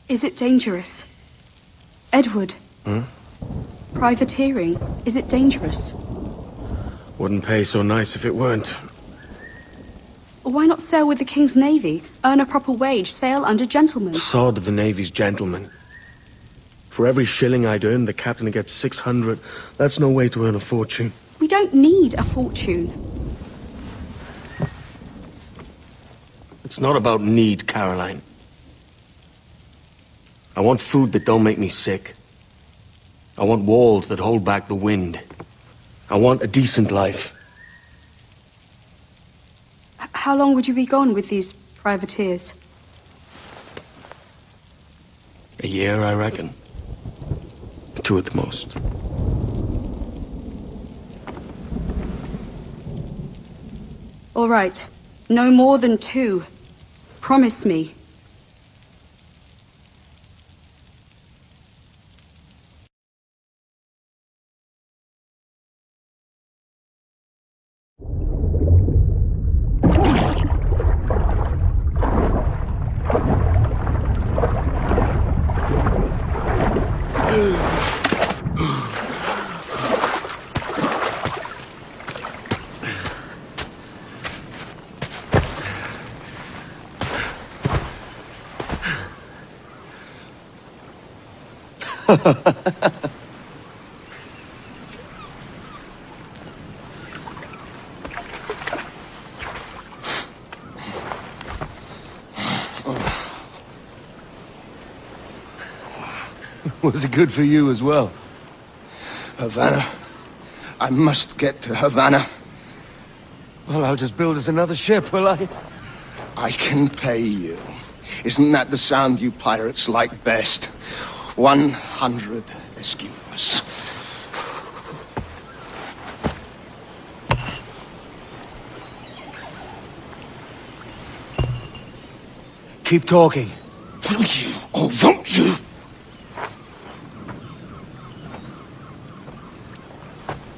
Is it dangerous? Edward? Privateering, is it dangerous? Wouldn't pay so nice if it weren't. Why not sail with the King's Navy? Earn a proper wage, sail under gentlemen. Sod the Navy's gentlemen. For every shilling I'd earn, the captain gets 600. That's no way to earn a fortune. We don't need a fortune. It's not about need, Caroline. I want food that don't make me sick. I want walls that hold back the wind. I want a decent life. How long would you be gone with these privateers? A year, I reckon. 2 at the most. All right. No more than 2. Promise me. Was it good for you as well? Havana. I must get to Havana. Well, I'll just build us another ship, will I? I can pay you. Isn't that the sound you pirates like best? 100 escudos. Keep talking. Will you or won't you?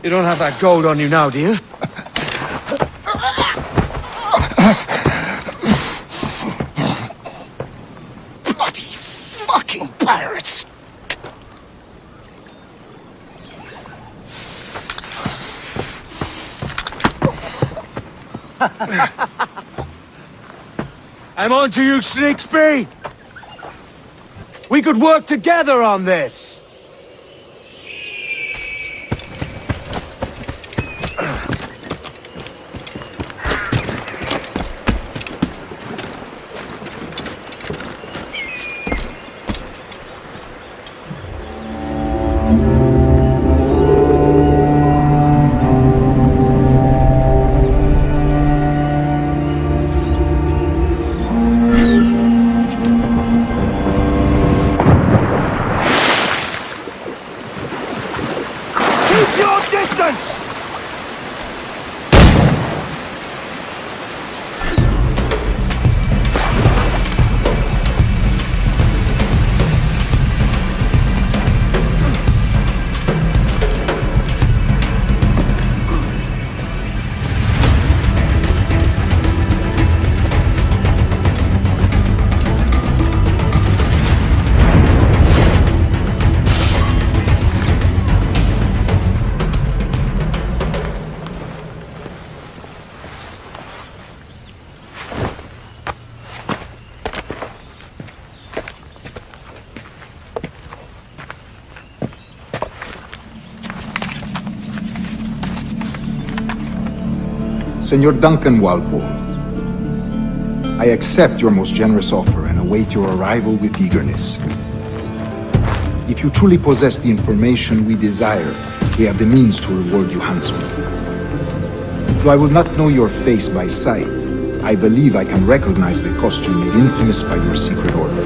You don't have that gold on you now, do you? Bloody fucking pirates! I'm on to you, Snakesby! We could work together on this! Senor Duncan Walpole, I accept your most generous offer and await your arrival with eagerness. If you truly possess the information we desire, we have the means to reward you handsomely. Though I will not know your face by sight, I believe I can recognize the costume made infamous by your secret order.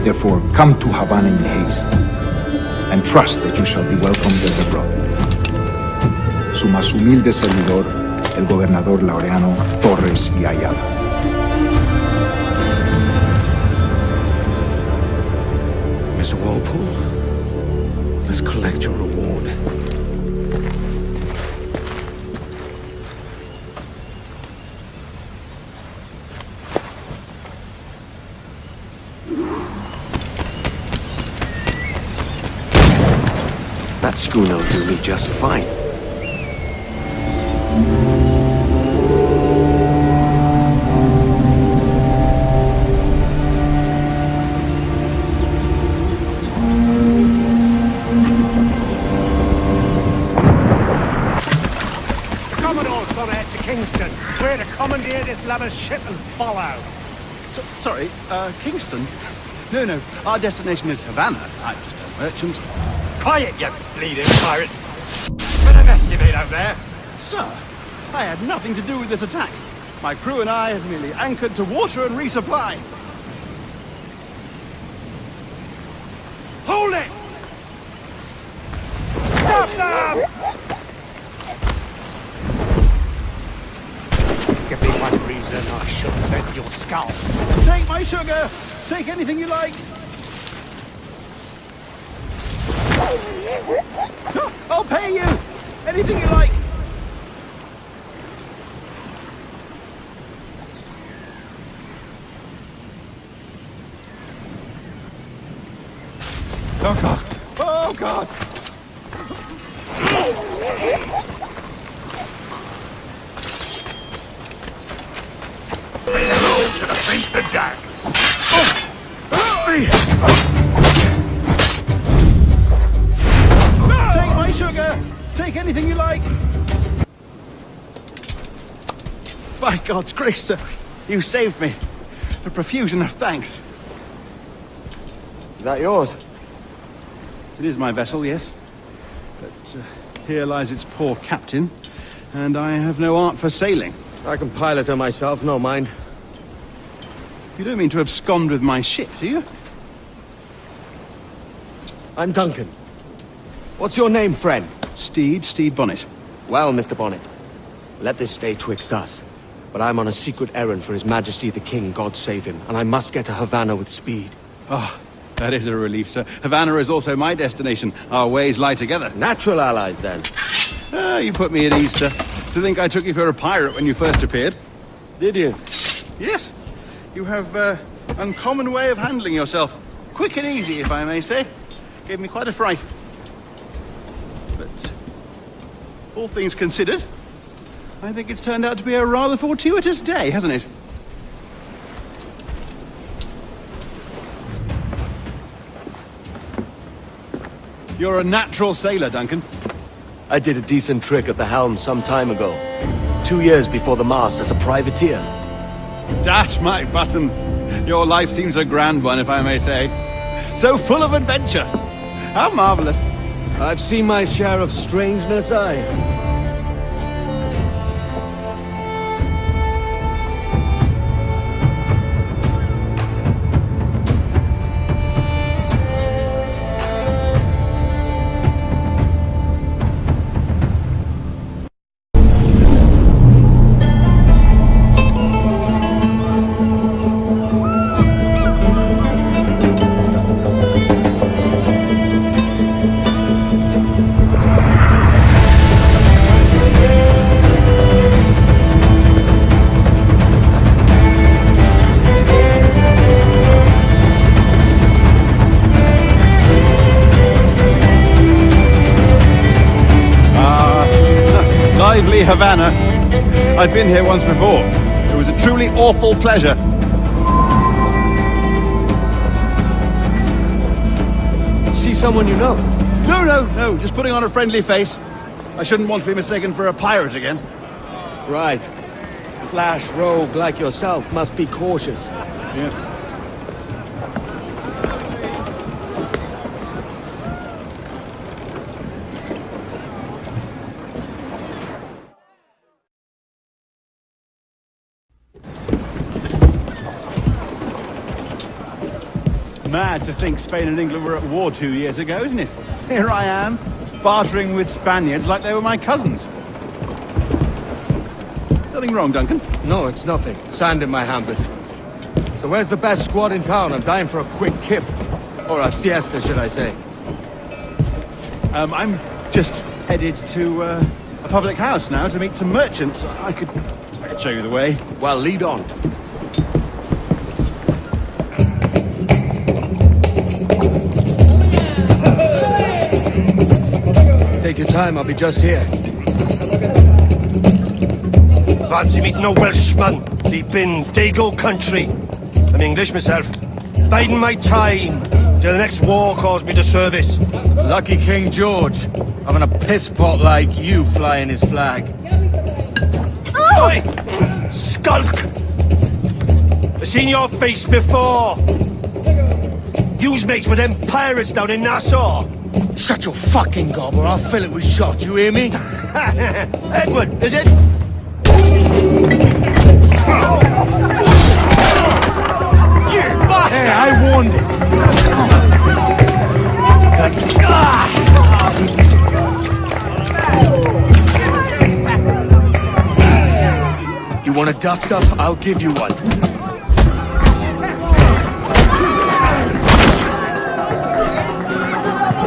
Therefore, come to Havana in haste, and trust that you shall be welcomed as a brother. Su más humilde servidor, el gobernador Laureano Torres y Ayala. Mr. Walpole, let's collect your reward. That schooner'll do me just fine. Commodore's gone out to Kingston. We're to commandeer this lover's ship and follow. Sorry, Kingston? No, our destination is Havana. I'm just a merchant. Quiet, you bleeding pirate. What a mess you made out there. Sir, I had nothing to do with this attack. My crew and I had merely anchored to water and resupply. Hold it! Stop them! Give me one reason I should bend your skull. Take my sugar! Take anything you like! I'll pay you! Anything you like! Oh God! Oh God! To the face the jack! Take my sugar! Take anything you like! By God's grace, sir, you saved me. A profusion of thanks. Is that yours? It is my vessel, yes. But here lies its poor captain, and I have no art for sailing. I can pilot her myself, no mind. You don't mean to abscond with my ship, do you? I'm Duncan. What's your name, friend? Steed Bonnet. Well, Mr. Bonnet, let this stay twixt us. But I'm on a secret errand for His Majesty the King, God save him, and I must get to Havana with speed. Oh, that is a relief, sir. Havana is also my destination. Our ways lie together. Natural allies, then. Ah, you put me at ease, sir. To think I took you for a pirate when you first appeared. Did you? Yes. You have uncommon way of handling yourself. Quick and easy, if I may say. Gave me quite a fright. But all things considered, I think it's turned out to be a rather fortuitous day, hasn't it? You're a natural sailor, Duncan. I did a decent trick at the helm some time ago. 2 years before the mast as a privateer. Dash my buttons. Your life seems a grand one, if I may say. So full of adventure. How marvelous. I've seen my share of strangeness, aye. Lively Havana. I've been here once before. It was a truly awful pleasure. See someone you know? No, just putting on a friendly face. I shouldn't want to be mistaken for a pirate again. Right. Flash rogue like yourself must be cautious. Yeah. Mad to think Spain and England were at war 2 years ago, isn't it? Here I am, bartering with Spaniards like they were my cousins. Nothing wrong, Duncan? No, it's nothing. Sand in my hampers. So where's the best squad in town? I'm dying for a quick kip. Or a siesta, should I say. I'm just headed to a public house now to meet some merchants. I could show you the way. Well, lead on. Take your time, I'll be just here. Fancy meeting a Welshman deep in Dago country. I'm English myself. Biding my time till the next war calls me to service. Lucky King George, having a piss pot like you flying his flag. Oi! Skulk! I've seen your face before. You's mates with them pirates down in Nassau. Shut your fucking gob or I'll fill it with shot, you hear me? Edward, is it? Hey, I warned him. You want a dust up? I'll give you one.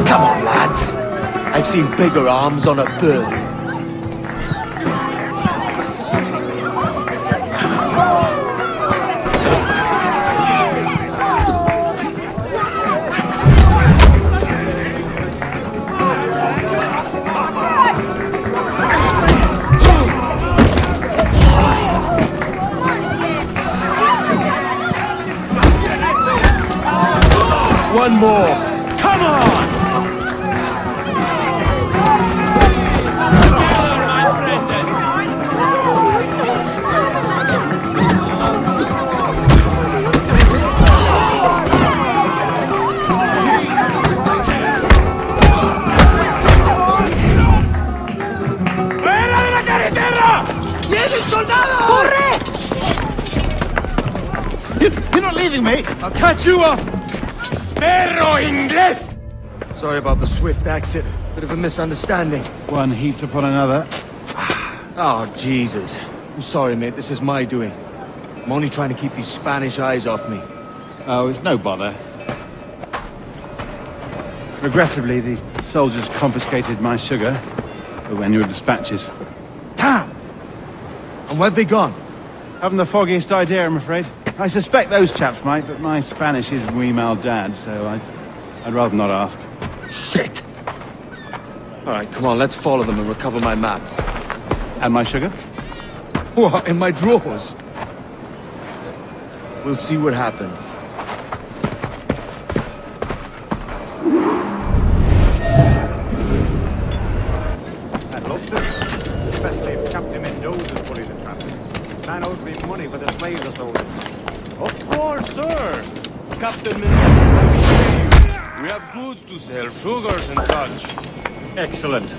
Come on, lads. I've seen bigger arms on a bird. One more. Come on! You're not leaving me? I'll catch you up! Perro inglés! Sorry about the swift exit. Bit of a misunderstanding. One heaped upon another. Oh, Jesus. I'm sorry, mate. This is my doing. I'm only trying to keep these Spanish eyes off me. Oh, it's no bother. Regrettably, the soldiers confiscated my sugar when your dispatches. Damn! And where have they gone? Haven't the foggiest idea, I'm afraid. I suspect those chaps might, but my Spanish is muy mal dad, so I'd rather not ask. Shit! Alright, come on, let's follow them and recover my maps. And my sugar? What, in my drawers? We'll see what happens. I'd love to. Especially if Captain Mendoza's pulling the traffic. Man owes me money for the slaves I sold him. Of course, sir. Captain Mendoza, we have goods to sell, sugars and such. Excellent.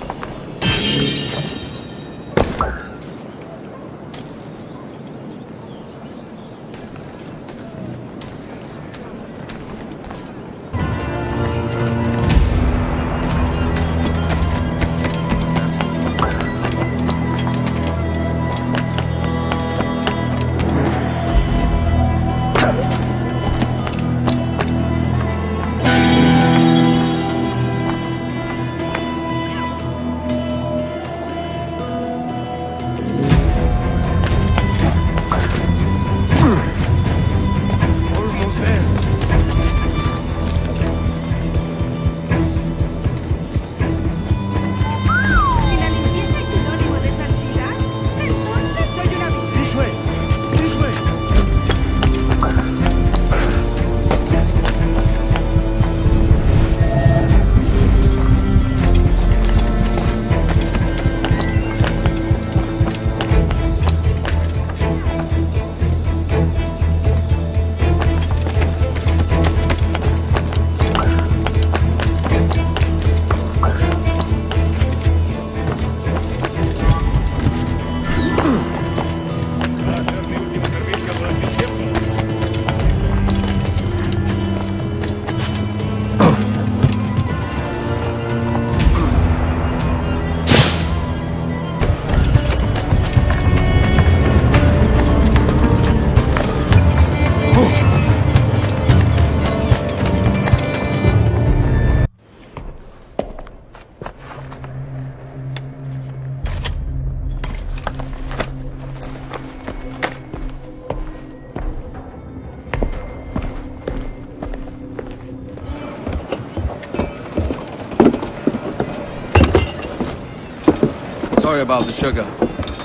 Sorry about the sugar.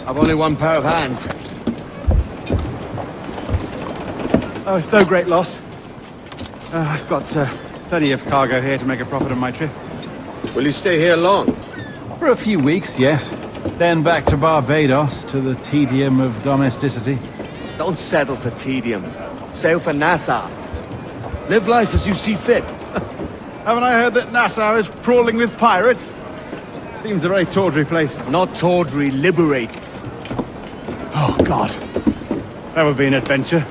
I've only one pair of hands. Oh, it's no great loss. I've got plenty of cargo here to make a profit on my trip. Will you stay here long? For a few weeks, yes. Then back to Barbados, to the tedium of domesticity. Don't settle for tedium. Sail for Nassau. Live life as you see fit. Haven't I heard that Nassau is crawling with pirates? Seems a very tawdry place. Not tawdry, liberated. Oh, God. That would be an adventure.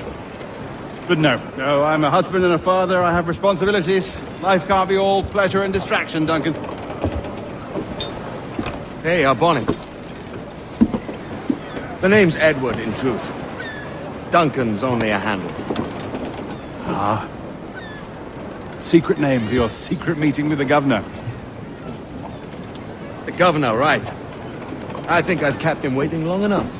But no, I'm a husband and a father. I have responsibilities. Life can't be all pleasure and distraction, Duncan. Hey, our bonnet. The name's Edward, in truth. Duncan's only a handle. Ah. Secret name for your secret meeting with the governor. The governor, right. I think I've kept him waiting long enough.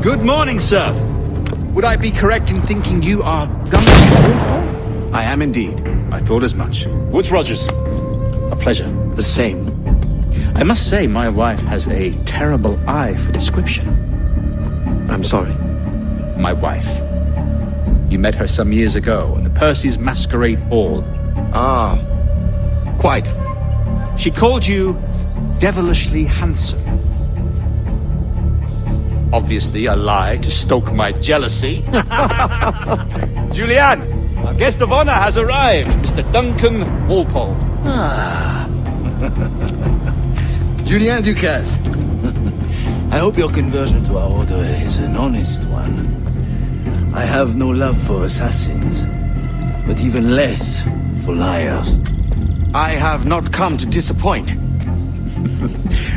Good morning, sir. Would I be correct in thinking you are Duncan? I am indeed. I thought as much. Woods Rogers. A pleasure. The same. I must say my wife has a terrible eye for description. I'm sorry. My wife. You met her some years ago at the Percy's Masquerade Ball. Ah, quite. She called you devilishly handsome. Obviously a lie to stoke my jealousy. Julianne, our guest of honor has arrived, Mr. Duncan Walpole. Ah. Julien Ducasse. I hope your conversion to our order is an honest one. I have no love for assassins, but even less for liars. I have not come to disappoint.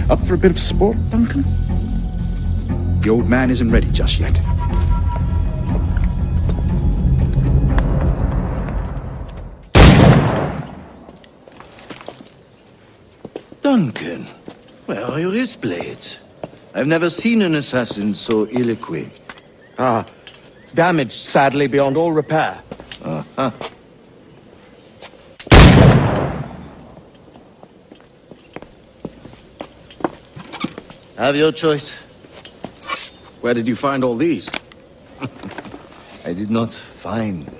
Up for a bit of sport, Duncan? The old man isn't ready just yet. Duncan, where are your wrist blades? I've never seen an assassin so ill-equipped. Ah, damaged sadly beyond all repair. Uh-huh. Have your choice. Where did you find all these? I did not find them.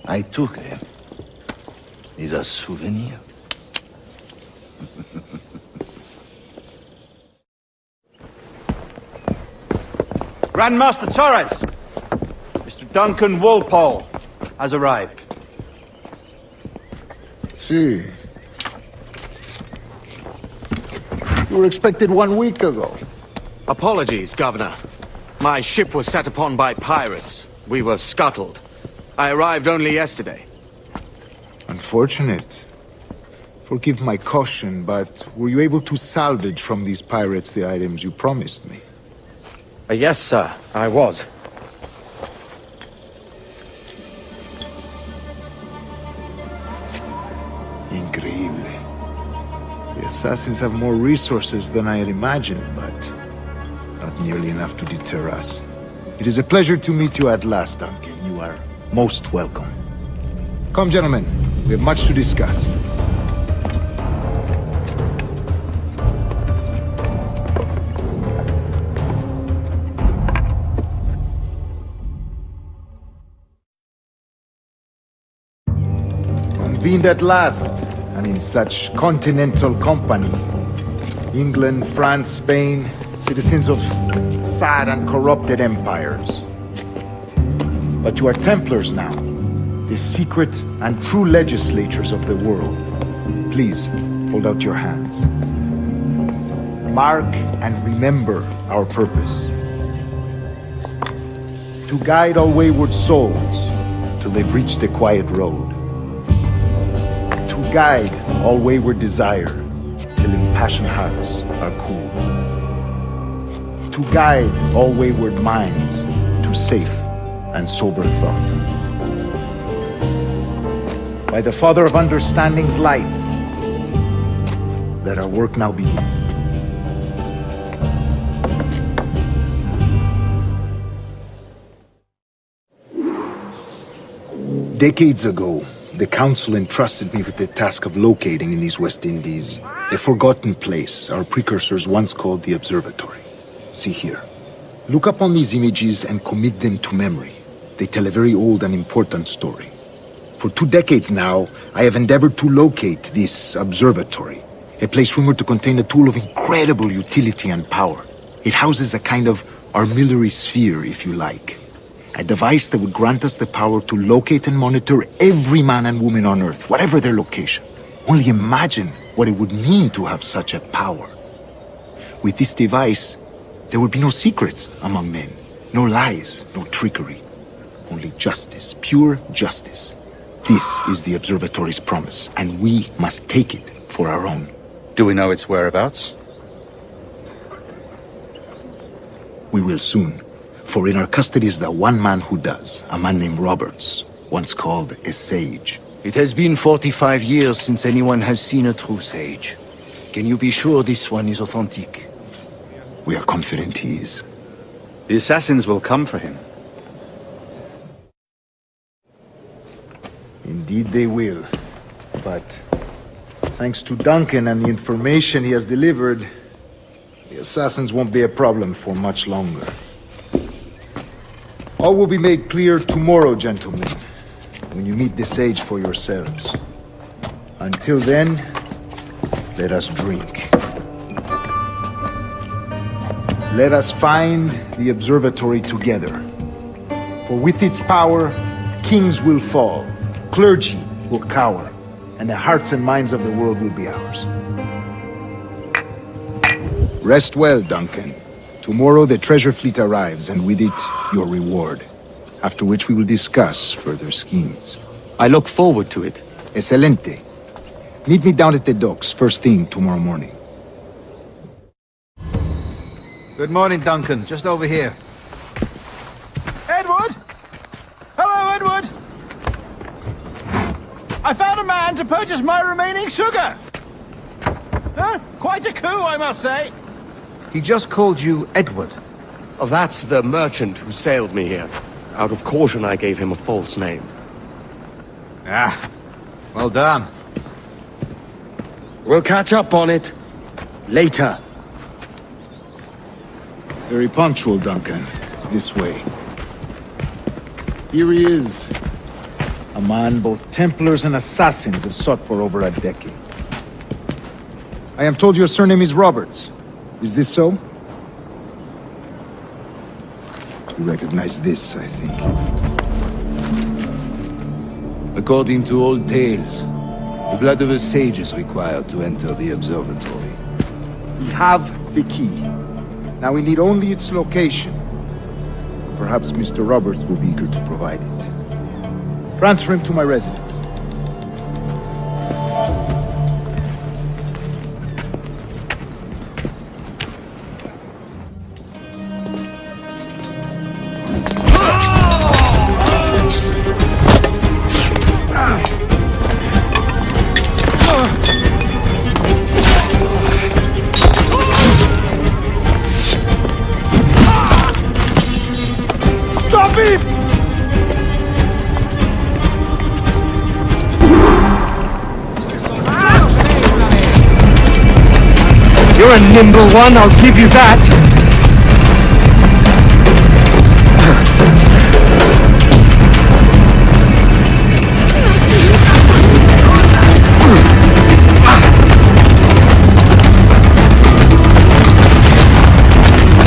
I took them. These are souvenirs. Grandmaster Torres! Mr. Duncan Walpole has arrived. See. You were expected 1 week ago. Apologies, Governor. My ship was set upon by pirates. We were scuttled. I arrived only yesterday. Unfortunate. Forgive my caution, but were you able to salvage from these pirates the items you promised me? Yes, sir, I was. Increíble. The assassins have more resources than I had imagined, but not nearly enough to deter us. It is a pleasure to meet you at last, Duncan. You are most welcome. Come, gentlemen. We have much to discuss. Convened at last, and in such continental company. England, France, Spain, citizens of sad and corrupted empires. But you are Templars now, the secret and true legislators of the world. Please, hold out your hands. Mark and remember our purpose. To guide all wayward souls till they've reached the quiet road. To guide all wayward desire till impassioned hearts are cool. To guide all wayward minds to safe and sober thought. By the Father of Understanding's light, let our work now begin. Decades ago, the Council entrusted me with the task of locating in these West Indies a forgotten place our precursors once called the Observatory. See here. Look upon these images and commit them to memory. They tell a very old and important story. For 2 decades now, I have endeavored to locate this observatory, a place rumored to contain a tool of incredible utility and power. It houses a kind of armillary sphere, if you like. A device that would grant us the power to locate and monitor every man and woman on Earth, whatever their location. Only imagine what it would mean to have such a power. With this device, there would be no secrets among men, no lies, no trickery. Only justice, pure justice. This is the observatory's promise, and we must take it for our own. Do we know its whereabouts? We will soon. For in our custody is the one man who does, a man named Roberts, once called a sage. It has been 45 years since anyone has seen a true sage. Can you be sure this one is authentic? We are confident he is. The assassins will come for him. Indeed they will. But thanks to Duncan and the information he has delivered, the assassins won't be a problem for much longer. All will be made clear tomorrow, gentlemen, when you meet the sage for yourselves. Until then, let us drink. Let us find the observatory together. For with its power, kings will fall, clergy will cower, and the hearts and minds of the world will be ours. Rest well, Duncan. Tomorrow the treasure fleet arrives, and with it, your reward. After which we will discuss further schemes. I look forward to it. Excelente. Meet me down at the docks first thing tomorrow morning. Good morning, Duncan. Just over here. Edward! Hello, Edward! I found a man to purchase my remaining sugar! Huh? Quite a coup, I must say. He just called you Edward. Oh, that's the merchant who sailed me here. Out of caution, I gave him a false name. Ah, well done. We'll catch up on it later. Very punctual, Duncan. This way. Here he is. A man both Templars and assassins have sought for over a decade. I am told your surname is Roberts. Is this so? You recognize this, I think. According to old tales, the blood of a sage is required to enter the observatory. We have the key. Now we need only its location. Perhaps Mr. Roberts will be eager to provide it. Transfer him to my residence. You're a nimble one, I'll give you that!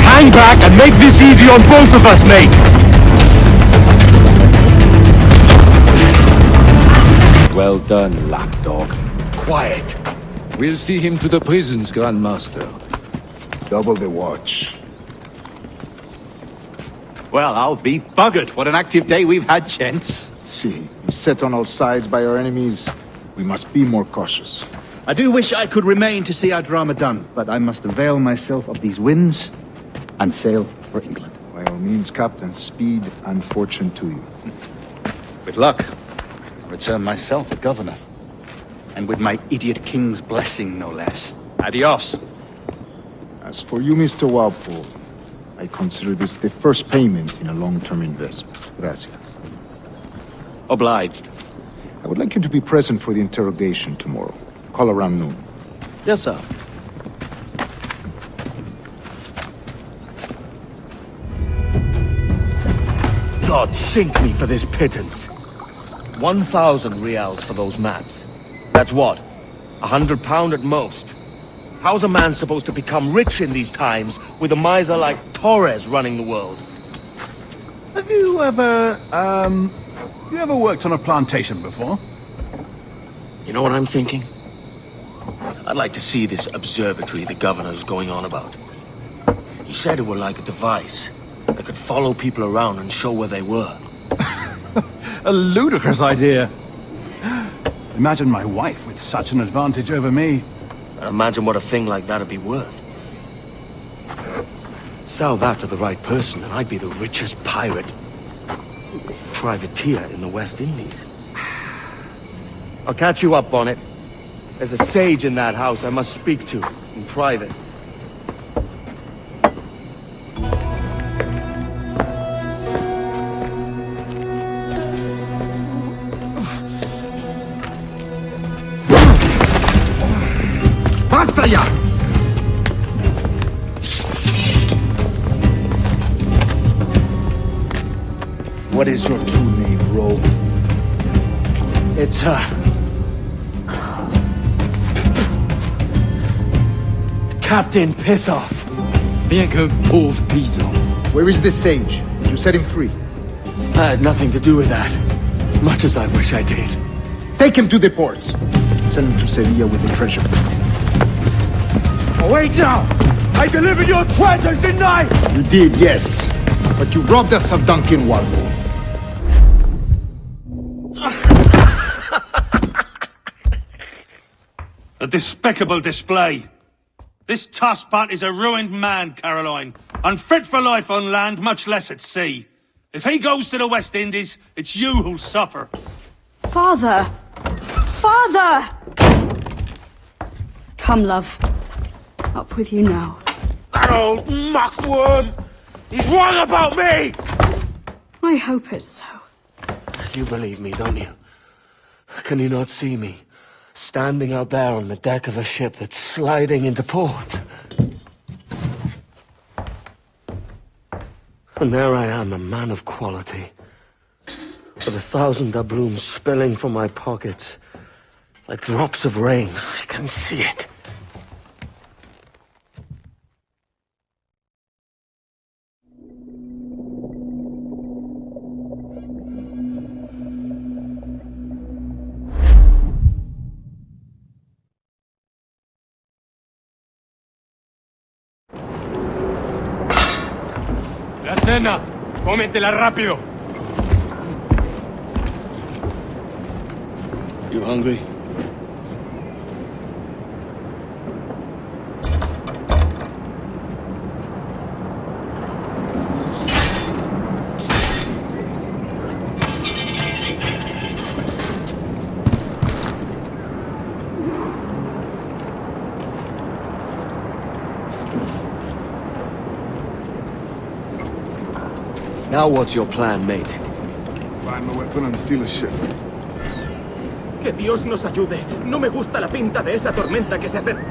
Hang back and make this easy on both of us, mate! Well done, lapdog. Quiet. We'll see him to the prisons, Grandmaster. Double the watch. Well, I'll be buggered. What an active day we've had, gents. See, beset on all sides by our enemies, we must be more cautious. I do wish I could remain to see our drama done, but I must avail myself of these winds and sail for England. By all means, Captain, speed and fortune to you. With luck, I'll return myself a governor. And with my idiot king's blessing, no less. Adios. As for you, Mr. Walpole, I consider this the first payment in a long-term investment. Gracias. Obliged. I would like you to be present for the interrogation tomorrow. Call around noon. Yes, sir. God sink me for this pittance. 1,000 reals for those maps. That's what? £100 at most. How's a man supposed to become rich in these times with a miser like Torres running the world? Have you ever worked on a plantation before? You know what I'm thinking? I'd like to see this observatory the governor's going on about. He said it were like a device that could follow people around and show where they were. A ludicrous idea. Imagine my wife with such an advantage over me. And imagine what a thing like that'd be worth. Sell that to the right person and I'd be the richest pirate. Privateer in the West Indies. I'll catch you up on it. There's a sage in that house I must speak to, in private. Basta ya! What is your true name, rogue? It's, Captain Pissoff. Bien que pauvre paysan. Where is the sage? Did you set him free? I had nothing to do with that. Much as I wish I did. Take him to the ports. Send him to Sevilla with the treasure plate. Oh, wait now! I delivered your treasures, didn't I? You did, yes. But you robbed us of Duncan Walpole. A despicable display. This tosspot is a ruined man, Caroline. Unfit for life on land, much less at sea. If he goes to the West Indies, it's you who'll suffer. Father! Father! Come, love. Up with you now. That old muckworm! He's wrong about me! I hope it's so. You believe me, don't you? Can you not see me? Standing out there on the deck of a ship that's sliding into port. And there I am, a man of quality. With 1,000 doubloons spilling from my pockets. Like drops of rain. I can see it. La cena. Cómetela rápido. You hungry? Now what's your plan, mate? Find the weapon and steal a ship. Que Dios nos ayude. No me gusta la pinta de esa tormenta que se acerca.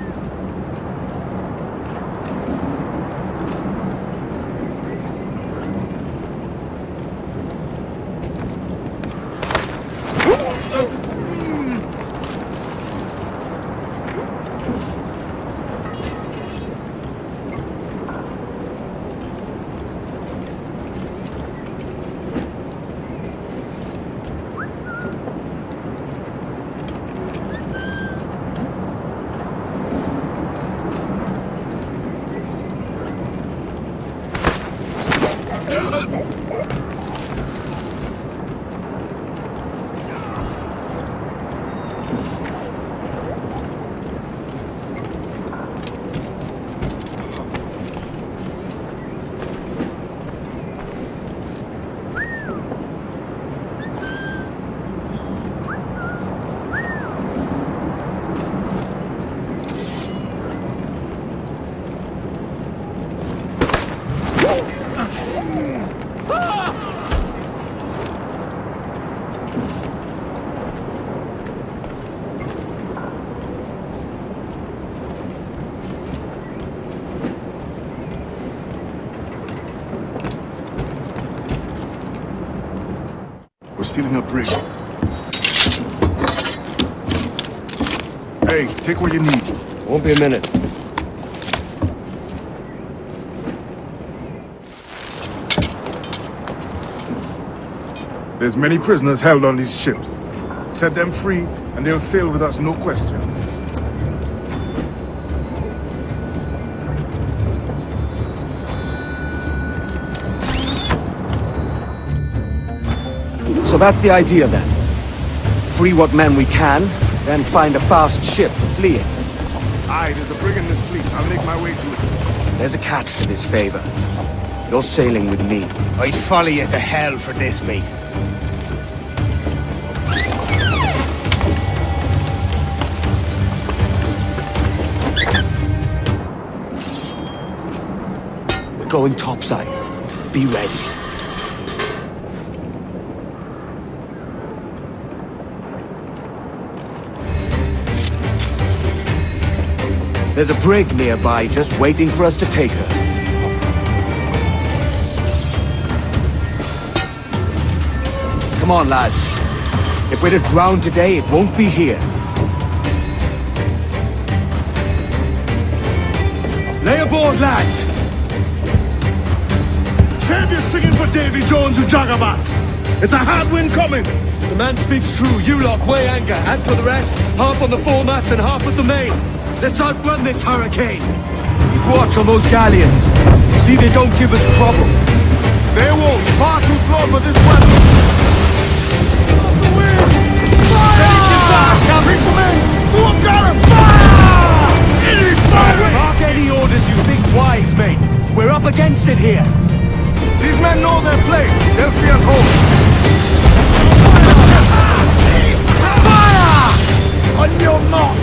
stealing a brig. Hey, take what you need. Won't be a minute. There's many prisoners held on these ships. Set them free, and they'll sail with us, no question. So that's the idea then. Free what men we can, then find a fast ship for fleeing. Aye, there's a brig in this fleet. I'll make my way to it. There's a catch to this favor. You're sailing with me. I'd follow you to hell for this, mate. We're going topside. Be ready. There's a brig nearby just waiting for us to take her. Come on, lads. If we're to drown today, it won't be here. Lay aboard, lads! Save your singing for Davy Jones and Jagabats! It's a hard wind coming! The man speaks true. You lot weigh anchor. As for the rest, half on the foremast and half at the main. Let's outrun this hurricane. Keep watch on those galleons. See they don't give us trouble. They won't. Far too slow for this weather. Off the wind! Fire! Bring some in! Who have got him? Fire! Enemy fire! Mark any orders you think wise, mate. We're up against it here. These men know their place. They'll see us home. Fire! On your mark!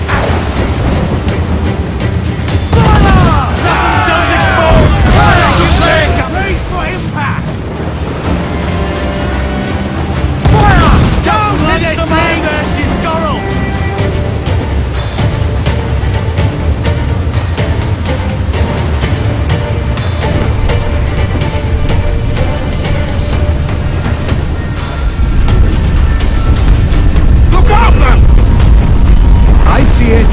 Brace for impact! Fire! Don't let it take! She's Gorrel! Look out, man! I see it.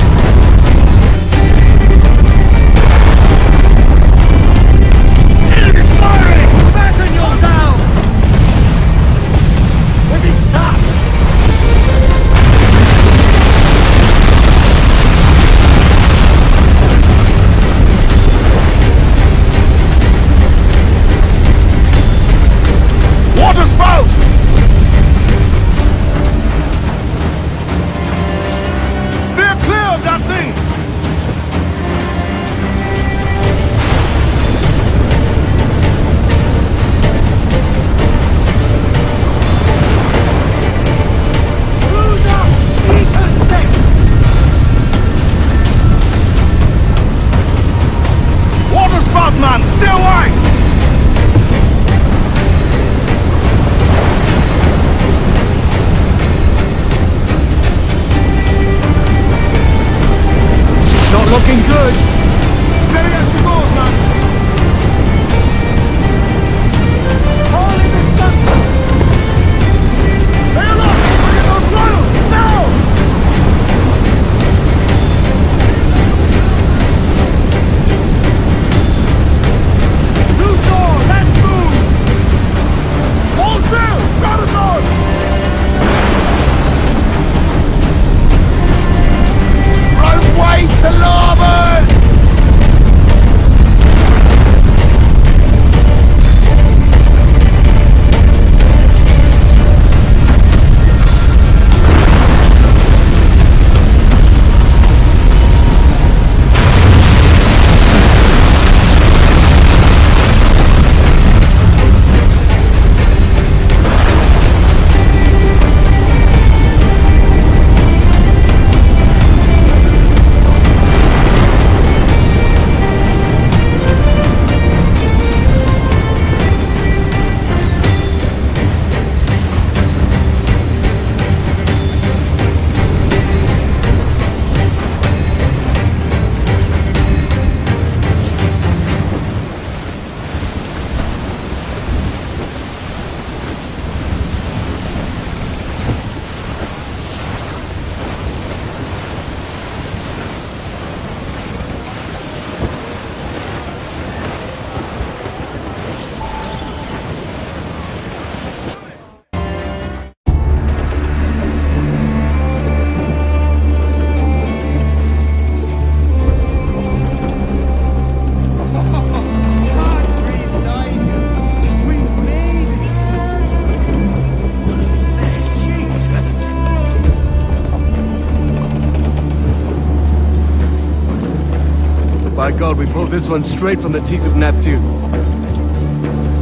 God, we pulled this one straight from the teeth of Neptune.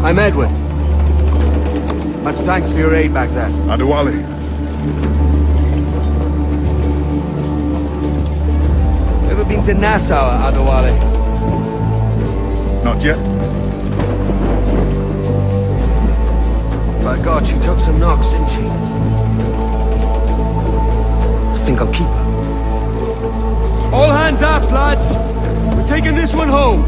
I'm Edward. Much thanks for your aid back there. Adewale. Ever been to Nassau, Adewale? Not yet. By God, she took some knocks, didn't she? I think I'll keep her. All hands aft, lads! We're taking this one home!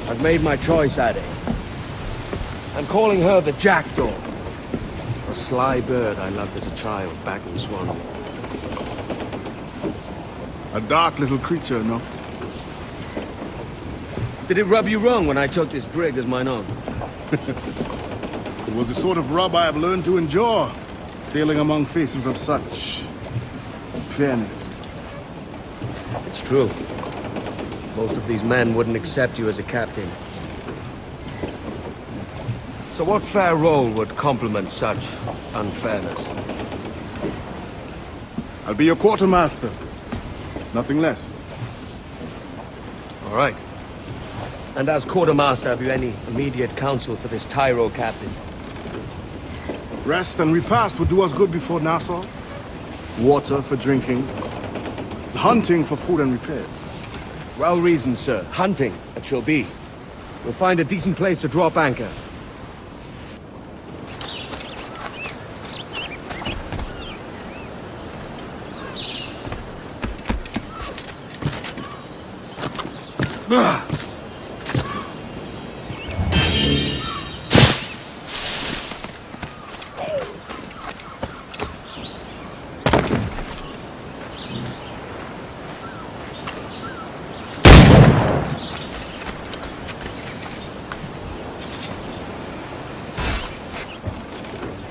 I've made my choice, Addy. I'm calling her the Jackdaw. A sly bird I loved as a child back in Swansea. A dark little creature, no? Did it rub you wrong when I took this brig as mine own? It was the sort of rub I have learned to endure, sailing among faces of such fairness. It's true. Most of these men wouldn't accept you as a captain. So what fair role would complement such unfairness? I'll be your quartermaster. Nothing less. All right. And as quartermaster, have you any immediate counsel for this Tyro captain? Rest and repast would do us good before Nassau. Water for drinking. Hunting for food and repairs. Well reasoned, sir. Hunting, it shall be. We'll find a decent place to drop anchor.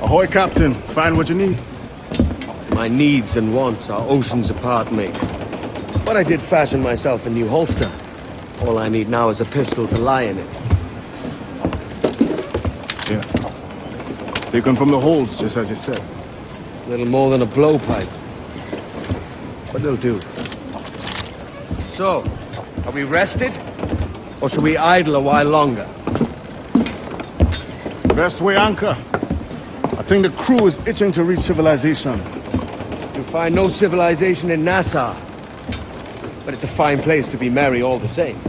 Ahoy, Captain. Find what you need. My needs and wants are oceans apart, mate. But I did fashion myself a new holster. All I need now is a pistol to lie in it. Yeah. Taken from the holds, just as you said. Little more than a blowpipe. But it'll do. So, are we rested? Or shall we idle a while longer? Best way anchor. I think the crew is itching to reach civilization. You'll find no civilization in Nassau. But it's a fine place to be merry all the same.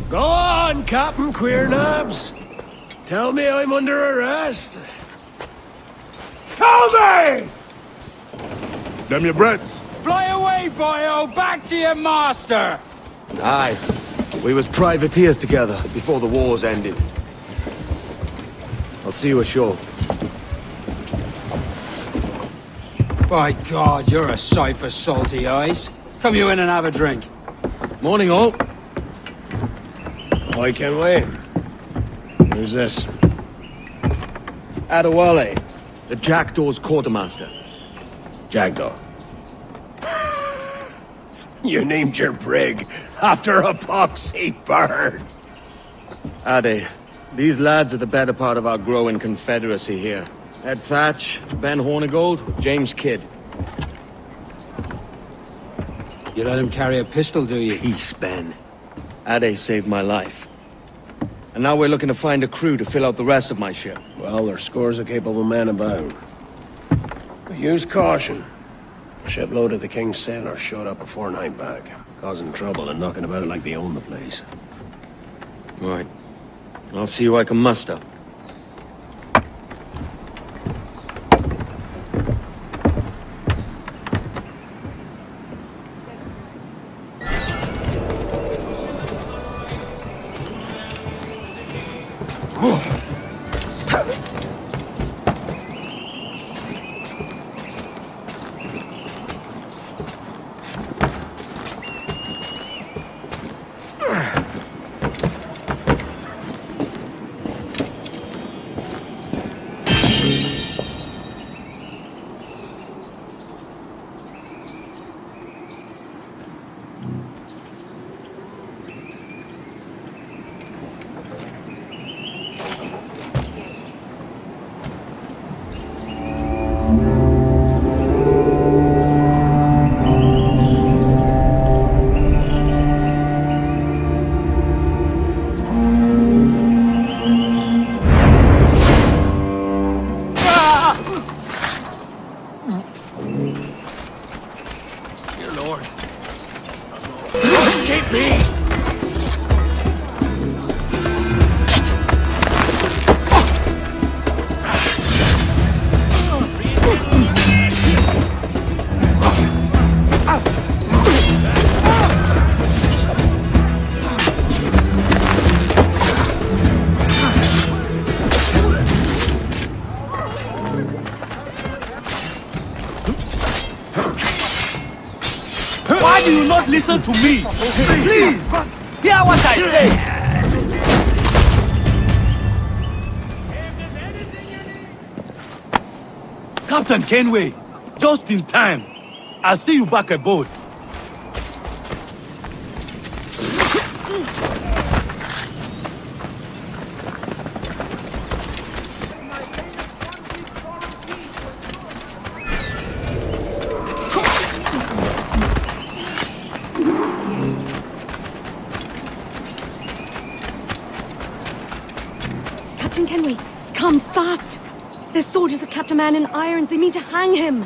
Go on, Captain Queernabs. Tell me I'm under arrest. Tell me! Them your breads. Fly away, boyo! Back to your master! Aye. We was privateers together before the wars ended. I'll see you ashore. By God, you're a sight for salty eyes. Come you in and have a drink. Morning, all. I can wait. Who's this? Adewale, the Jackdaw's quartermaster. Jackdaw. You named your brig after a poxy bird. Ade, these lads are the better part of our growing confederacy here. Ed Thatch, Ben Hornigold, James Kidd. You let him carry a pistol, do you? Peace, Ben. Ade saved my life. And now we're looking to find a crew to fill out the rest of my ship. Well, there's scores of capable men about. But use caution. A shipload of the King's sailors showed up a fortnight back, causing trouble and knocking about like they own the place. Right. I'll see who I can muster. aboard. Keep me! Why do you not listen to me? Please, hear what I say. Captain Kenway, just in time. I'll see you back aboard. Captain Kenway, come fast! There's soldiers of Captain Man in irons. They mean to hang him.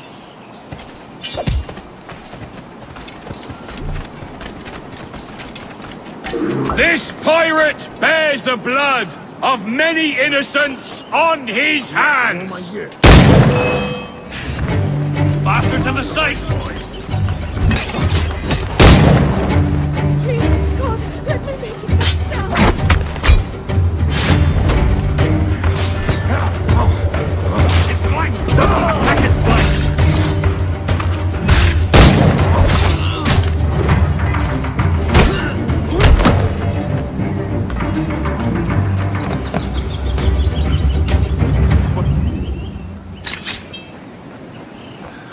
This pirate bears the blood of many innocents on his hands. Bastards have a sight. Please, God, let me make it back down.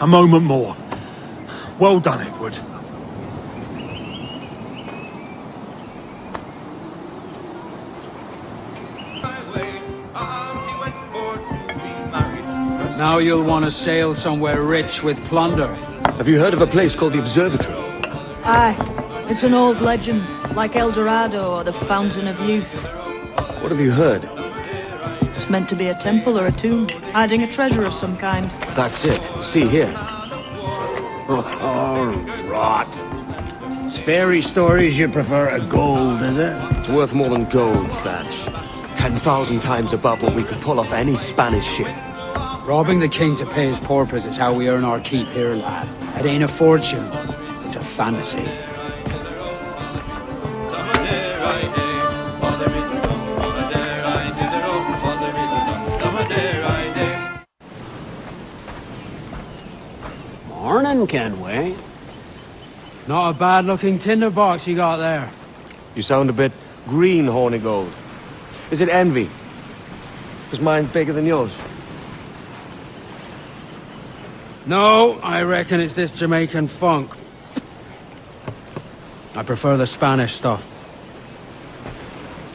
A moment more. Well done, Edward. Now you'll want to sail somewhere rich with plunder. Have you heard of a place called the Observatory? Aye. It's an old legend, like El Dorado or the Fountain of Youth. What have you heard? It's meant to be a temple or a tomb, hiding a treasure of some kind. That's it. See here. Oh, rot. It's fairy stories you prefer to gold, is it? It's worth more than gold, Thatch. 10,000 times above what we could pull off any Spanish ship. Robbing the king to pay his porpoise is how we earn our keep here, lad. It ain't a fortune. It's a fantasy. Morning, Kenway. Not a bad-looking tinderbox you got there. You sound a bit green, Hornigold. Is it envy? Is mine bigger than yours? No, I reckon it's this Jamaican funk. I prefer the Spanish stuff.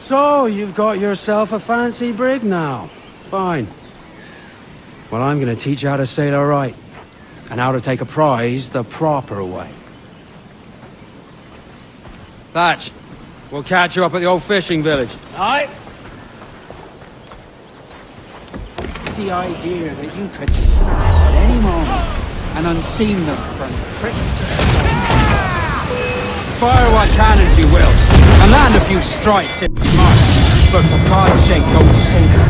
So, you've got yourself a fancy brig now. Fine. Well, I'm gonna teach you how to sail her right. And how to take a prize the proper way. Thatch, we'll catch you up at the old fishing village. Aye. It's the idea that you could snap at any moment and unseam them from prick to stone. Fire what cannons you will, and land a few strikes if you must, but for God's sake, don't sink her.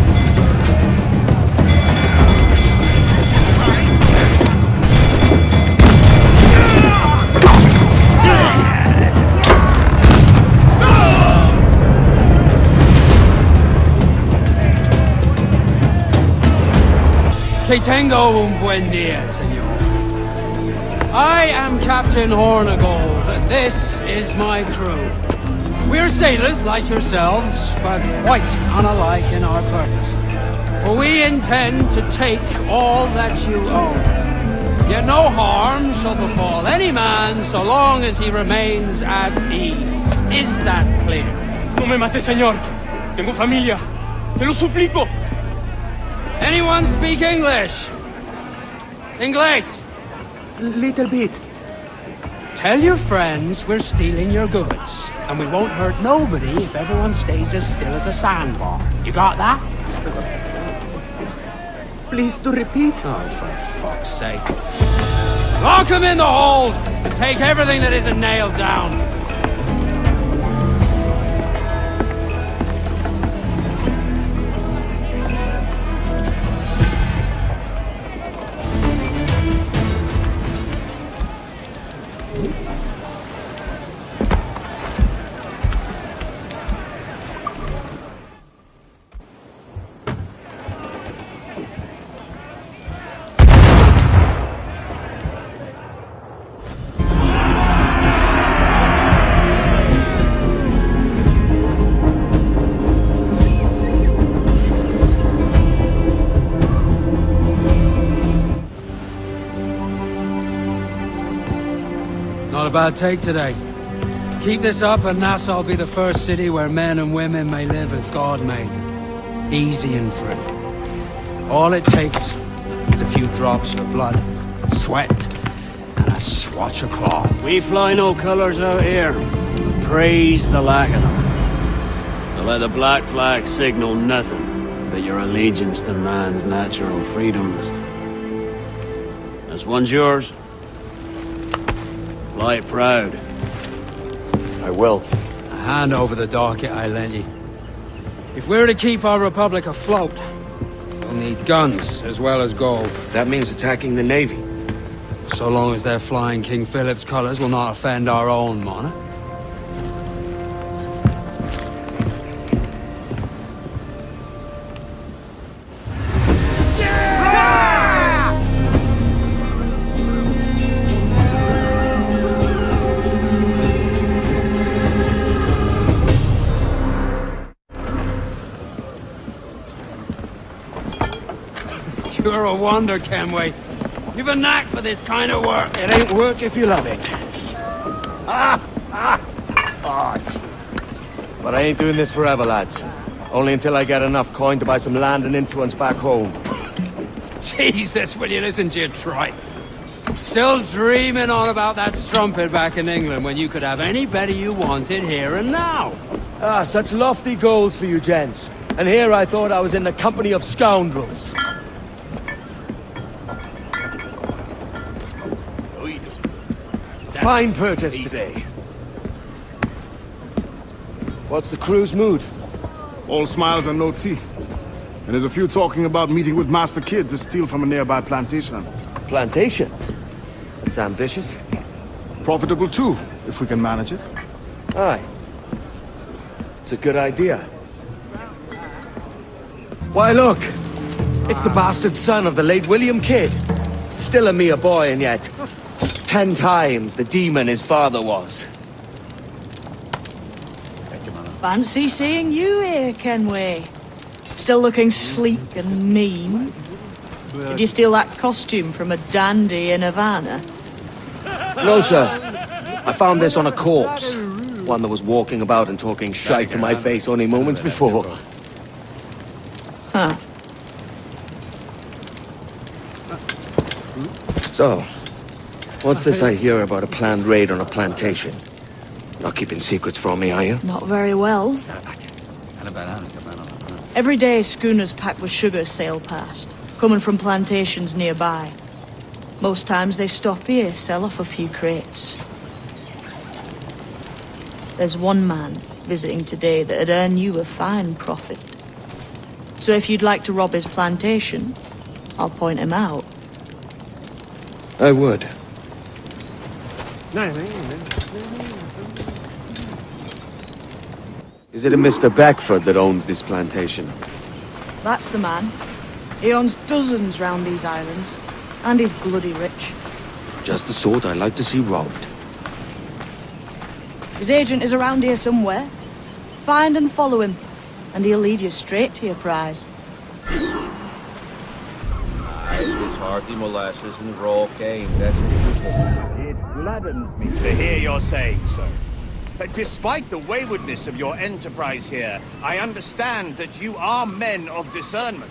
Que tengo un buen día, señor. I am Captain Hornigold, and this is my crew. We're sailors like yourselves, but quite unalike in our purpose. For we intend to take all that you own. Yet no harm shall befall any man so long as he remains at ease. Is that clear? No me mate, señor. Tengo familia. Se lo suplico. Anyone speak English? English? Little bit. Tell your friends we're stealing your goods, and we won't hurt nobody if everyone stays as still as a sandbar. You got that? Please to repeat. Oh, for fuck's sake. Lock him in the hold, and take everything that isn't nailed down. Not a bad take today. Keep this up and Nassau will be the first city where men and women may live as God made them. Easy and free. All it takes is a few drops of blood, sweat, and a swatch of cloth. We fly no colours out here. Praise the lack of them. So let the black flag signal nothing but your allegiance to man's natural freedoms. This one's yours. Fly it proud. I will. A hand over the docket I lent you. If we're to keep our republic afloat, we'll need guns as well as gold. That means attacking the Navy. So long as they're flying King Philip's colours will not offend our own monarch. You're a wonder, Kenway. You've a knack for this kind of work. It ain't work if you love it. It's hard. But I ain't doing this forever, lads. Only until I get enough coin to buy some land and influence back home. Jesus, will you listen to your tripe? Still dreaming on about that strumpet back in England when you could have any better you wanted here and now. Ah, such lofty goals for you gents. And here I thought I was in the company of scoundrels. Fine purchase today. What's the crew's mood? All smiles and no teeth. And there's a few talking about meeting with Master Kid to steal from a nearby plantation. Plantation? That's ambitious. Profitable too, if we can manage it. Aye. It's a good idea. Why look! It's the bastard son of the late William Kidd. Still a mere boy and yet 10 times the demon his father was. Fancy seeing you here, Kenway. Still looking sleek and mean. Did you steal that costume from a dandy in Havana? No, sir. I found this on a corpse. One that was walking about and talking shite to my face only moments before. Huh. So, what's this I hear about a planned raid on a plantation? Not keeping secrets from me, are you? Not very well. Every day schooners packed with sugar sail past, coming from plantations nearby. Most times they stop here, sell off a few crates. There's one man visiting today that'd earn you a fine profit. So if you'd like to rob his plantation, I'll point him out. I would. Is it a Mr. Beckford that owns this plantation? That's the man. He owns dozens round these islands, and he's bloody rich. Just the sort I'd like to see robbed. His agent is around here somewhere. Find and follow him, and he'll lead you straight to your prize. It's hearty molasses and raw cane, that's beautiful. It gladdens me to hear your saying so. Despite the waywardness of your enterprise here, I understand that you are men of discernment.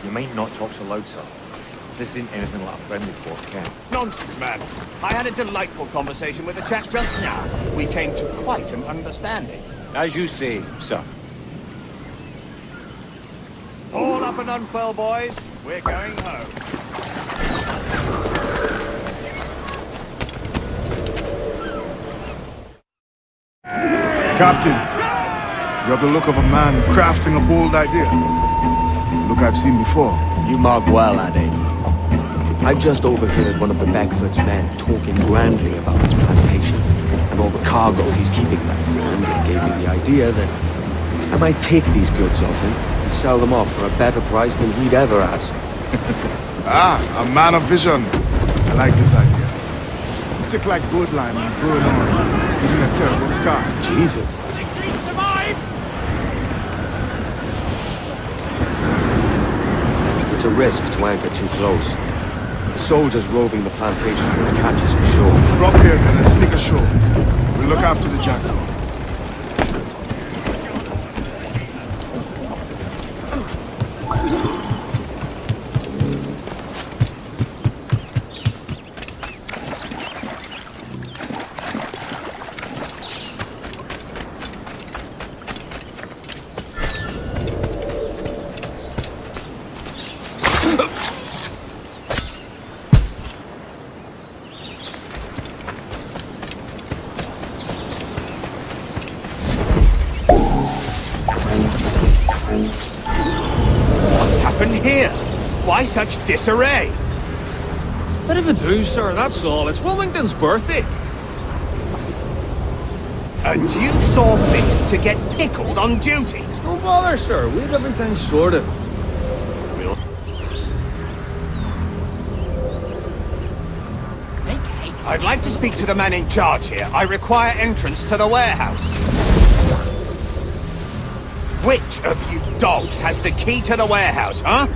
You might not talk so loud, sir. This isn't anything like a friendly fort camp. Nonsense, man. I had a delightful conversation with a chap just now. We came to quite an understanding. As you say, sir. up and unfurl, boys. We're going home. Captain, you have the look of a man crafting a bold idea. A look I've seen before. You mark well, Addy. I've just overheard one of the Beckford's men talking grandly about his plantation and all the cargo he's keeping back, and it gave me the idea that I might take these goods off him and sell them off for a better price than he'd ever ask. A man of vision. I like this idea. Stick like good lime and burn on, giving a terrible scar. Jesus. It's a risk to anchor too close. The soldiers roving the plantation will catch us for sure. Drop here then and sneak ashore. We'll look after the jackal. Why such disarray? Bit of a do, sir, that's all. It's Wilmington's birthday. And you saw fit to get pickled on duty? No bother, sir. We had everything sorted. I'd like to speak to the man in charge here. I require entrance to the warehouse. Which of you dogs has the key to the warehouse, huh?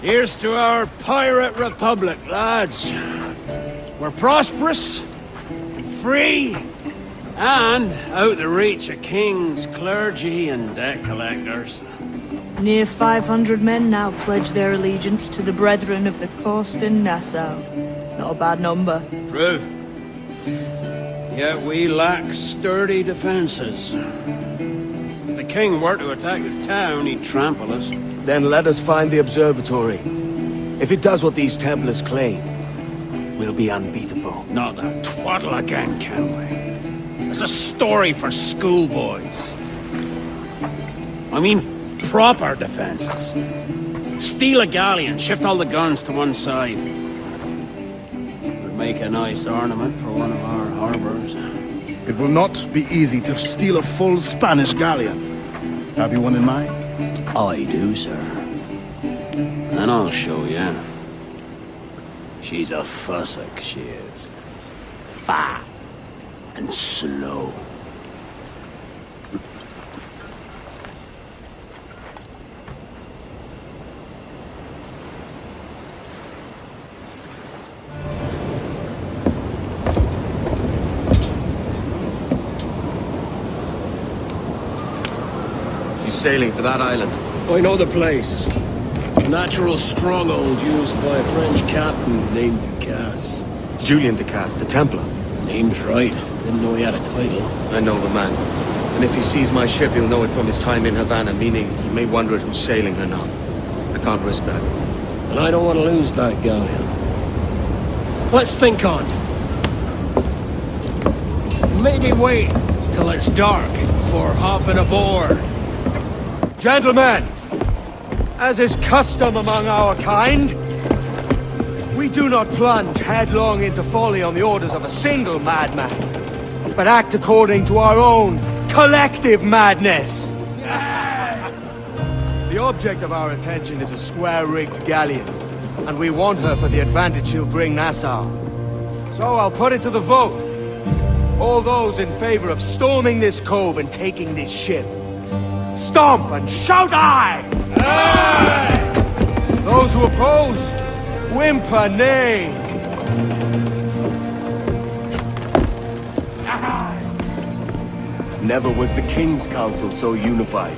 Here's to our pirate republic, lads. We're prosperous, free, and out the reach of kings, clergy, and debt collectors. Near 500 men now pledge their allegiance to the Brethren of the Coast in Nassau. Not a bad number. Truth. Yet we lack sturdy defenses. If the king were to attack the town, he'd trample us. Then let us find the observatory. If it does what these Templars claim, we'll be unbeatable. Not that twaddle again, can we? It's a story for schoolboys. I mean, proper defenses. Steal a galleon, shift all the guns to one side. Would make a nice ornament for one of our harbors. It will not be easy to steal a full Spanish galleon. Have you one in mind? I do, sir. And I'll show you. She's a fussock, she is. Fat and slow. She's sailing for that island. I know the place. Natural stronghold used by a French captain named Ducasse. Julian Ducasse, the Templar. Name's right. Didn't know he had a title. I know the man. And if he sees my ship, he'll know it from his time in Havana, meaning he may wonder at who's sailing her now. I can't risk that. And I don't want to lose that galleon. Let's think on it. Maybe wait till it's dark before hopping aboard. Gentlemen, as is custom among our kind, we do not plunge headlong into folly on the orders of a single madman, but act according to our own collective madness. The object of our attention is a square-rigged galleon, and we want her for the advantage she'll bring Nassau. So I'll put it to the vote. All those in favor of storming this cove and taking this ship, stomp and shout aye! Aye! Those who oppose, whimper nay! Never was the King's Council so unified.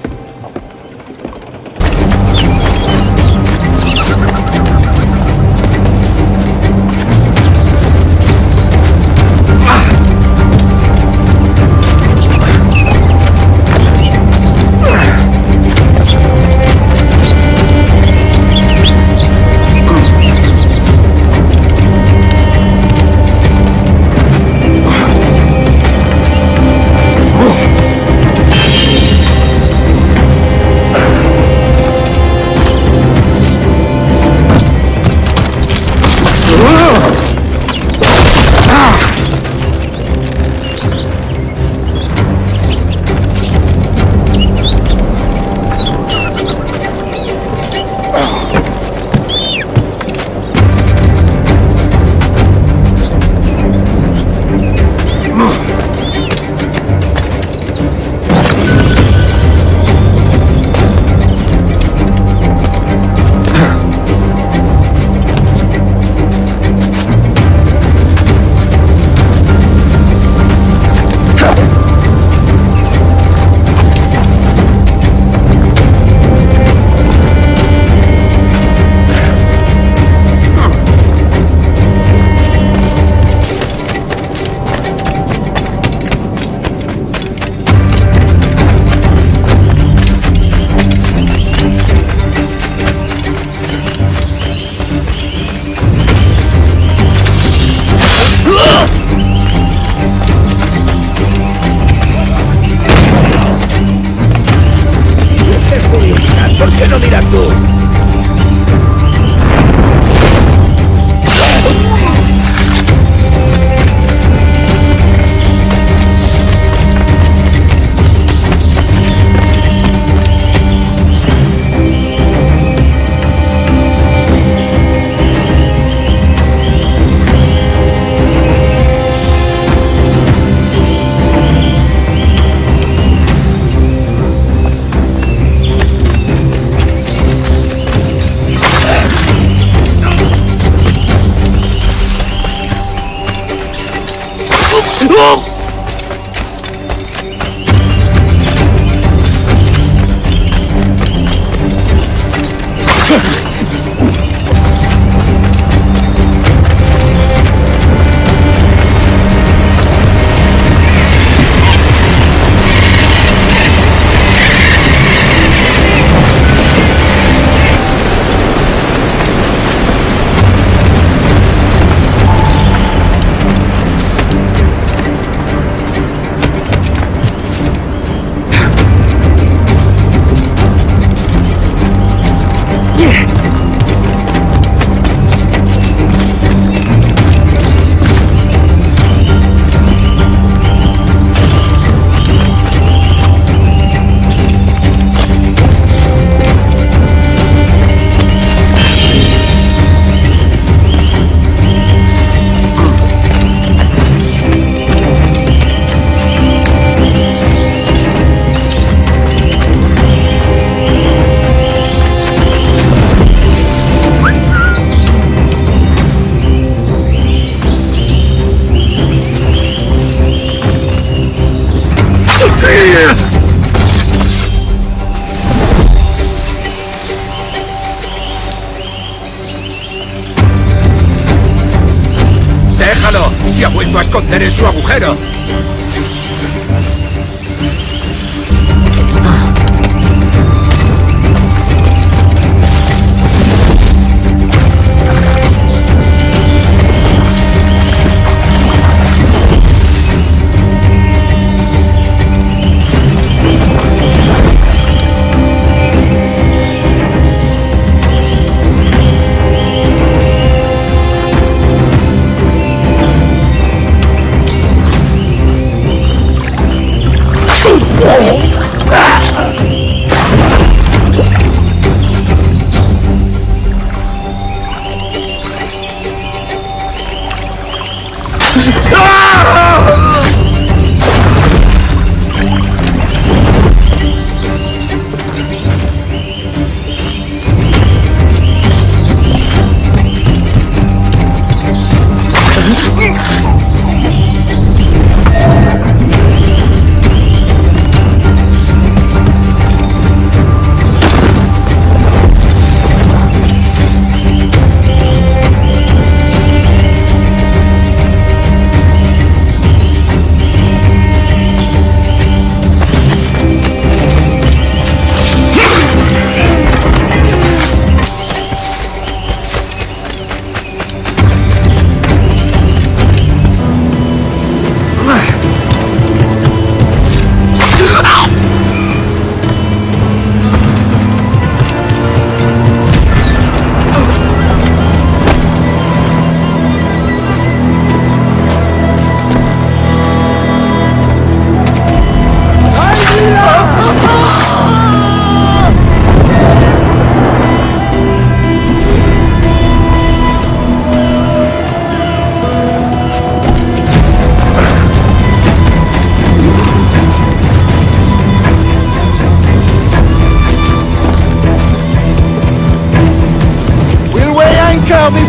¡Déjalo! ¡Se ha vuelto a esconder en su agujero!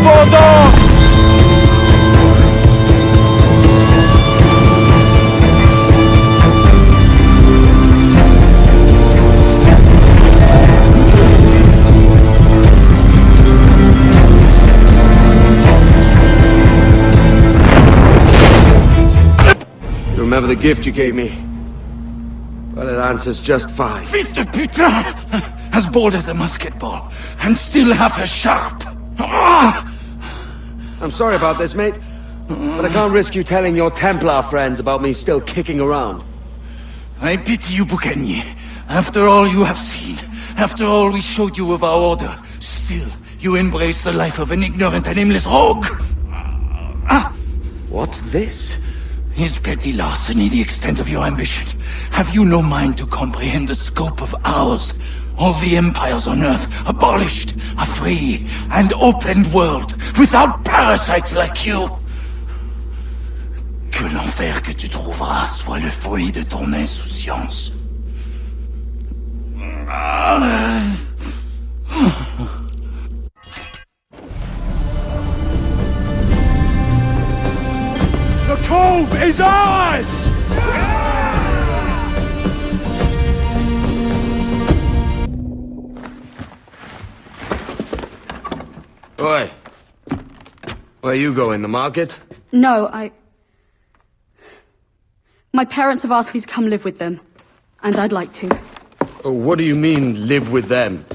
bodoh! You remember the gift you gave me? Well, it answers just fine. Fils de putain! As bold as a musket ball, and still half as sharp. I'm sorry about this, mate. But I can't risk you telling your Templar friends about me still kicking around. I pity you, Boucanier. After all you have seen, after all we showed you of our order, still you embrace the life of an ignorant and aimless rogue. What's this? Is petty larceny the extent of your ambition? Have you no mind to comprehend the scope of ours? All the empires on Earth abolished, a free and open world, without parasites like you. Que l'enfer que tu trouveras soit le fruit de ton insouciance. The cove is ours! Oi. Where you going, the market? No, My parents have asked me to come live with them, and I'd like to. Oh, what do you mean, live with them?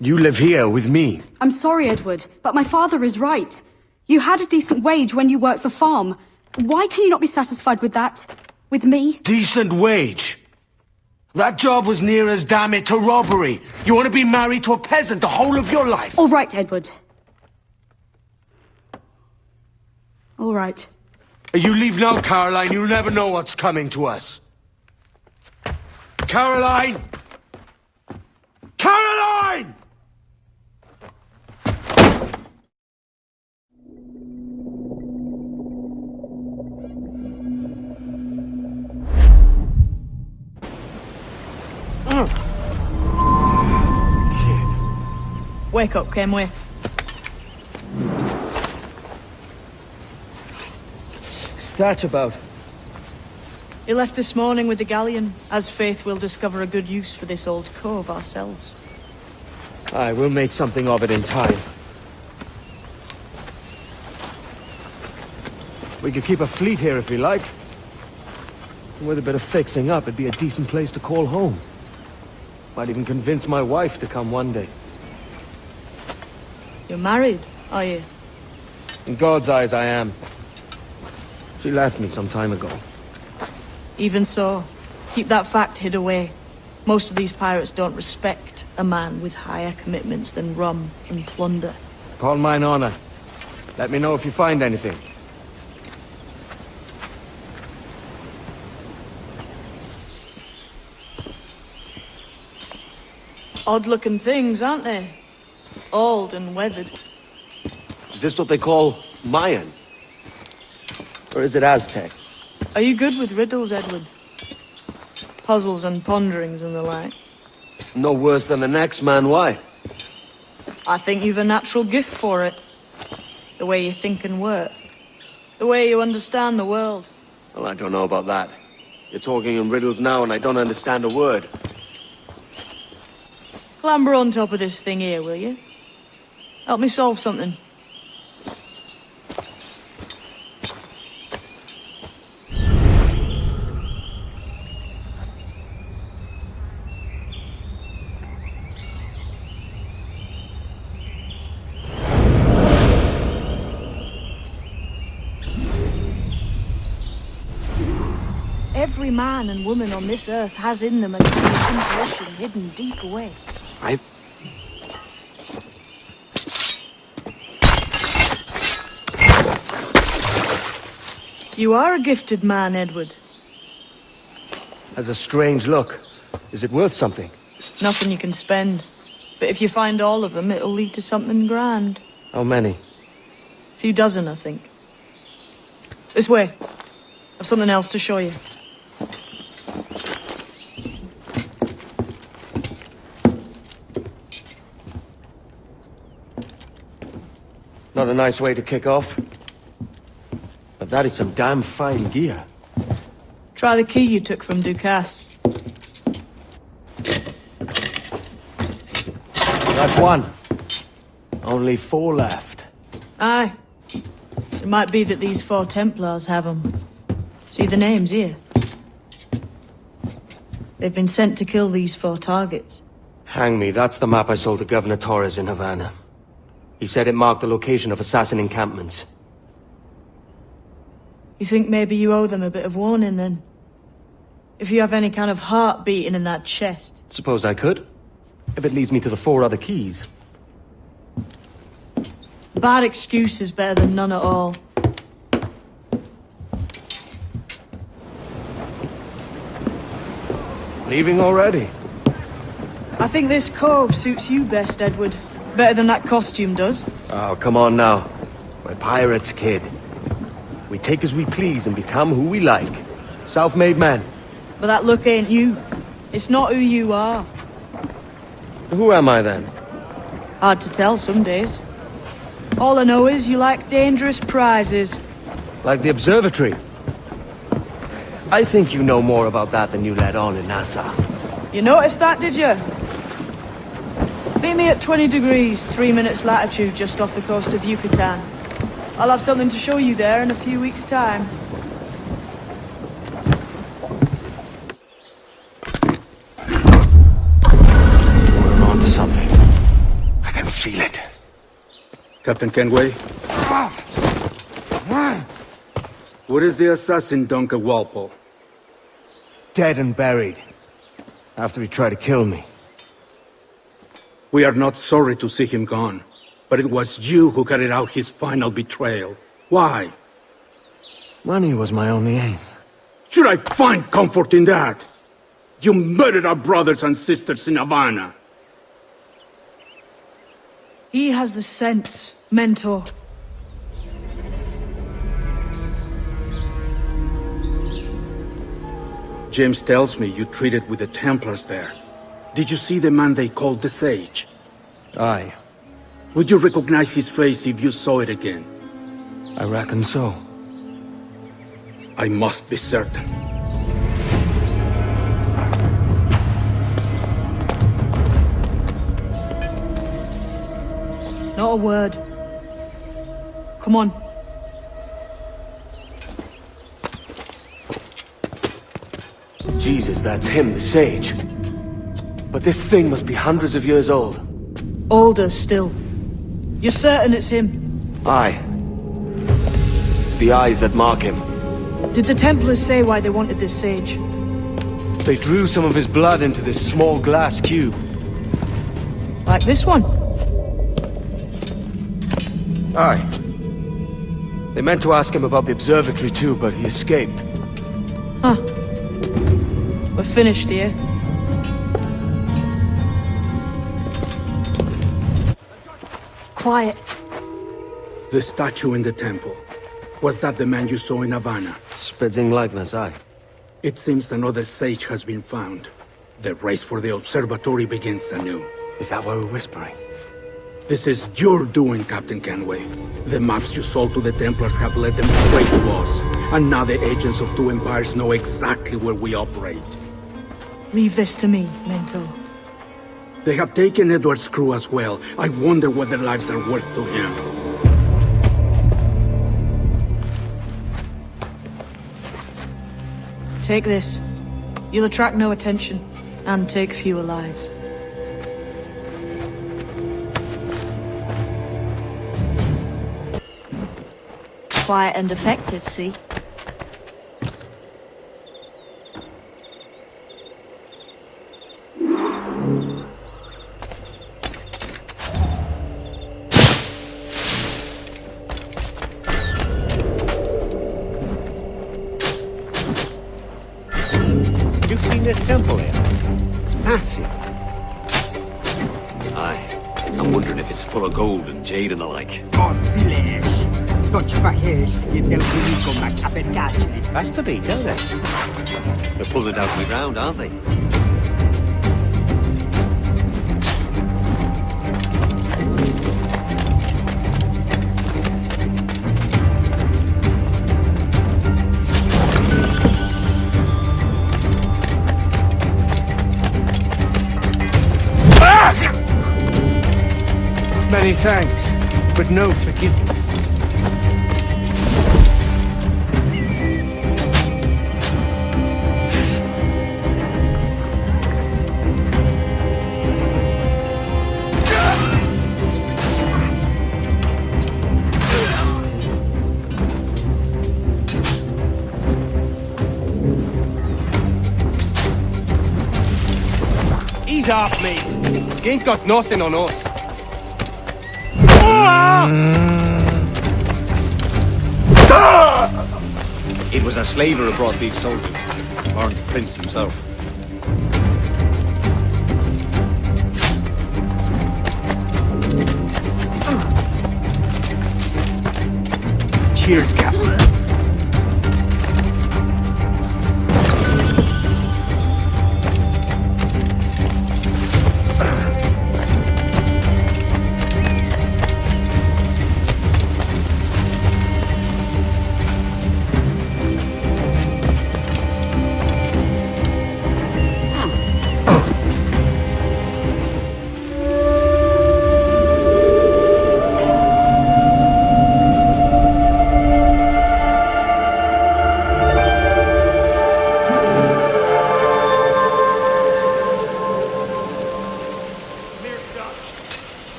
You live here with me. I'm sorry, Edward, but my father is right. You had a decent wage when you worked the farm. Why can you not be satisfied with that? With me? Decent wage? That job was near as, damn it, to robbery. You want to be married to a peasant the whole of your life? All right, Edward. All right. You leave now, Caroline. You'll never know what's coming to us. Caroline! Caroline! Wake up, Kenway. What's that about? He left this morning with the galleon, as faith we'll discover a good use for this old cove ourselves. Aye, we'll make something of it in time. We could keep a fleet here if we like. And with a bit of fixing up, it'd be a decent place to call home. Might even convince my wife to come one day. You're married, are you? In God's eyes, I am. She left me some time ago. Even so, keep that fact hid away. Most of these pirates don't respect a man with higher commitments than rum and plunder. Upon mine honor. Let me know if you find anything. Odd-looking things, aren't they? Old and weathered. Is this what they call Mayan? Or is it Aztec? Are you good with riddles, Edward? Puzzles and ponderings and the like? No worse than the next man, why? I think you've a natural gift for it. The way you think and work. The way you understand the world. Well, I don't know about that. You're talking in riddles now and I don't understand a word. Clamber on top of this thing here, will you? Help me solve something. Every man and woman on this earth has in them a intuition hidden deep away. You are a gifted man, Edward. Has a strange look. Is it worth something? Nothing you can spend. But if you find all of them, it'll lead to something grand. How many? A few dozen, I think. This way. I've something else to show you. Not a nice way to kick off. But that is some damn fine gear. Try the key you took from Ducasse. That's one. Only 4 left. Aye. It might be that these 4 Templars have them. See the names here? They've been sent to kill these 4 targets. Hang me, that's the map I sold to Governor Torres in Havana. He said it marked the location of assassin encampments. You think maybe you owe them a bit of warning, then? If you have any kind of heart beating in that chest. Suppose I could. If it leads me to the 4 other keys. Bad excuse is better than none at all. Leaving already? I think this cove suits you best, Edward. Better than that costume does. Oh, come on now. We're pirates, kid. We take as we please and become who we like. Self-made men. But that look ain't you. It's not who you are. Who am I then? Hard to tell some days. All I know is you like dangerous prizes. Like the observatory. I think you know more about that than you let on in Nassau. You noticed that, did you? Meet me at 20 degrees, 3 minutes latitude just off the coast of Yucatan. I'll have something to show you there in a few weeks' time. We're on to something. I can feel it. Captain Kenway? Where is the assassin, Duncan Walpole? Dead and buried. After he tried to kill me. We are not sorry to see him gone, but it was you who carried out his final betrayal. Why? Money was my only aim. Should I find comfort in that? You murdered our brothers and sisters in Havana. He has the sense, Mentor. James tells me you treated with the Templars there. Did you see the man they called the Sage? Aye. Would you recognize his face if you saw it again? I reckon so. I must be certain. Not a word. Come on. Jesus, that's him, the Sage. But this thing must be hundreds of years old. Older still. You're certain it's him? Aye. It's the eyes that mark him. Did the Templars say why they wanted this sage? They drew some of his blood into this small glass cube. Like this one? Aye. They meant to ask him about the observatory too, but he escaped. Huh. We're finished here. Quiet. The statue in the temple. Was that the man you saw in Havana? Spitting likeness, aye. It seems another sage has been found. The race for the observatory begins anew. Is that why we're whispering? This is your doing, Captain Kenway. The maps you sold to the Templars have led them straight to us. And now the agents of two empires know exactly where we operate. Leave this to me, Mentor. They have taken Edward's crew as well. I wonder what their lives are worth to him. Take this. You'll attract no attention, and take fewer lives. Quiet and effective, see? You've seen this temple here? It's massive. Aye. I'm wondering if it's full of gold and jade and the like. Has to be, don't it? They're pulling it down to the ground, aren't they? Many thanks, but no forgiveness. Ease off, mate. You ain't got nothing on us. It was a slaver who brought these soldiers. Lawrence Prince himself. Cheers, Captain.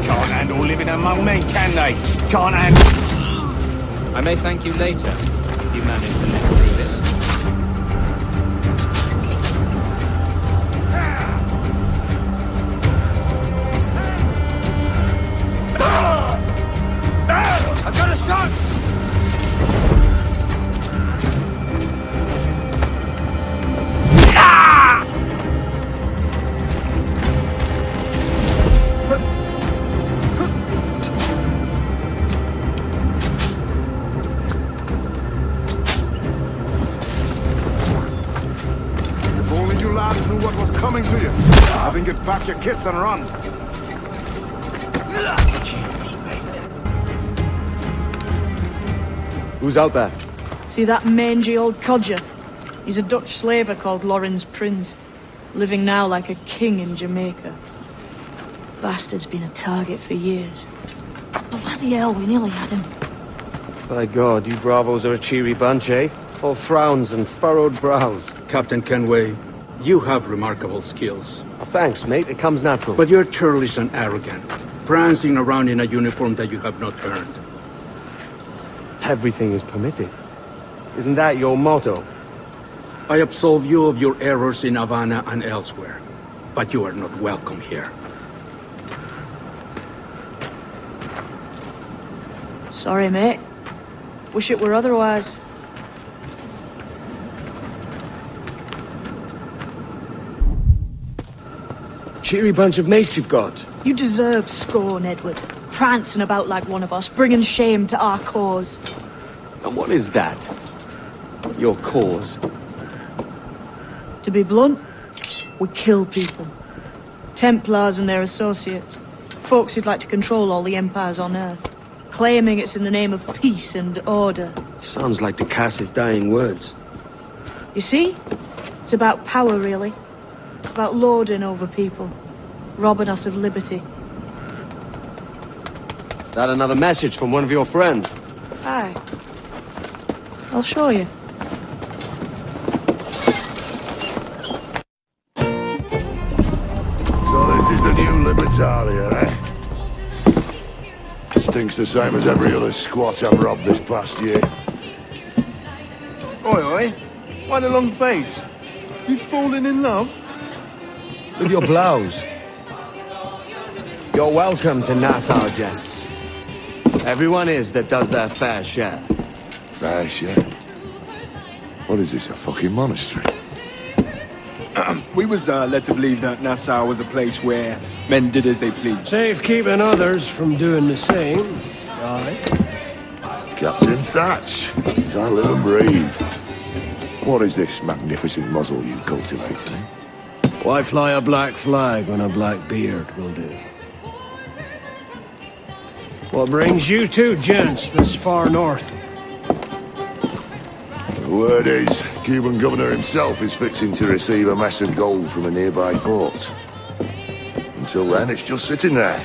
Can't handle living among men, can they? Can't handle... I may thank you later, if you manage to live through this. I got a shot! What was coming to you? I think get back your kits and run. Who's out there? See that mangy old codger? He's a Dutch slaver called Lawrence Prince, living now like a king in Jamaica. Bastard's been a target for years. Bloody hell, we nearly had him. By God, you bravos are a cheery bunch, eh? All frowns and furrowed brows. Captain Kenway, you have remarkable skills. Thanks, mate. It comes natural. But you're churlish and arrogant, prancing around in a uniform that you have not earned. Everything is permitted. Isn't that your motto? I absolve you of your errors in Havana and elsewhere, but you are not welcome here. Sorry, mate. Wish it were otherwise. Cheery bunch of mates you've got. You deserve scorn, Edward. Prancing about like one of us, bringing shame to our cause. And what is that? Your cause? To be blunt, we kill people. Templars and their associates. Folks who'd like to control all the empires on Earth. Claiming it's in the name of peace and order. Sounds like to cast his dying words. You see? It's about power, really. About lording over people. Robbing us of liberty. That another message from one of your friends? Aye. I'll show you. So this is the new Libertalia, eh? Stinks the same as every other squat I've robbed this past year. Oi, oi. Why the long face? You fallen in love? With your blouse. You're welcome to Nassau, gents. Everyone is that does their fair share. Fair share? What is this, a fucking monastery? We was led to believe that Nassau was a place where men did as they pleased. Safe keeping others from doing the same. Aye. Captain Thatch, as I live and breathe. What is this magnificent muzzle you cultivate, eh? Why fly a black flag when a black beard will do? What brings you two gents this far north? The word is, Cuban governor himself is fixing to receive a mass of gold from a nearby fort. Until then, it's just sitting there,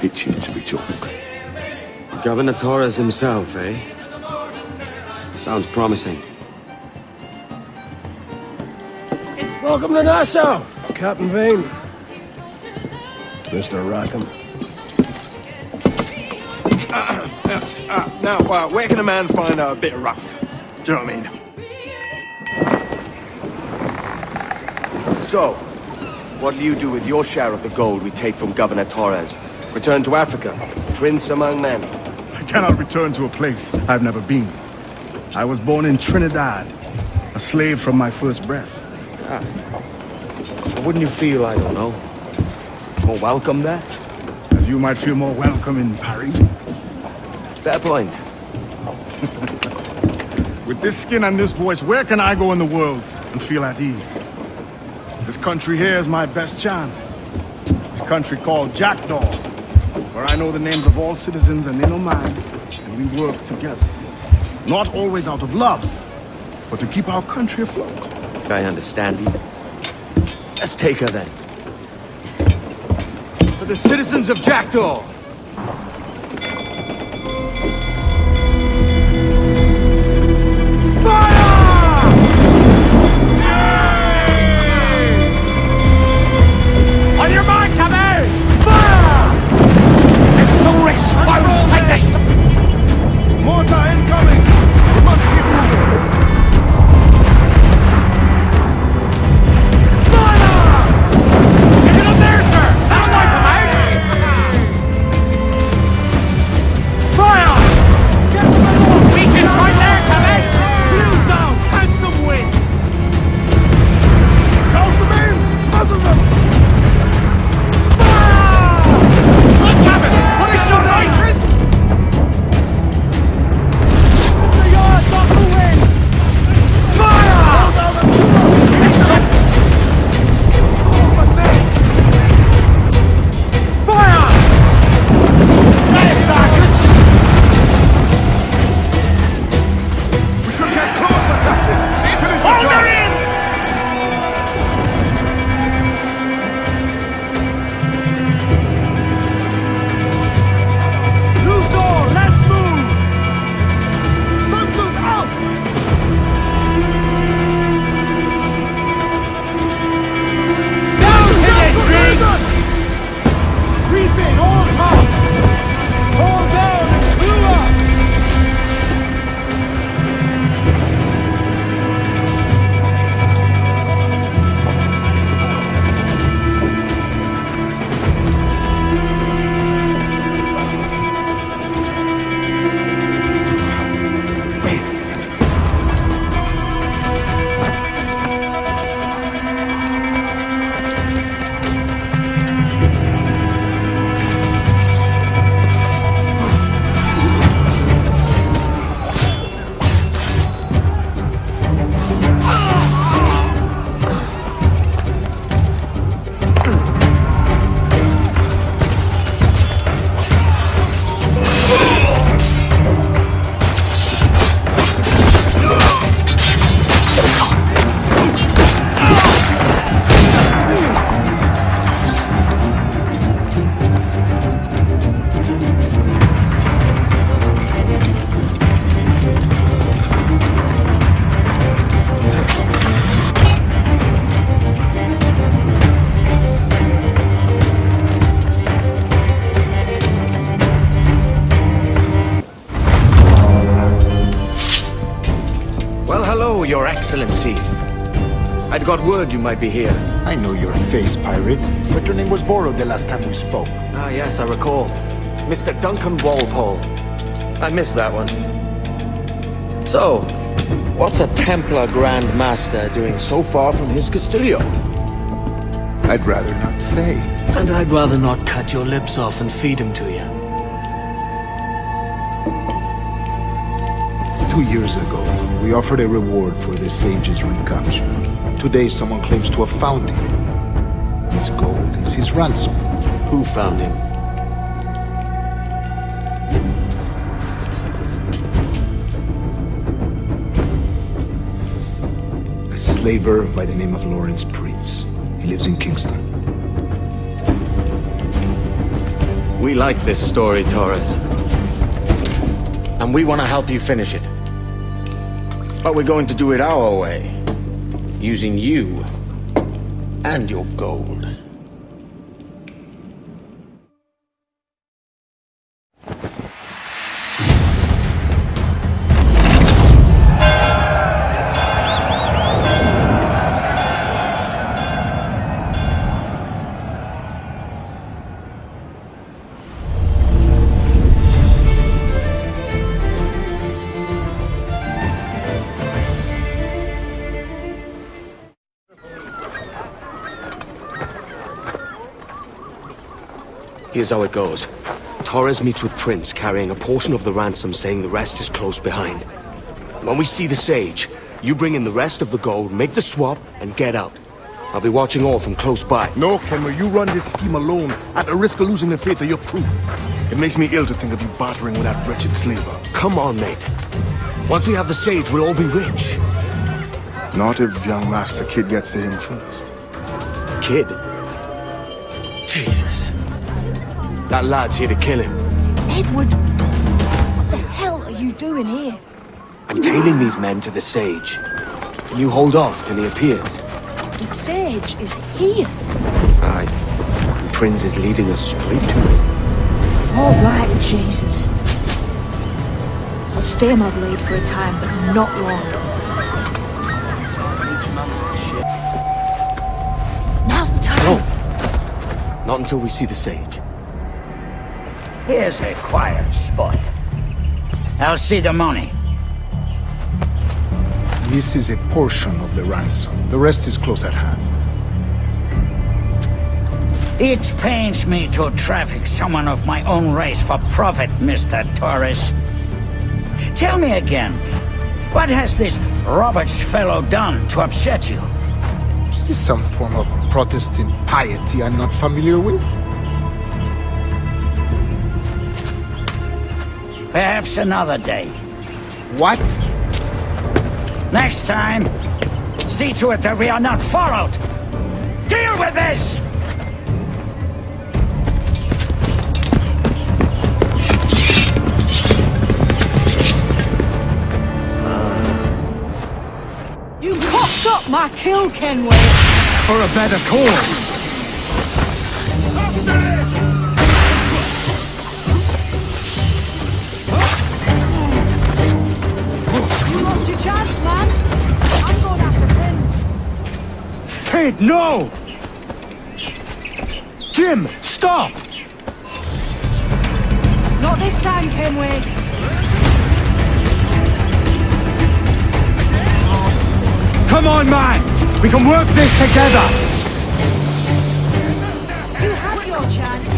itching to be took. Governor Torres himself, eh? Sounds promising. Welcome to Nassau, Captain Vane. Mr. Rackham. Now, where can a man find a bit of rough? Do you know what I mean? So, what'll you do with your share of the gold we take from Governor Torres? Return to Africa, prince among men? I cannot return to a place I've never been. I was born in Trinidad, a slave from my first breath. Wouldn't you feel, I don't know, more welcome there? As you might feel more welcome in Paris. Fair point. With this skin and this voice, where can I go in the world and feel at ease? This country here is my best chance. This country called Jackdaw, where I know the names of all citizens and they know mine, and we work together. Not always out of love, but to keep our country afloat. I understand you. Let's take her then. For the citizens of Jackdaw! On your mark, come out! Fire! There's no response like this! Mortar incoming! We must keep moving! Get it up there, sir! That'll wipe him out! Fire! Get the middle! Weakest right there, come out! Wheels down! Catch some wind! Douse the beams! Muzzle them! Look, Captain! Punish your right! The yards off the wind! Fire! Fire! That is Sergeant! We should get closer, Captain! Hold her in! Loose all! Let's move! Stunsails out! Down to the drink! Reef in, all top! Hold down and clew up! Well, hello, Your Excellency. I'd got word you might be here. I know your face, pirate, but your name was borrowed the last time we spoke. Ah, yes, I recall. Mr. Duncan Walpole. I missed that one. So, what's a Templar Grand Master doing so far from his Castillo? I'd rather not say. And I'd rather not cut your lips off and feed him to you. 2 years ago, we offered a reward for the sage's recapture. Today, someone claims to have found him. His gold is his ransom. Who found him? A slaver by the name of Lawrence Prince. He lives in Kingston. We like this story, Torres. And we want to help you finish it. But we're going to do it our way. Using you and your gold. Here's how it goes. Torres meets with Prince, carrying a portion of the ransom, saying the rest is close behind. When we see the Sage, you bring in the rest of the gold, make the swap, and get out. I'll be watching all from close by. No, Kenway, you run this scheme alone, at the risk of losing the faith of your crew. It makes me ill to think of you bartering with that wretched slaver. Come on, mate. Once we have the Sage, we'll all be rich. Not if young Master Kid gets to him first. Kid? Jesus. That lad's here to kill him. Edward, what the hell are you doing here? I'm tailing these men to the Sage. Can you hold off till he appears? The Sage is here. Aye. Prince is leading us straight to him. All right, Jesus. I'll stay my blade for a time, but not long. Now's the time. No. Not until we see the Sage. Here's a quiet spot. I'll see the money. This is a portion of the ransom. The rest is close at hand. It pains me to traffic someone of my own race for profit, Mr. Torres. Tell me again, what has this Roberts fellow done to upset you? Is this some form of Protestant piety I'm not familiar with? Perhaps another day. What? Next time, see to it that we are not followed. Deal with this! You cocked up my kill, Kenway! For a better cause! Chance, man. I'm going after Prince. Kid, no! Jim, stop! Not this time, Kenway. Come on, man! We can work this together! You had your chance.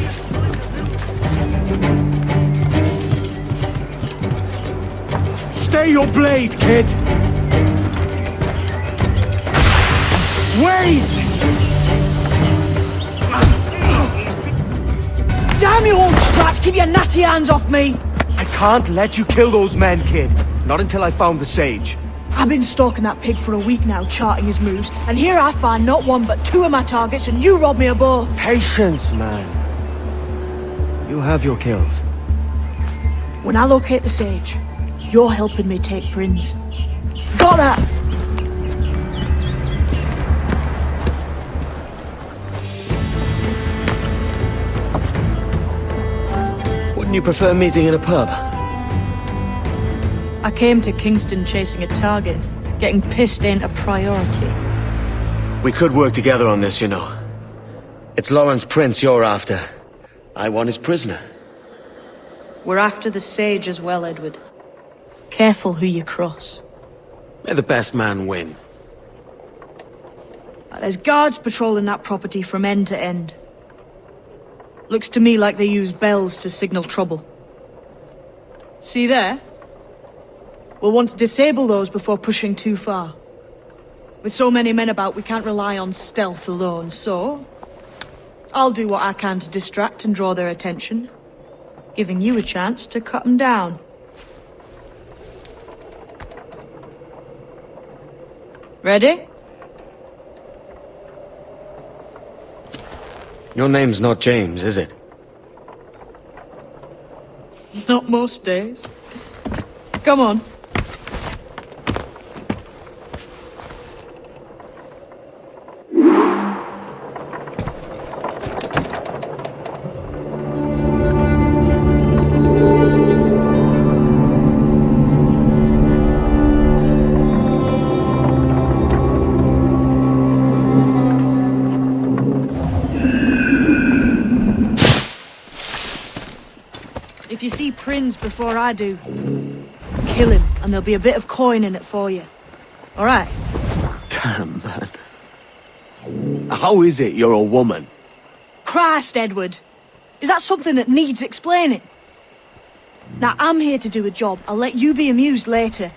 Stay your blade, kid! Wait! Damn you old sprats! Keep your natty hands off me! I can't let you kill those men, kid. Not until I found the Sage. I've been stalking that pig for a week now, charting his moves, and here I find not one but two of my targets, and you rob me of both. Patience, man. You have your kills. When I locate the Sage, you're helping me take Prince. Got that? Wouldn't you prefer meeting in a pub? I came to Kingston chasing a target. Getting pissed ain't a priority. We could work together on this, you know. It's Lawrence Prince you're after. I want his prisoner. We're after the Sage as well, Edward. Careful who you cross. May the best man win. There's guards patrolling that property from end to end. Looks to me like they use bells to signal trouble. See there? We'll want to disable those before pushing too far. With so many men about, we can't rely on stealth alone, so... I'll do what I can to distract and draw their attention. giving you a chance to cut them down. Ready? Your name's not James, is it? Not most days. Come on. If you see Prince before I do, kill him, and there'll be a bit of coin in it for you. All right? Damn, man. How is it you're a woman? Christ, Edward. Is that something that needs explaining? Now, I'm here to do a job. I'll let you be amused later.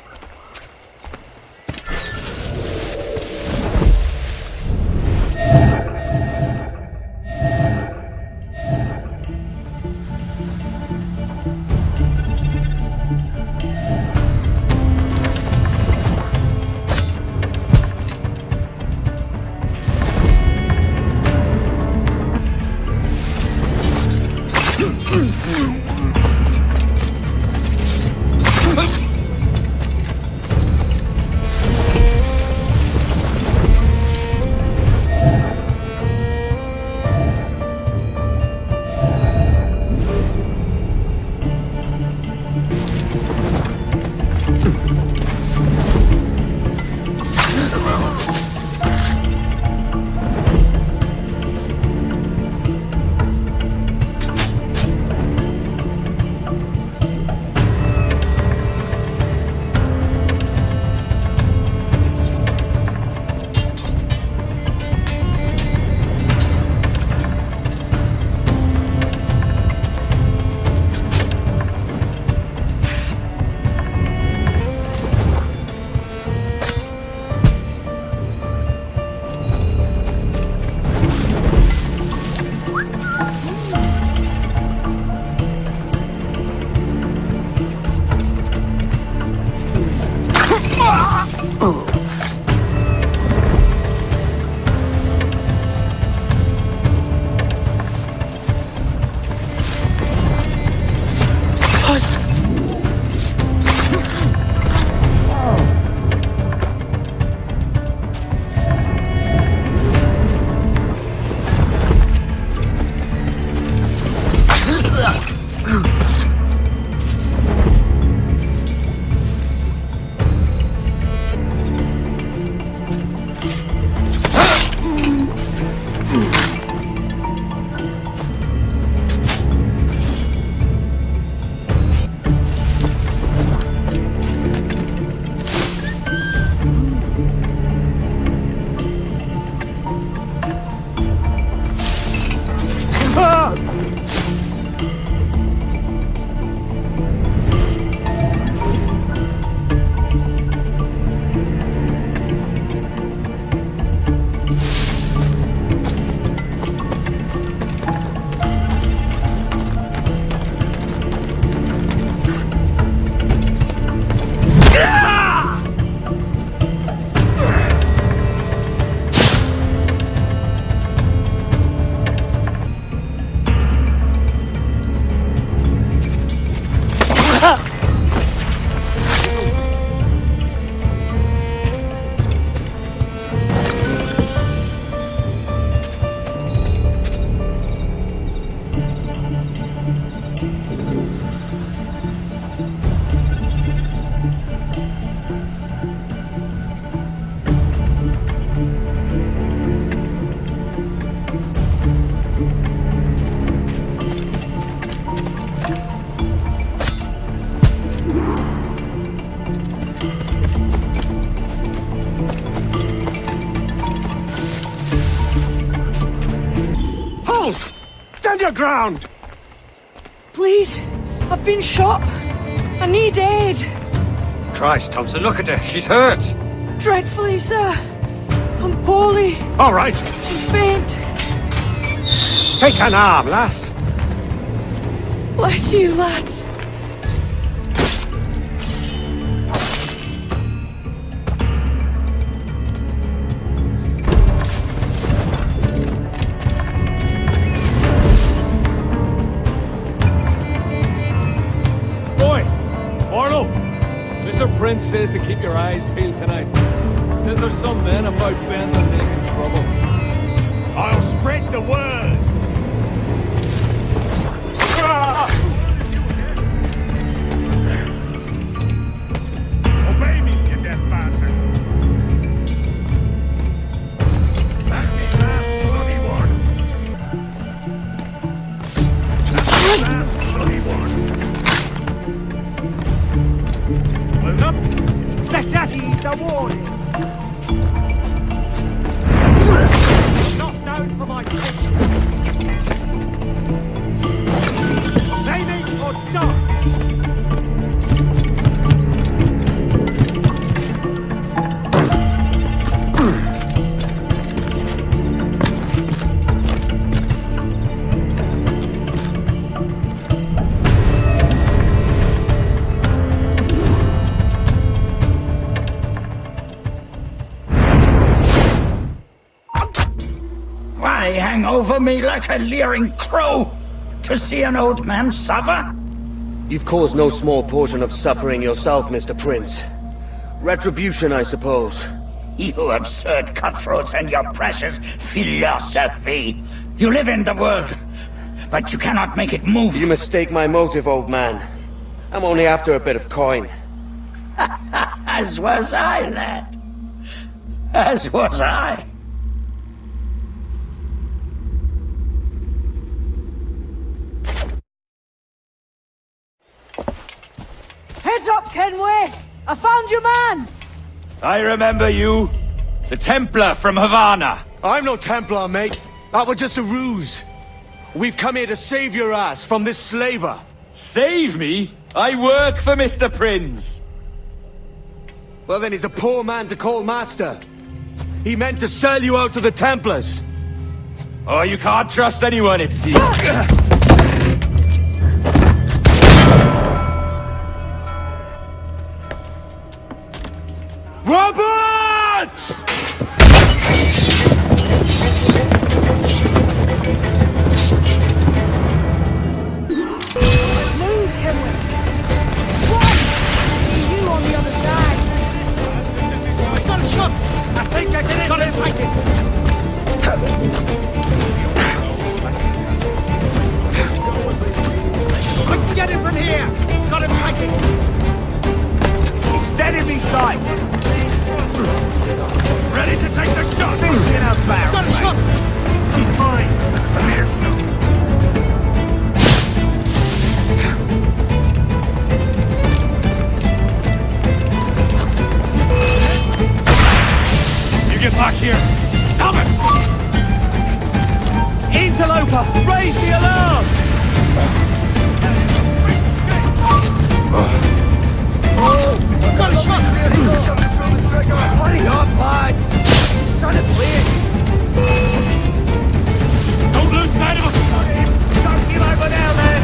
Stand your ground! Please, I've been shot. I need aid. Christ, Thompson, look at her. She's hurt. Dreadfully, sir. I'm poorly. All right. I'm faint. Take an arm, lass. Bless you, lads. Boy! Arnold! Mr. Prince says to keep your eyes peeled tonight. Says there's some men about Bend that making trouble. I'll spread the word! Obey me, you deaf bastard! That last bloody one! That last bloody one! Well, not... Let that heed the warning! Not known for my kick! Aiming or die! Why hang over me like a leering crow? To see an old man suffer? You've caused no small portion of suffering yourself, Mr. Prince. Retribution, I suppose. You absurd cutthroats and your precious philosophy. You live in the world, but you cannot make it move. You mistake my motive, old man. I'm only after a bit of coin. As was I, lad. As was I. Heads up, Kenway! I found your man! I remember you. The Templar from Havana. I'm no Templar, mate. That was just a ruse. We've come here to save your ass from this slaver. Save me? I work for Mr. Prince. Well, then he's a poor man to call master. He meant to sell you out to the Templars. Oh, you can't trust anyone, it seems. Roberts! Move, Kenway! What? See you on the other side! Got a shot! I think I did it! Got him fighting! I can get him from here! Got him fighting! He's dead in these sights! Ready to take the shot! In a barrel! Got a shot! He's mine! There's no... You get back here! Stop it! Interloper! Raise the alarm! Got a shot! Hurry up, lads! He's trying to play it! Don't lose sight of us! Don't give over now, man!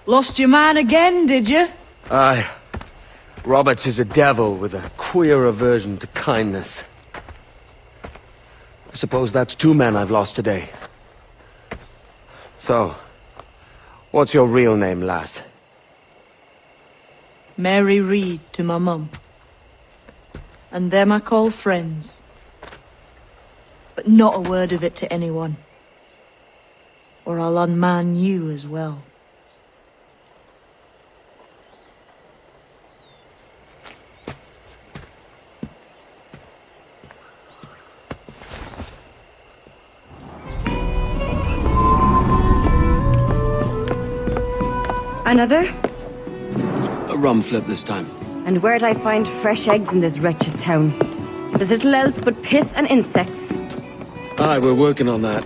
Lost your man again, did you? Aye. Roberts is a devil with a queer aversion to kindness. I suppose that's 2 men I've lost today. So, what's your real name, lass? Mary Reed to my mum. And them I call friends. But not a word of it to anyone. Or I'll unman you as well. Another? A rum flip this time. And where'd I find fresh eggs in this wretched town? There's little else but piss and insects. Aye, we're working on that.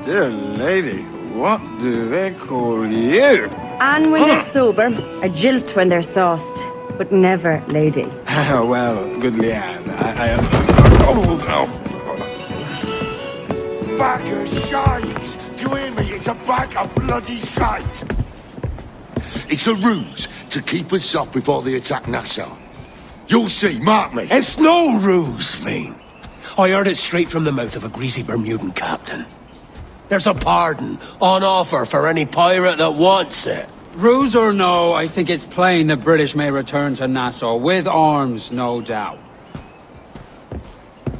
Dear lady, what do they call you? And when they're sober, a jilt when they're sauced, but never lady. Well, goodly Anne, Oh, no. Bag of shite! Do you hear me? It's a bag of bloody shite! It's a ruse to keep us off before they attack Nassau. You'll see, mark me. It's no ruse, Fiend. I heard it straight from the mouth of a greasy Bermudan captain. There's a pardon on offer for any pirate that wants it. Ruse or no, I think it's plain the British may return to Nassau, with arms, no doubt.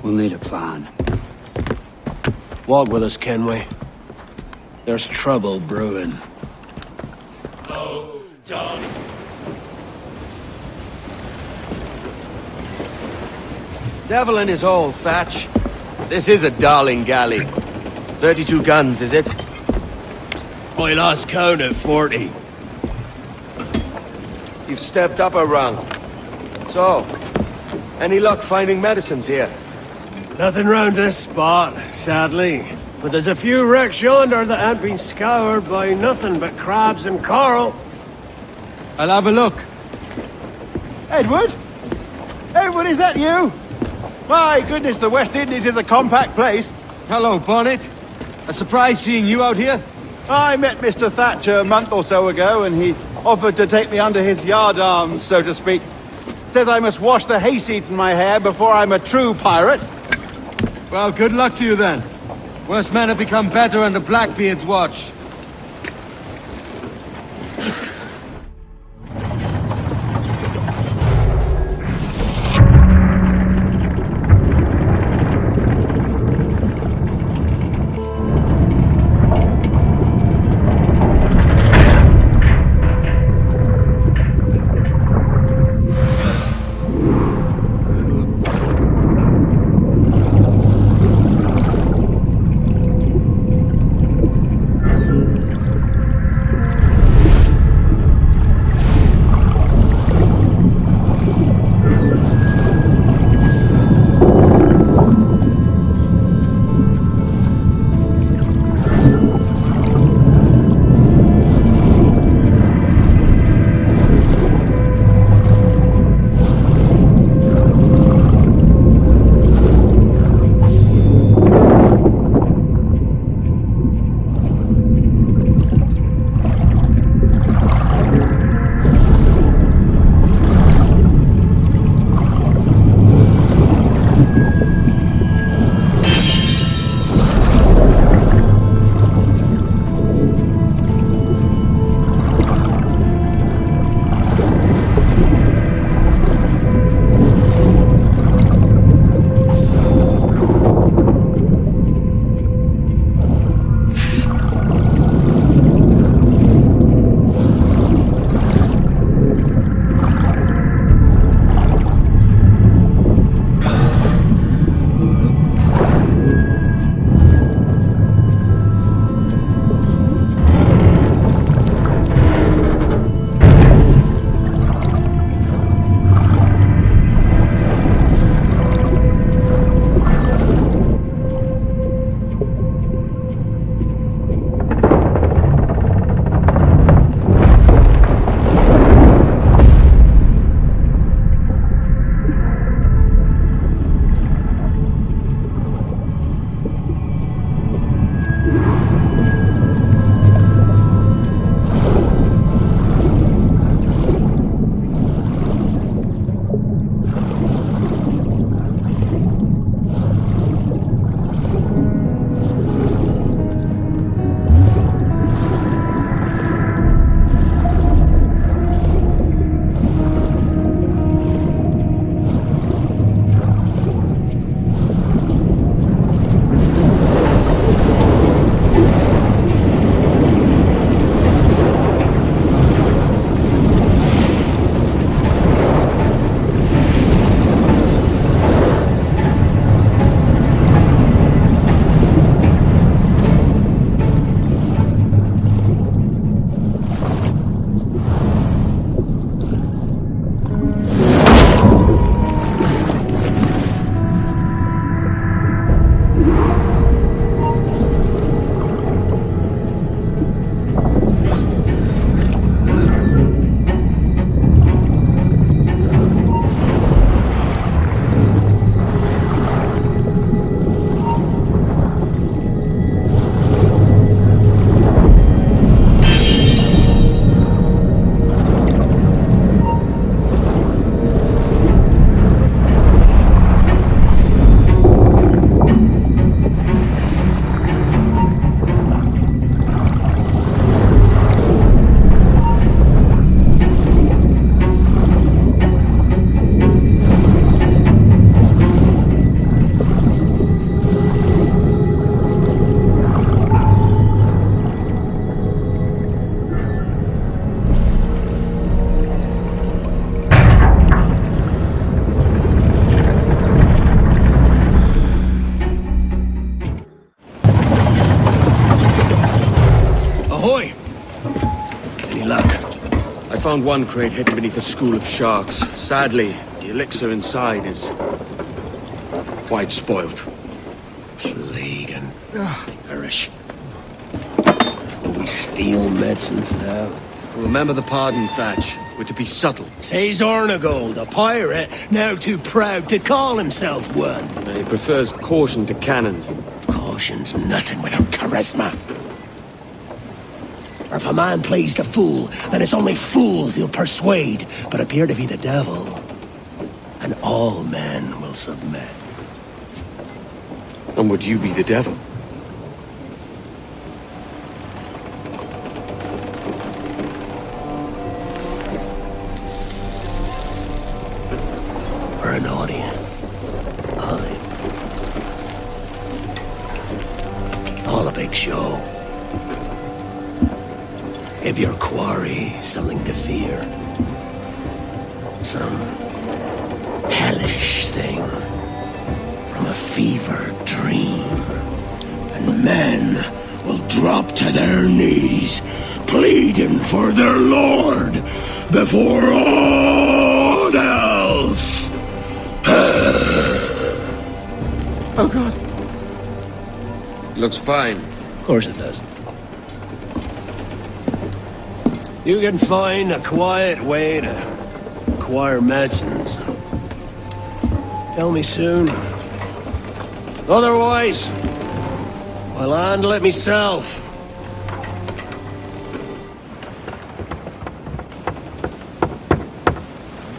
We'll need a plan. Walk with us, Kenway. There's trouble brewing. Oh, Johnny. Devil in his hole, Thatch. This is a darling galley. 32 guns, is it? I lost count at 40. You've stepped up a rung. So, any luck finding medicines here? Nothing round this spot, sadly. But there's a few wrecks yonder that ain't been scoured by nothing but crabs and coral. I'll have a look. Edward? Edward, is that you? My goodness, the West Indies is a compact place. Hello, Bonnet. A surprise seeing you out here. I met Mr. Thatcher a month or so ago, and he offered to take me under his yardarms, so to speak. Says I must wash the hayseed from my hair before I'm a true pirate. Well, good luck to you then. Worse men have become better under Blackbeard's watch. Ahoy! Any luck? I found one crate hidden beneath a school of sharks. Sadly, the elixir inside is quite spoiled. Plague and perish. Will we steal medicines now? Remember the pardon, Thatch. We're to be subtle. Says Ornagold, a pirate, now too proud to call himself one. He prefers caution to cannons. Caution's nothing without charisma. Or if a man plays the fool, then it's only fools he'll persuade, but appear to be the devil. And all men will submit. And would you be the devil? Or an audience. All a big show. Give your quarry something to fear. Some hellish thing from a fever dream. And men will drop to their knees, pleading for their lord before all else. Oh, God. Looks fine. Of course it does. You can find a quiet way to acquire medicines. Tell me soon. Otherwise, I'll handle it myself.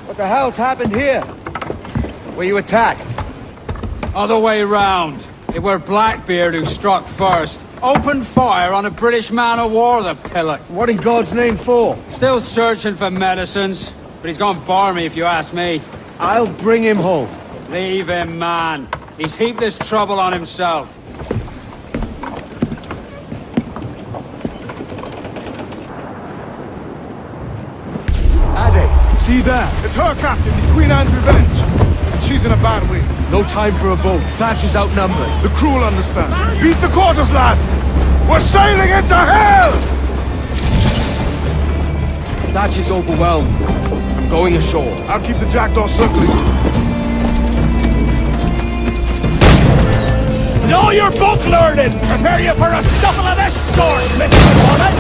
What the hell's happened here? Were you attacked? Other way round. It were Blackbeard who struck first. Opened fire on a British man-o'-war, the pillock. What in God's name for? Still searching for medicines, but he's gone barmy if you ask me. I'll bring him home. Leave him, man. He's heaped this trouble on himself. Ade, see that? It's her, Captain, the Queen Anne's revenge. And she's in a bad way. No time for a boat. Thatch is outnumbered. The crew will understand. Beat the quarters, lads! We're sailing into hell! Thatch is overwhelmed. Going ashore. I'll keep the jackdaw circling. With all your book learning, prepare you for a scuffle of this sort, Mr. Woman!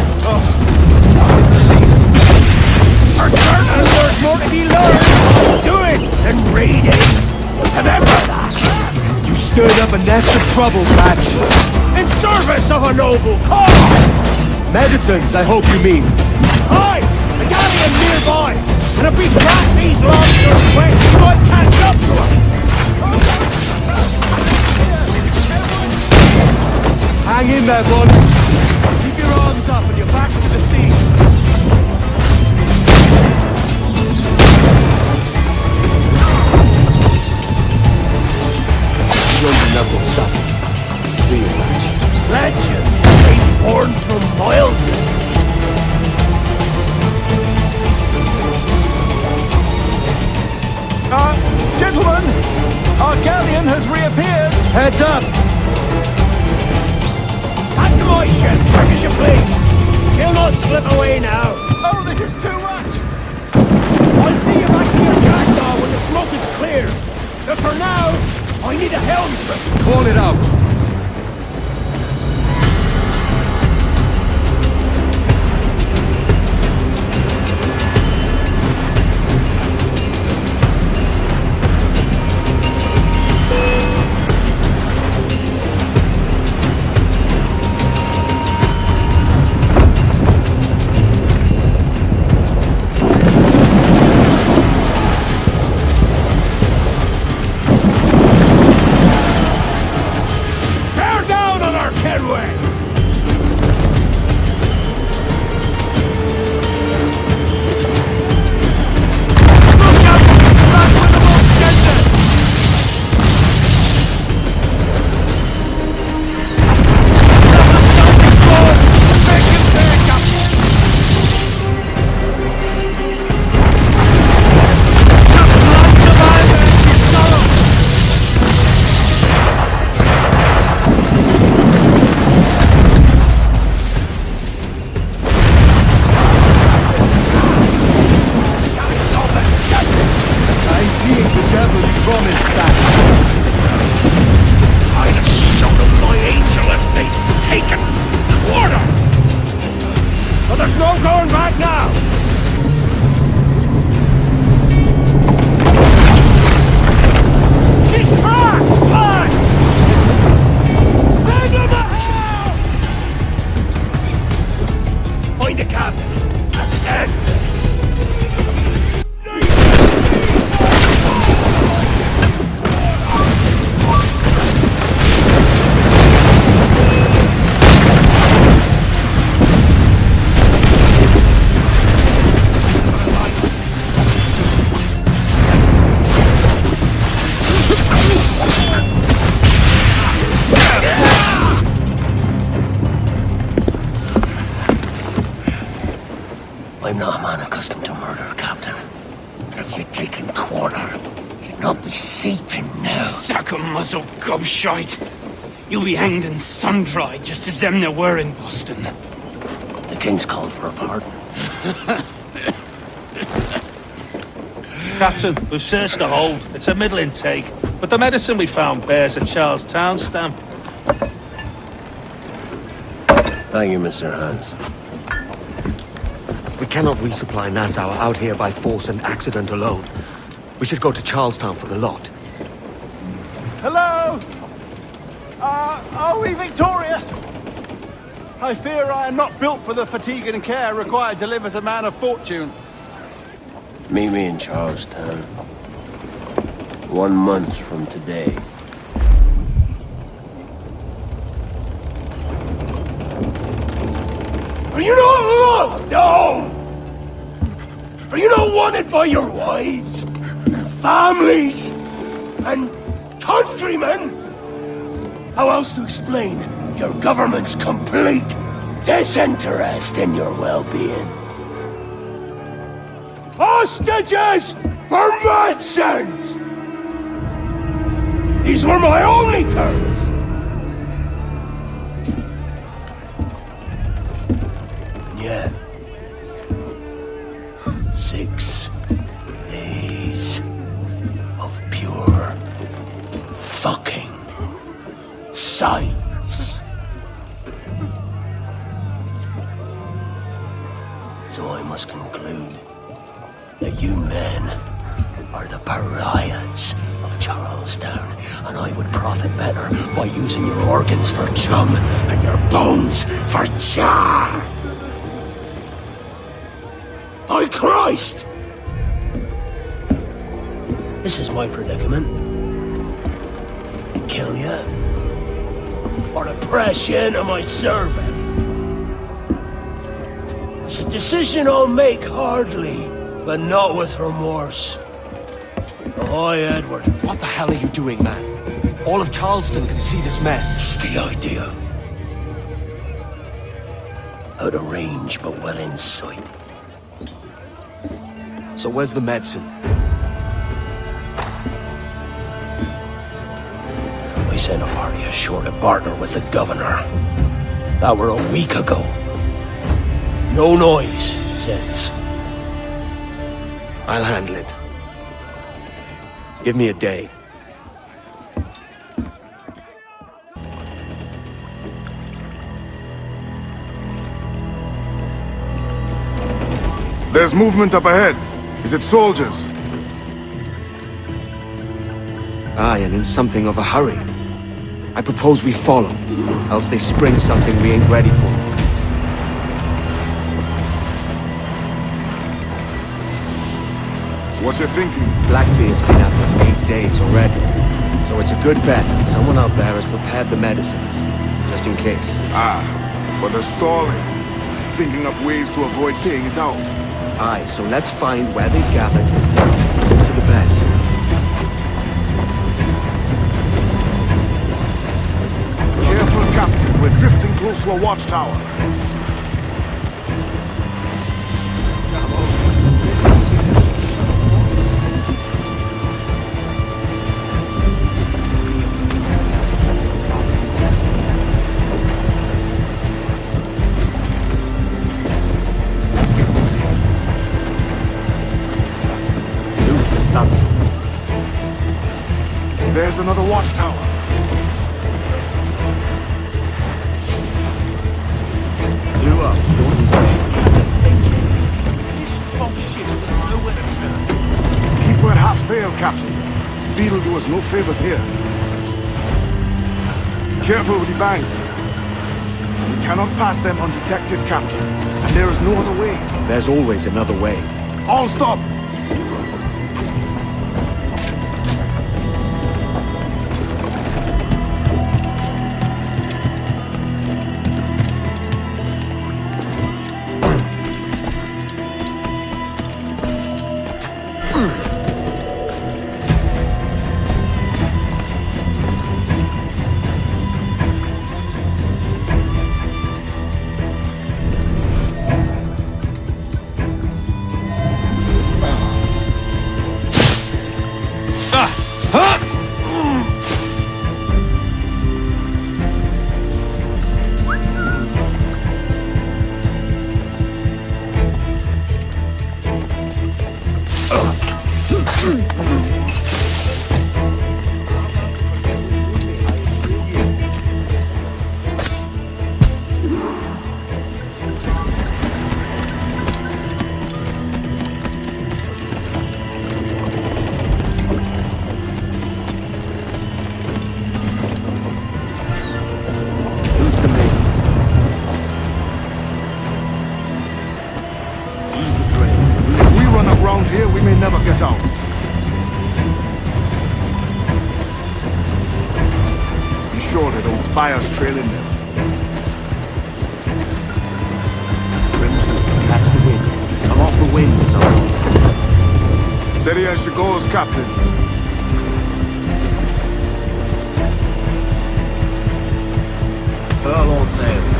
For certain, there's more to be learned doing than reading. Remember that! You stirred up a nest of trouble, Thatch. In service of a noble cause! Medicines, I hope you mean. Aye! The galleon nearby! And if we crack these lobsters quick, we might catch up to them! Hang in there, bud. Keep your arms up and your backs to the sea. Legends ain't born from mildness. Gentlemen, our galleon has reappeared. Heads up! Back to my ship, quick as you please. He'll not slip away now. Oh, this is too much. I'll see you back to your jackdaw when the smoke is cleared. But for now, I need a helmsman. Call it out. no going back now! She's cracked! Lads! Send them a help! Find the captain. That's it! I'm not a man accustomed to murder, Captain. But if you're taking quarter, you'd not be sleeping now. Sack a muzzle, gobshite. You'll be hanged and sun-dried, just as them there were in Boston. The King's called for a pardon. Captain, we've searched the hold. It's a middling take, but the medicine we found bears a Charlestown stamp. Thank you, Mr. Hans. We cannot resupply Nassau out here by force and accident alone. We should go to Charlestown for the lot. Hello? Are we victorious? I fear I am not built for the fatigue and care required to live as a man of fortune. Meet me in Charlestown. 1 month from today. Are you not loved? No! Are you not wanted by your wives, and families, and countrymen? How else to explain your government's complete disinterest in your well-being? Hostages for medicines! These were my only terms. Yeah. 6 days of pure fucking science. So I must conclude that you men are the pariahs of Charlestown, and I would profit better by using your organs for chum and your bones for char. By Christ! This is my predicament. Kill you, or to press you into my service. It's a decision I'll make hardly, but not with remorse. Ahoy, Edward. What the hell are you doing, man? All of Charleston can see this mess. It's the idea. Out of range, but well in sight. So where's the medicine? We sent a party ashore to barter with the governor. That were a week ago. No noise since. I'll handle it. Give me a day. There's movement up ahead. Is it soldiers? Aye, and in something of a hurry. I propose we follow, else they spring something we ain't ready for. What's your thinking? Blackbeard's been at this 8 days already. So it's a good bet that someone out there has prepared the medicines, just in case. Ah, but they're stalling. Thinking up ways to avoid paying it out. Aye, so let's find where they've gathered. Hope for the best. Careful, Captain. We're drifting close to a watchtower. There's another watchtower. Blew up, short and sweet. us no favors here. Careful with the banks. We cannot pass them undetected, Captain. And there is no other way. There's always another way. All stop! Spies trailing them. Crimson, catch the wind. I'm off the wind, son. Steady as she goes, Captain. Furl all sails.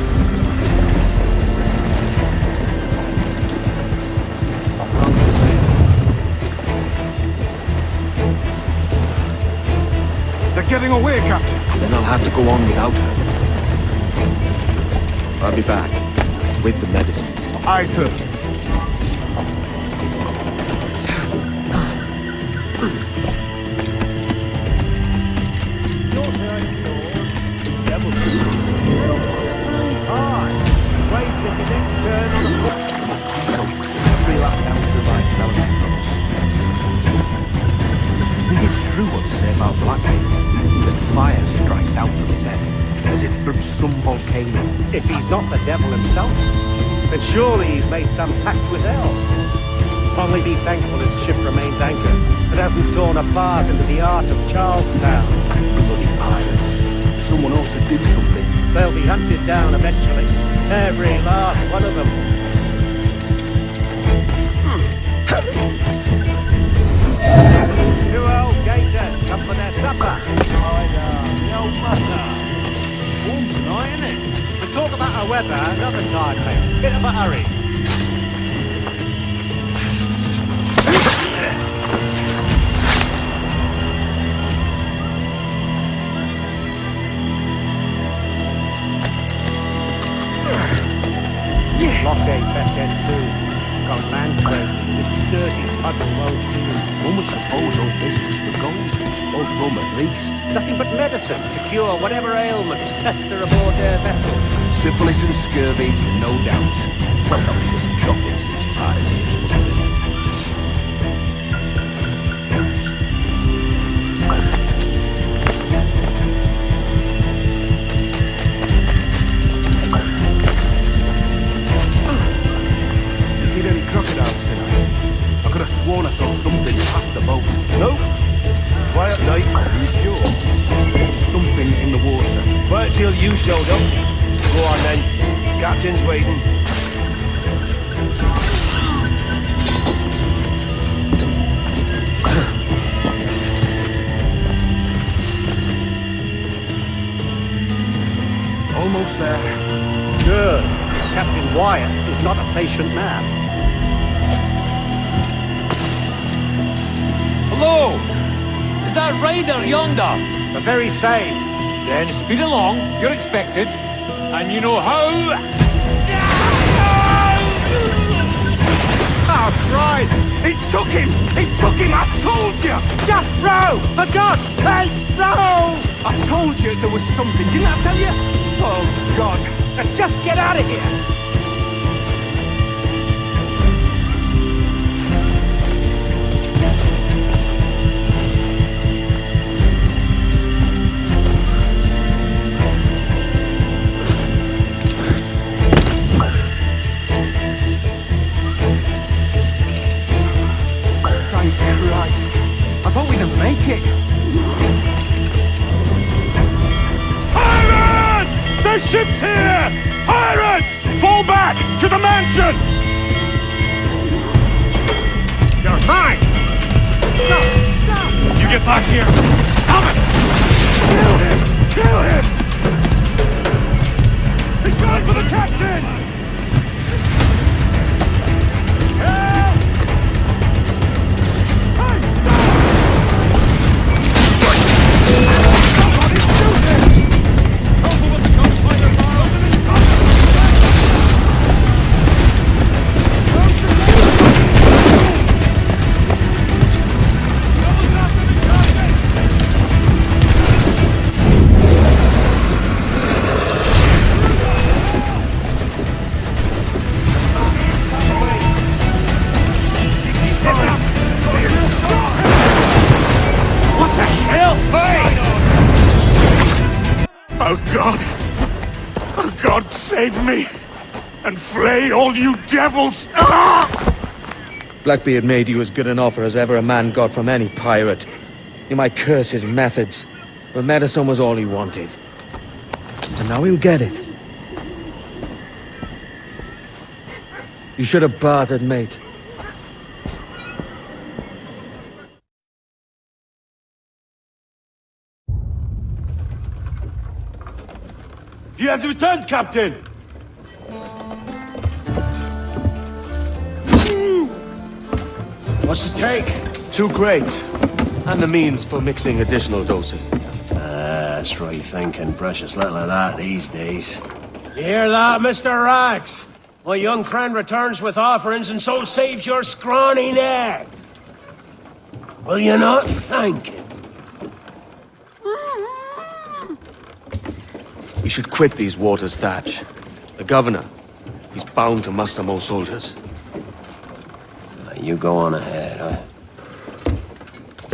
They're getting away, Captain. Then I'll have to go on without her. I'll be back with the medicines. Aye, sir. It's true what they say about Blackhead. Fire strikes out from his head, as if from some volcano. If he's not the devil himself, then surely he's made some pact with hell. Only be thankful his ship remains anchored and hasn't torn apart into the heart of Charlestown. Bloody pirates. Someone ought to do something. They'll be hunted down eventually. Every last one of them. Two old gators come for their supper. The old butter. Warm tonight, isn't it? We'll talk about our weather another time, mate. Bit of a hurry. Blockade best end too. Got land presence. This dirty puddle won't do. One would suppose all this was for gold. Or rum at least. Nothing but medicine to cure whatever ailments fester aboard their vessel. Syphilis and scurvy, no doubt. Well, that was just joffins these pirate ships must have been. Need any crocodiles tonight? I could have sworn I saw something past the boat. Nope. Quiet night. Are you sure? Something in the water. Quiet till you showed up. Go on then. Captain's waiting. Almost there. Good. Captain Wyatt is not a patient man. Hello! Is that Raider yonder? The very same. Then speed along, you're expected. And you know how... Oh, Christ! He took him! He took him, I told you! Just row! For God's sake, row! I told you there was something, didn't I tell you? Oh, God. Let's just get out of here! the mansion! You're mine! Stop! You get back here! Helmet! Kill him! Kill him! He's gone for the captain! Help! Hey, somebody shoot him! Oh God! Oh God, save me! And flay all you devils! Ah! Blackbeard made you as good an offer as ever a man got from any pirate. You might curse his methods, but medicine was all he wanted. And now he'll get it. You should have bartered, mate. He has returned, Captain! What's the take? 2 crates. And the means for mixing additional doses. That's right thinking. Precious little of that these days. You hear that, Mr. Rags? My young friend returns with offerings and so saves your scrawny neck. Will you not thank him? We should quit these waters, Thatch. The governor, he's bound to muster more soldiers. You go on ahead.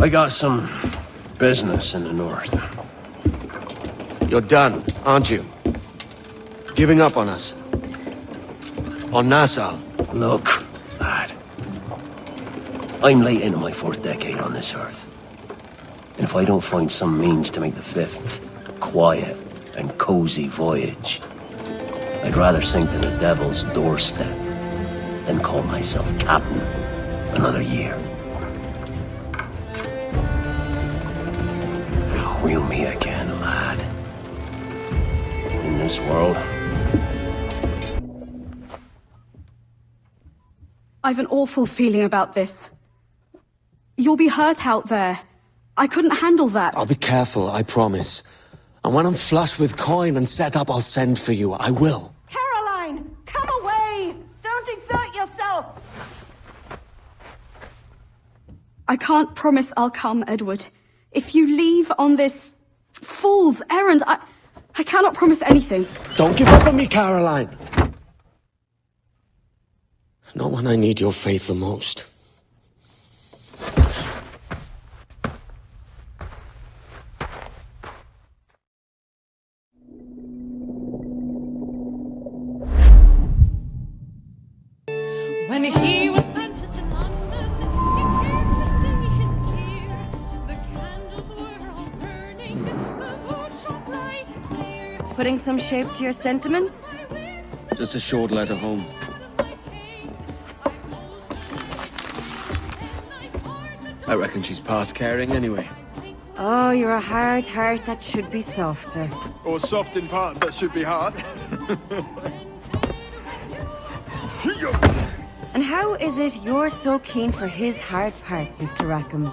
I got some business in the north. You're done, aren't you? Giving up on us? On Nassau? Look, lad. I'm late into my 4th decade on this earth. And if I don't find some means to make the 5th quiet and cozy voyage, I'd rather sink to the devil's doorstep than call myself captain another year. We'll meet again, lad. In this world. I've an awful feeling about this. You'll be hurt out there. I couldn't handle that. I'll be careful, I promise. And when I'm flush with coin and set up, I'll send for you. I will. Caroline, come away! Don't exert yourself! I can't promise I'll come, Edward. If you leave on this fool's errand, I cannot promise anything. Don't give up on me, Caroline. Not when I need your faith the most. When he was apprentice in London, he came to see his tear. The candles were all burning, the wood shone bright and clear. Putting some shape to your sentiments? Just a short letter home. I reckon she's past caring anyway. Oh, you're a hard heart that should be softer. Or soft in parts that should be hard. And how is it you're so keen for his hard parts, Mr. Rackham?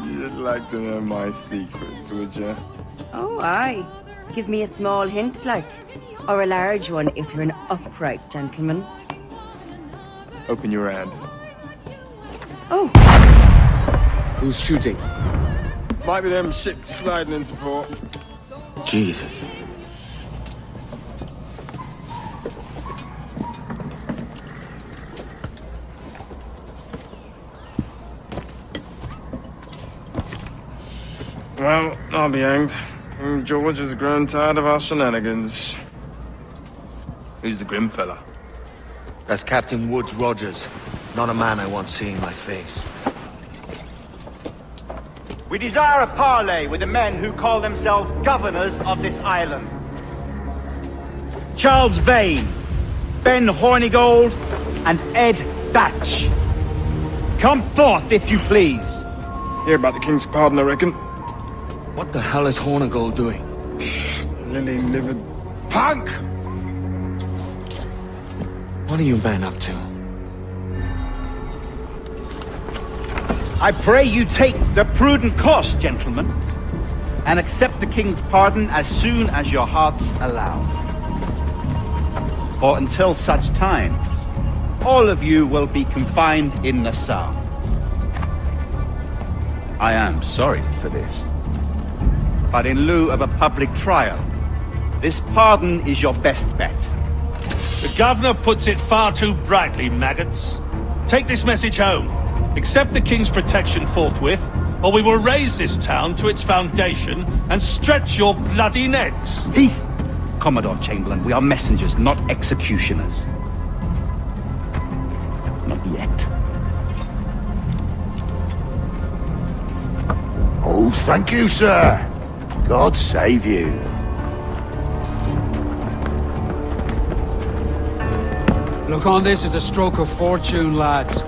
You'd like to know my secrets, would you? Oh, aye. Give me a small hint, like. Or a large one, if you're an upright gentleman. Open your hand. Oh. Who's shooting? Might be them ships sliding into port. Jesus. Well, I'll be hanged. King George has grown tired of our shenanigans. Who's the grim fella? That's Captain Woods Rogers. Not a man I want seeing my face. We desire a parley with the men who call themselves governors of this island. Charles Vane, Ben Hornigold, and Ed Thatch. Come forth, if you please. Hear about the King's pardon, I reckon. What the hell is Hornigold doing? Lily-livered punk! What are you men up to? I pray you take the prudent course, gentlemen, and accept the King's pardon as soon as your hearts allow. For until such time, all of you will be confined in Nassau. I am sorry for this, but in lieu of a public trial, this pardon is your best bet. The governor puts it far too brightly, maggots. Take this message home. Accept the King's protection forthwith, or we will raise this town to its foundation and stretch your bloody necks. Peace! Commodore Chamberlain, we are messengers, not executioners. Not yet. Oh, thank you, sir. God save you. Look on this as a stroke of fortune, lads.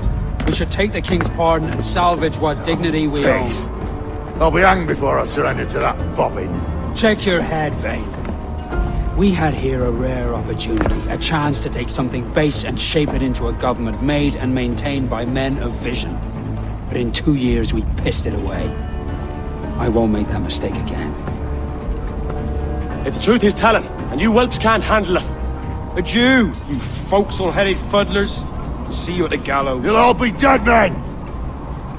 We should take the King's pardon and salvage what dignity we Peace. own. I'll be hanged before I surrender to that bobbin. Check your head, Vane. We had here a rare opportunity, a chance to take something base and shape it into a government made and maintained by men of vision. But in 2 years, we pissed it away. I won't make that mistake again. It's the truth he's telling, and you whelps can't handle it. Adieu, you forecastle-headed fuddlers. See you at the gallows. You'll all be dead men!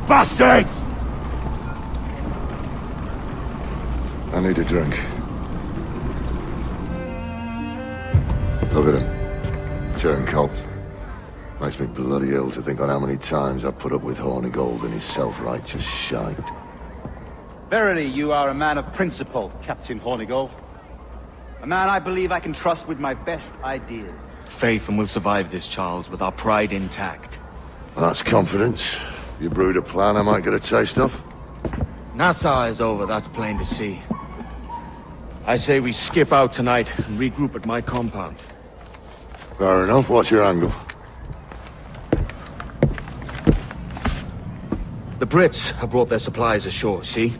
Bastards! I need a drink. Look at him. Turncoat. Makes me bloody ill to think on how many times I've put up with Hornigold and his self-righteous shite. Verily, you are a man of principle, Captain Hornigold. A man I believe I can trust with my best ideas. Faith, and we'll survive this, Charles, with our pride intact. That's confidence. You brewed a plan I might get a taste of? Nassau is over, that's plain to see. I say we skip out tonight and regroup at my compound. Fair enough. What's your angle? The Brits have brought their supplies ashore, see?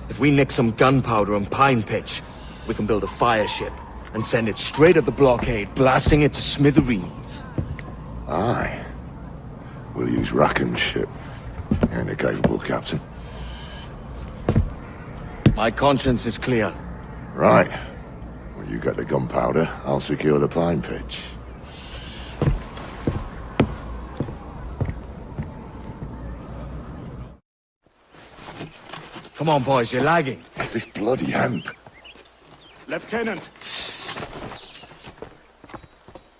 If we nick some gunpowder and pine pitch, we can build a fire ship and send it straight at the blockade, blasting it to smithereens. Aye. We'll use Rackham's ship. And a capable captain. My conscience is clear. Right. Well, you get the gunpowder, I'll secure the pine pitch. Come on, boys, you're lagging. It's this bloody hemp. Lieutenant!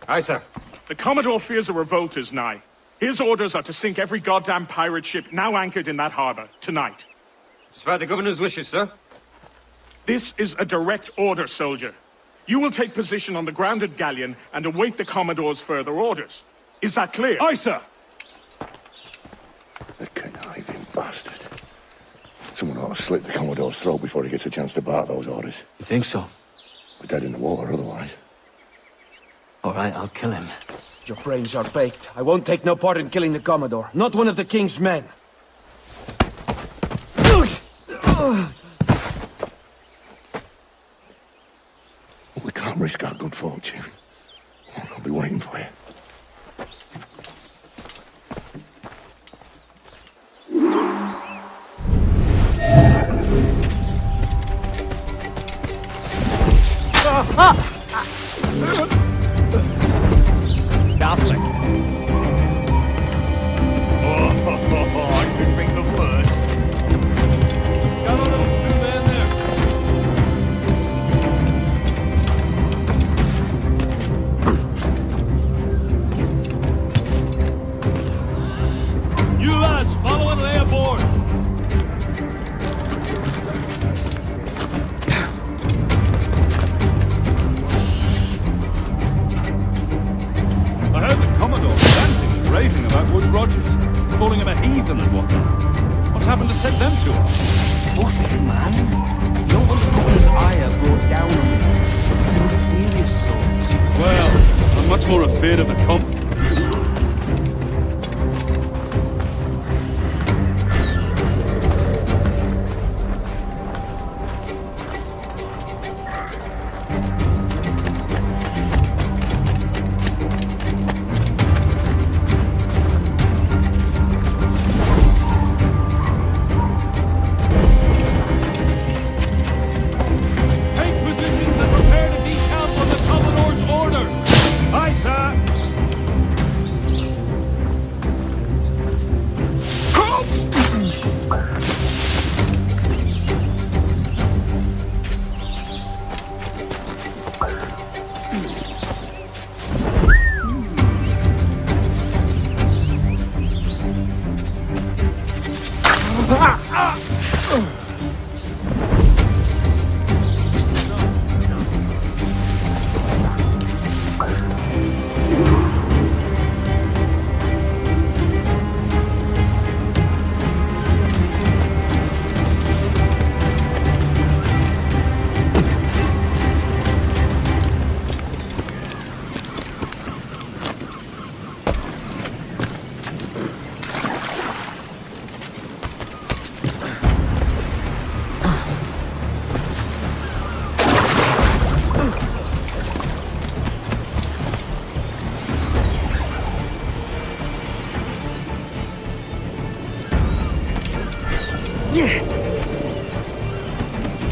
Aye, sir. The Commodore fears a revolt is nigh. His orders are to sink every goddamn pirate ship now anchored in that harbor, tonight. It's by the governor's wishes, sir. This is a direct order, soldier. You will take position on the grounded galleon and await the Commodore's further orders. Is that clear? Aye, sir. The conniving bastard. Someone ought to slit the Commodore's throat before he gets a chance to bark those orders. You think so? We're dead in the water otherwise. All right, I'll kill him. Your brains are baked. I won't take no part in killing the Commodore. Not one of the King's men. We can't risk our good fortune. I'll be waiting for you. Catholic. I could bring the worst. Got on those two men there. You lads, follow and lay aboard. I heard the Commodore ranting and raving about Woods Rogers, calling him a heathen and whatnot. What's happened to set them two off? Hush, man. No one the governor's ire brought down on me. It's a mysterious soul. more afraid of the company.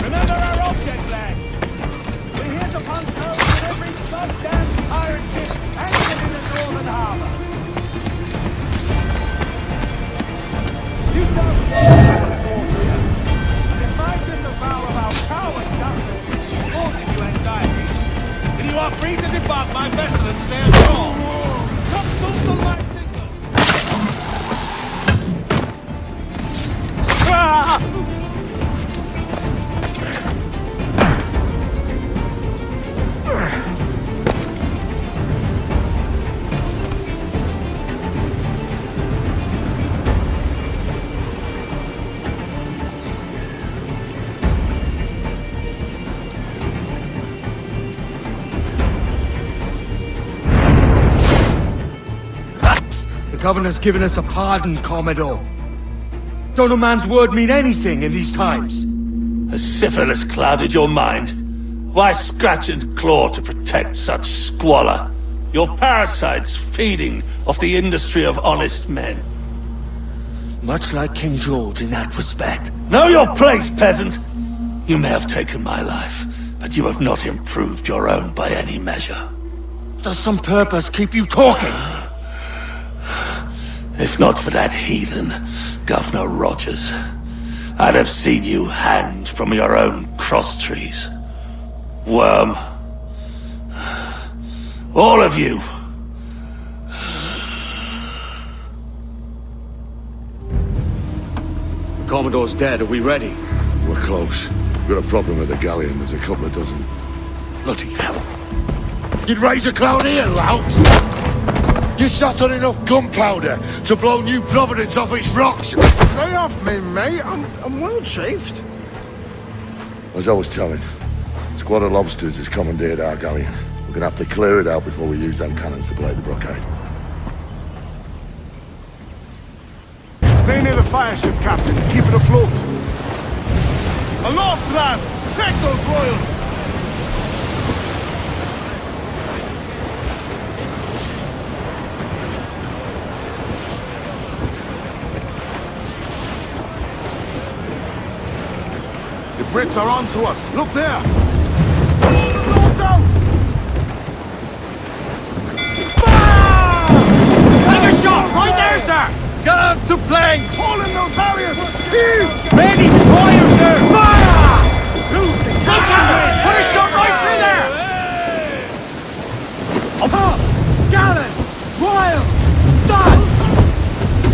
Remember our object, lads. We're here to punch holes in every goddamn pirate ship anchored in the northern harbor. You don't know what it all here. And if I disavow of our coward justice, causing you anxiety, then you are free to depart my vessel and stay ashore. Come soon to my signal. The governor's given us a pardon, Commodore. Don't a man's word mean anything in these times? Has syphilis clouded your mind? Why scratch and claw to protect such squalor? Your parasites feeding off the industry of honest men. Much like King George in that respect. Know your place, peasant! You may have taken my life, but you have not improved your own by any measure. Does some purpose keep you talking? If not for that heathen, Governor Rogers, I'd have seen you hanged from your own cross trees. Worm. All of you. The Commodore's dead. Are we ready? We're close. We've got a problem with the galleon. There's a couple of dozen. Bloody hell. You'd raise a cloud here, lout! You sat on enough gunpowder to blow New Providence off its rocks! Lay off me, mate. I'm well chafed. As I was telling, a squad of lobsters has commandeered our galleon. We're gonna have to clear it out before we use them cannons to blow the blockade. Stay near the fire ship, Captain. Keep it afloat. Aloft, lads! Check those royals! The Brits are on to us. Look there! Look out! Fire! Take a shot! Right there, sir! Get out to planks! Hold in those halyards! Heave! Ready! Fire, sir! Fire! Losing! Look at it! Put a shot right through there! Up! Gallant! Royal! Stand!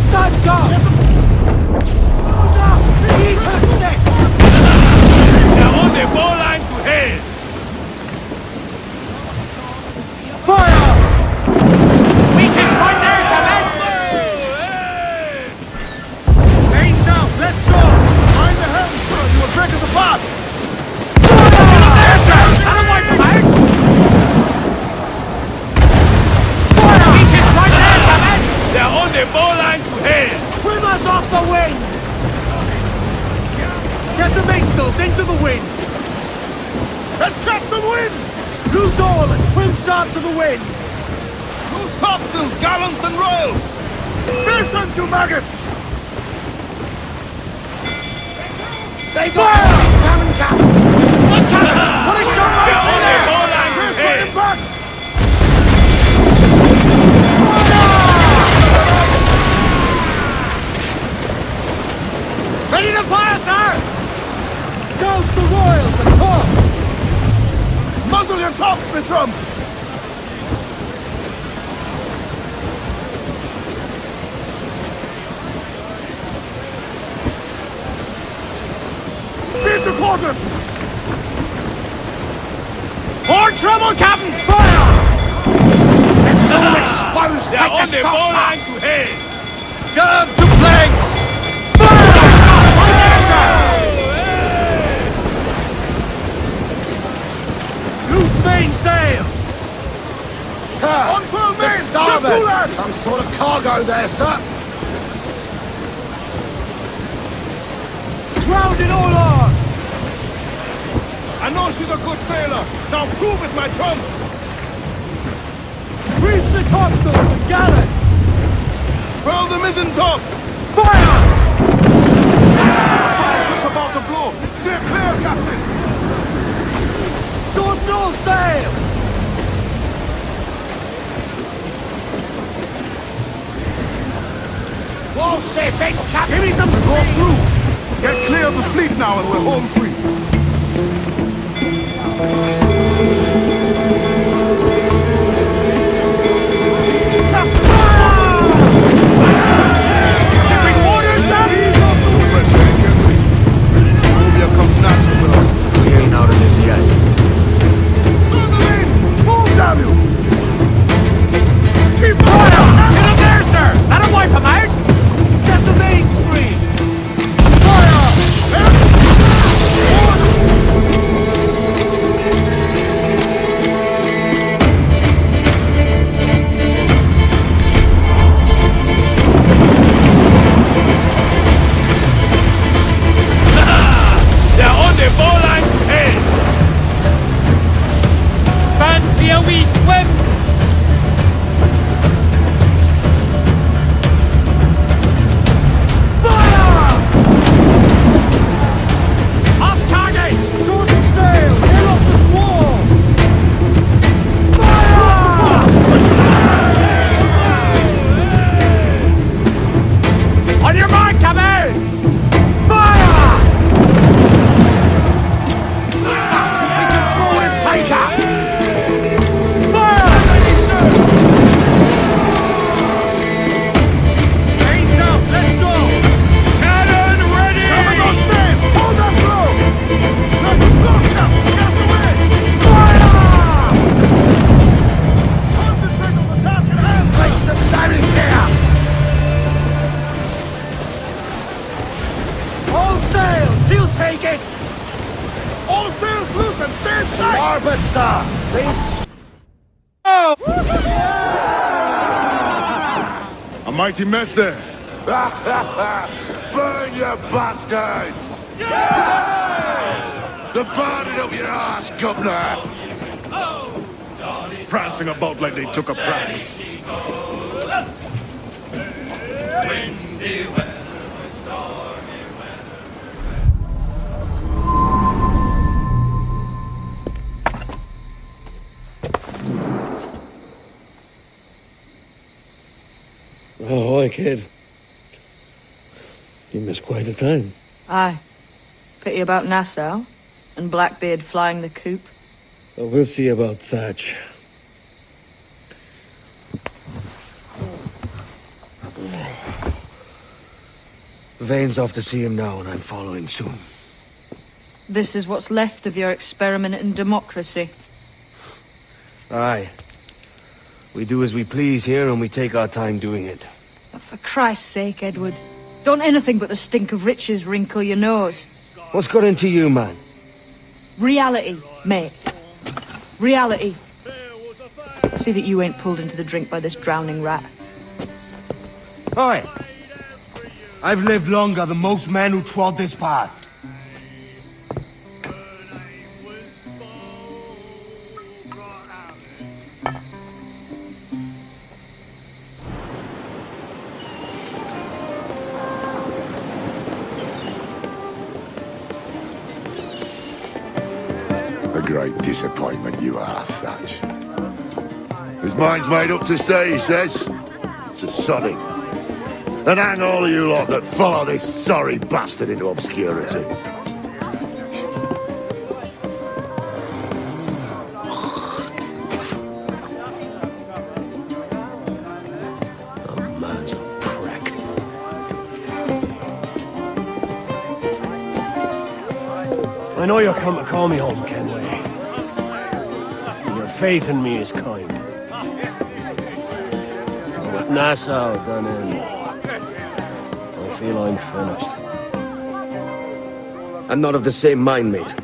Stand up! Close up! Eat her stick! Now on the ball line to head! Fire! Weakest right there, Captain! Mains out, let's go! Mind the helm, sir! You will break us apart! Fire! There, sir! Out of my fire! to the wind! Let's catch some wind! Loose all and trim sharp to the wind! Loose topsails, gallants and royals! Fish on you maggots! They fire! Cannon, cannon! Look, cannon! Put a shot right in there! Here's for impact! Ready to fire, sir! Douse the royals and top! Muzzle your tops, the trumps! Speed to quarters! More trouble, Captain! Fire! Let's go expose! They're on the the ball shots line to head! Gun to planks! Loose mainsail! Sir! Unfurl main! to starboard! Get to that! Some sort of cargo there, sir! Grounded all on! I know she's a good sailor! Now prove it, my trump! Reef the topsails and gallant! Furl the mizzen top! Fire! Fire ship's about to blow! Stay clear, Captain! Short all sail! Wall ship in, Captain! Give me some Go through! Get clear of the fleet now and we're home free! Shipping orders, sir! Rubia comes natural with us. We ain't out of this yet. Through the lane! Move, damn you! Keep fire! Get him there, sir! That'll wipe him out! Get the main screen! Fire! They're on the ball line to head! Fancy a wee swim! Fire! Off target! Shorten sail! Get off the squall! Fire! On your mark, Captain! Fire! Take up! Fire! Ain't up, let's go! Cannon ready! Cover those stays! Hold that blow! Let them go, Captain! Get away! Fire! Concentrate on the task at hand! Take some damage here! All sails! She'll take it! All sails loose and stay tight! Starboard, sir! See? Oh! A mighty mess there. Burn, you bastards! The burning up your ass, governor! Prancing about like they took a prize. Ahoy, kid. You missed quite a time. Aye. Pity about Nassau, and Blackbeard flying the coop. Well, we'll see about Thatch. Vane's off to see him now, and I'm following soon. This is what's left of your experiment in democracy. Aye. We do as we please here, and we take our time doing it. But for Christ's sake, Edward, don't anything but the stink of riches wrinkle your nose. What's got into you, man? Reality, mate. Reality. See that you ain't pulled into the drink by this drowning rat. Oi! I've lived longer than most men who trod this path. disappointment you are, Thatch. His mind's made up to stay, he says. It's a sodding. And hang all of you lot that follow this sorry bastard into obscurity. I know you're come to call me home, Kenway. Your faith in me is kind. And with Nassau done in, I feel I'm finished. I'm not of the same mind, mate.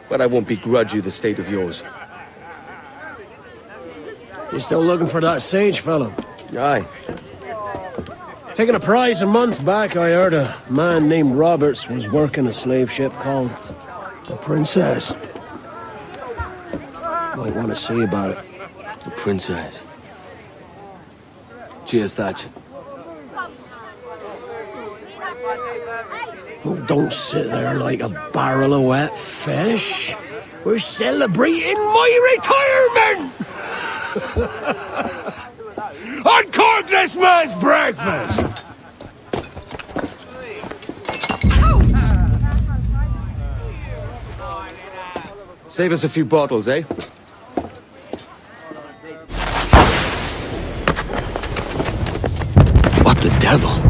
But I won't begrudge you the state of yours. You still looking for that sage fellow? Aye. Taking a prize a month back, I heard a man named Roberts was working a slave ship called the Princess. Might want to see about it. The Princess. Cheers, Thatch. Oh, don't sit there like a barrel of wet fish. We're celebrating my retirement! Uncork this man's breakfast! Save us a few bottles, eh? What the devil?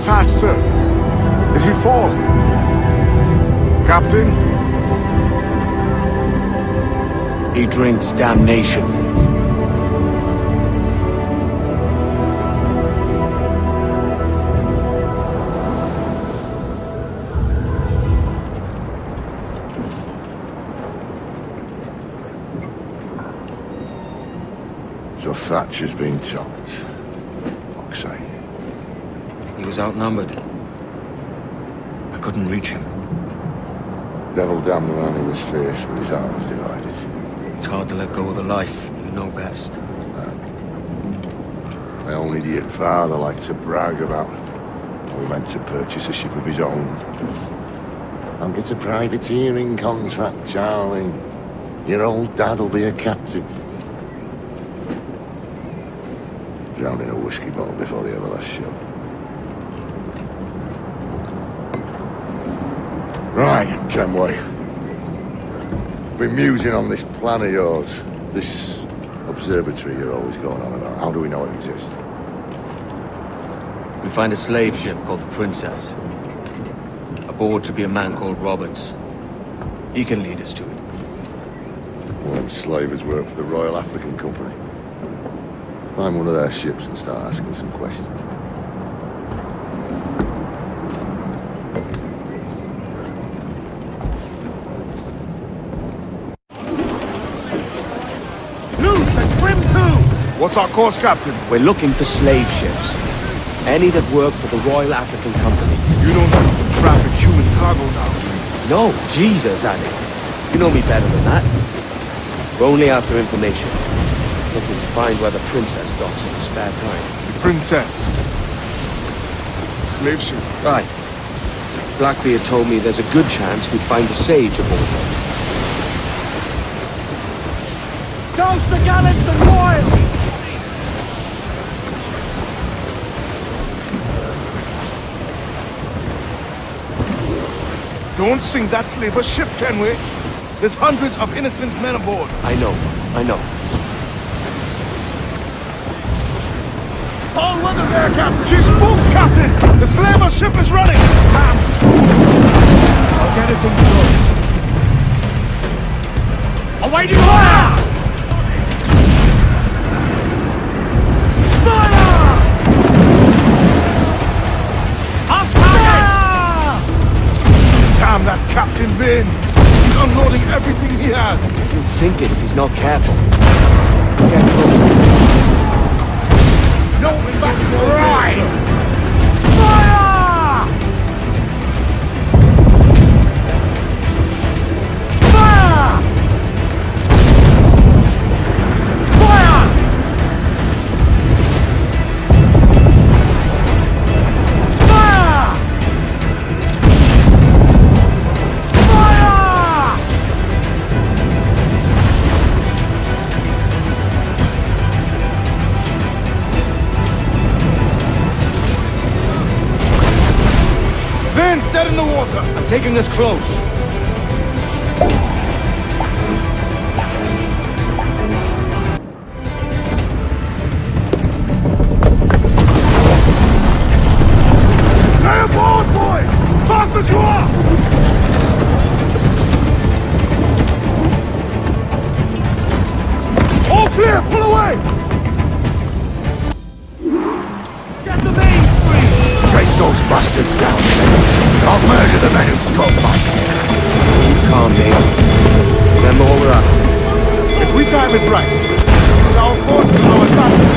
Thatch, sir? Did he fall? Captain? He drinks damnation. So Thatch has been topped. Fuck's sake. He was outnumbered. I couldn't reach him. Devil damn the man who was fierce, but his heart was divided. It's hard to let go of the life you know best. My own idiot father liked to brag about how he meant to purchase a ship of his own. I'll get a privateering contract, Charlie. Your old dad'll be a captain. Drowned in a whiskey bottle before he ever left shore. Right, Kenway. Been musing on this plan of yours. This observatory you're always going on about. How do we know it exists? We find a slave ship called the Princess. Aboard should be a man called Roberts. He can lead us to it. Well, them slavers work for the Royal African Company. Find one of their ships and start asking some questions. Loose and trim too! What's our course, Captain? We're looking for slave ships. Any that work for the Royal African Company. You don't traffic human cargo now. No, Jesus, Annie. You know me better than that. We're only after information. Looking to find where the Princess docks in her spare time. The Princess? Slave ship? Right. Blackbeard told me there's a good chance we'd find a sage aboard her. Toast the gallants and royals! Don't sink that slaver ship, Kenway. There's hundreds of innocent men aboard. I know. All weather there, Captain! She spooks, Captain! The slaver ship is running! Damn fool! I'll get us in close. Awaiting fire! Fire! Off target! Damn that Captain Vane! He's unloading everything he has! He'll sink it if he's not careful. Get closer. No, that's right! Fire! Fire! Fire! Fire! Vane's dead in the water! I'm taking us close. Stay aboard, boys! Fast as you are! All clear! Pull away! Get the mains free! Chase those bastards down. I'll murder the men who spoke my ship. Calm, mate. Remember what we're after. If we time it right, it's our force to our advantage.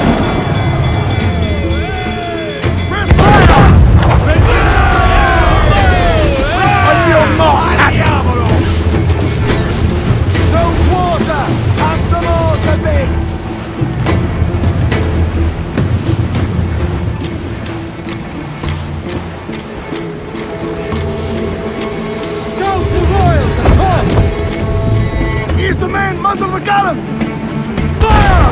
Where's fire? On your mark! No water! Have some water, bitch! Ghost and royals and tops! He's the man! Muzzle the gallants! Fire!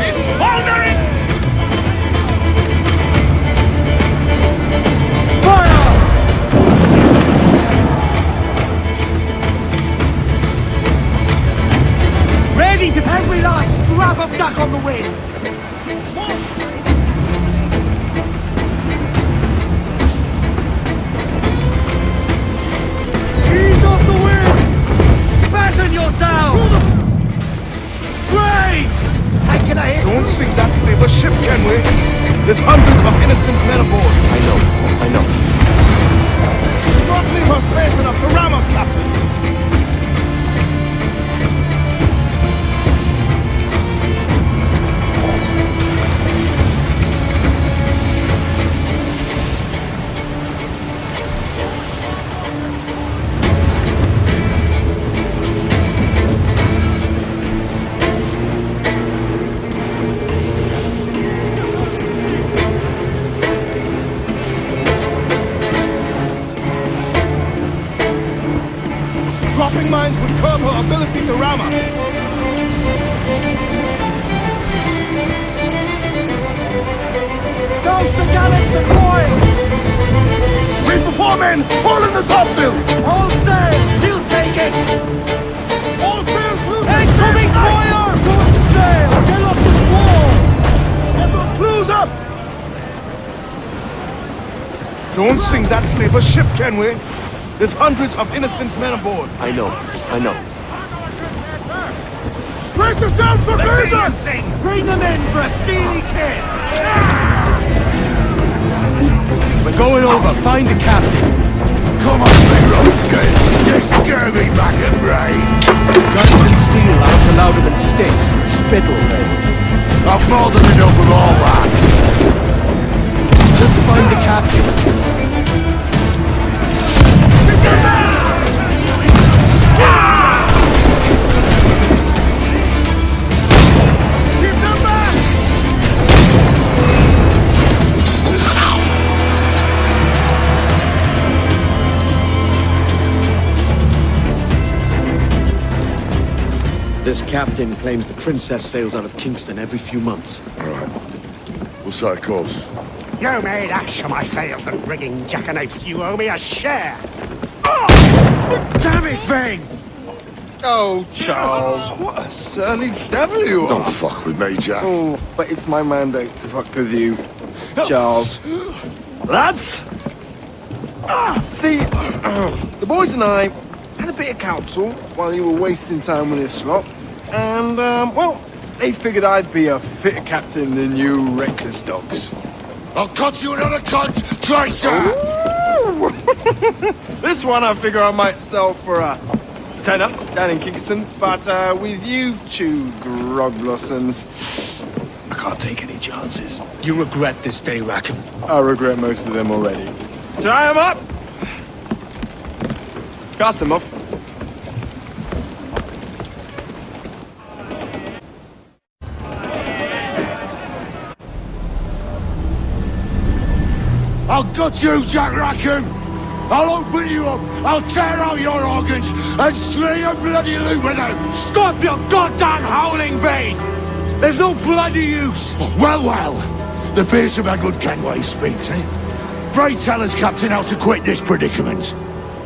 He's foundering! Fire! Ready to every last scrap of duck on the wind! Don't sink that slaver ship, can we? There's hundreds of innocent men aboard. I know. Do not leave her space enough to ram us, Captain. Dropping mines would curb her ability to ram us. Douse the gallants and foil! Reef the foremen! Haul in the topsails! All sail! She'll take it! All sails loose! Incoming fire! Short sail! Get off the squall! Get those clues up! Don't sink that slaver ship, can we? There's hundreds of innocent men aboard. I know. Brace yourselves for phasers! Bring them in for a steely kiss! We're going over. Find the captain. Come on, big roasted. You scare me back in brains. Guns and steel aren't louder than sticks and spittle, then. I've more than enough of all that. Just find the captain. This captain claims the princess sails out of Kingston every few months. All right. We'll set a course. You made ash of my sails and rigging, jackanapes. You owe me a share. Damn it, Vane! Oh, Charles, what a surly devil you are. Don't fuck with me, Jack. Oh, but it's my mandate to fuck with you, Charles. Lads! See, the boys and I had a bit of counsel while you were wasting time with this lot. And, well, they figured I'd be a fitter captain than you reckless dogs. I'll cut you another cunt, traitor! This one I figure I might sell for a tenner down in Kingston, but with you two grog blossoms, I can't take any chances. You regret this day, Rackham. I regret most of them already. Tie them up! Cast them off. I'll gut you, Jack Rackham! I'll open you up, I'll tear out your organs, and string a bloody loop with them! Stop your goddamn howling, Vane! There's no bloody use! Well, the fearsome Edward Kenway speaks, eh? Pray tell us, Captain, how to quit this predicament.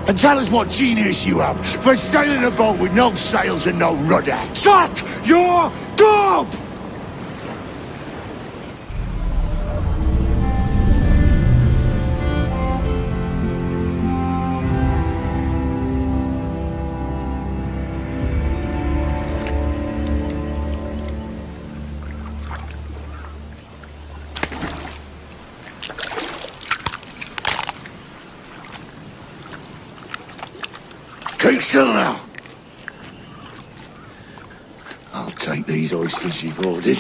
And tell us what genius you have for sailing a boat with no sails and no rudder. Shut your gob! Keep still now. I'll take these oysters you've ordered.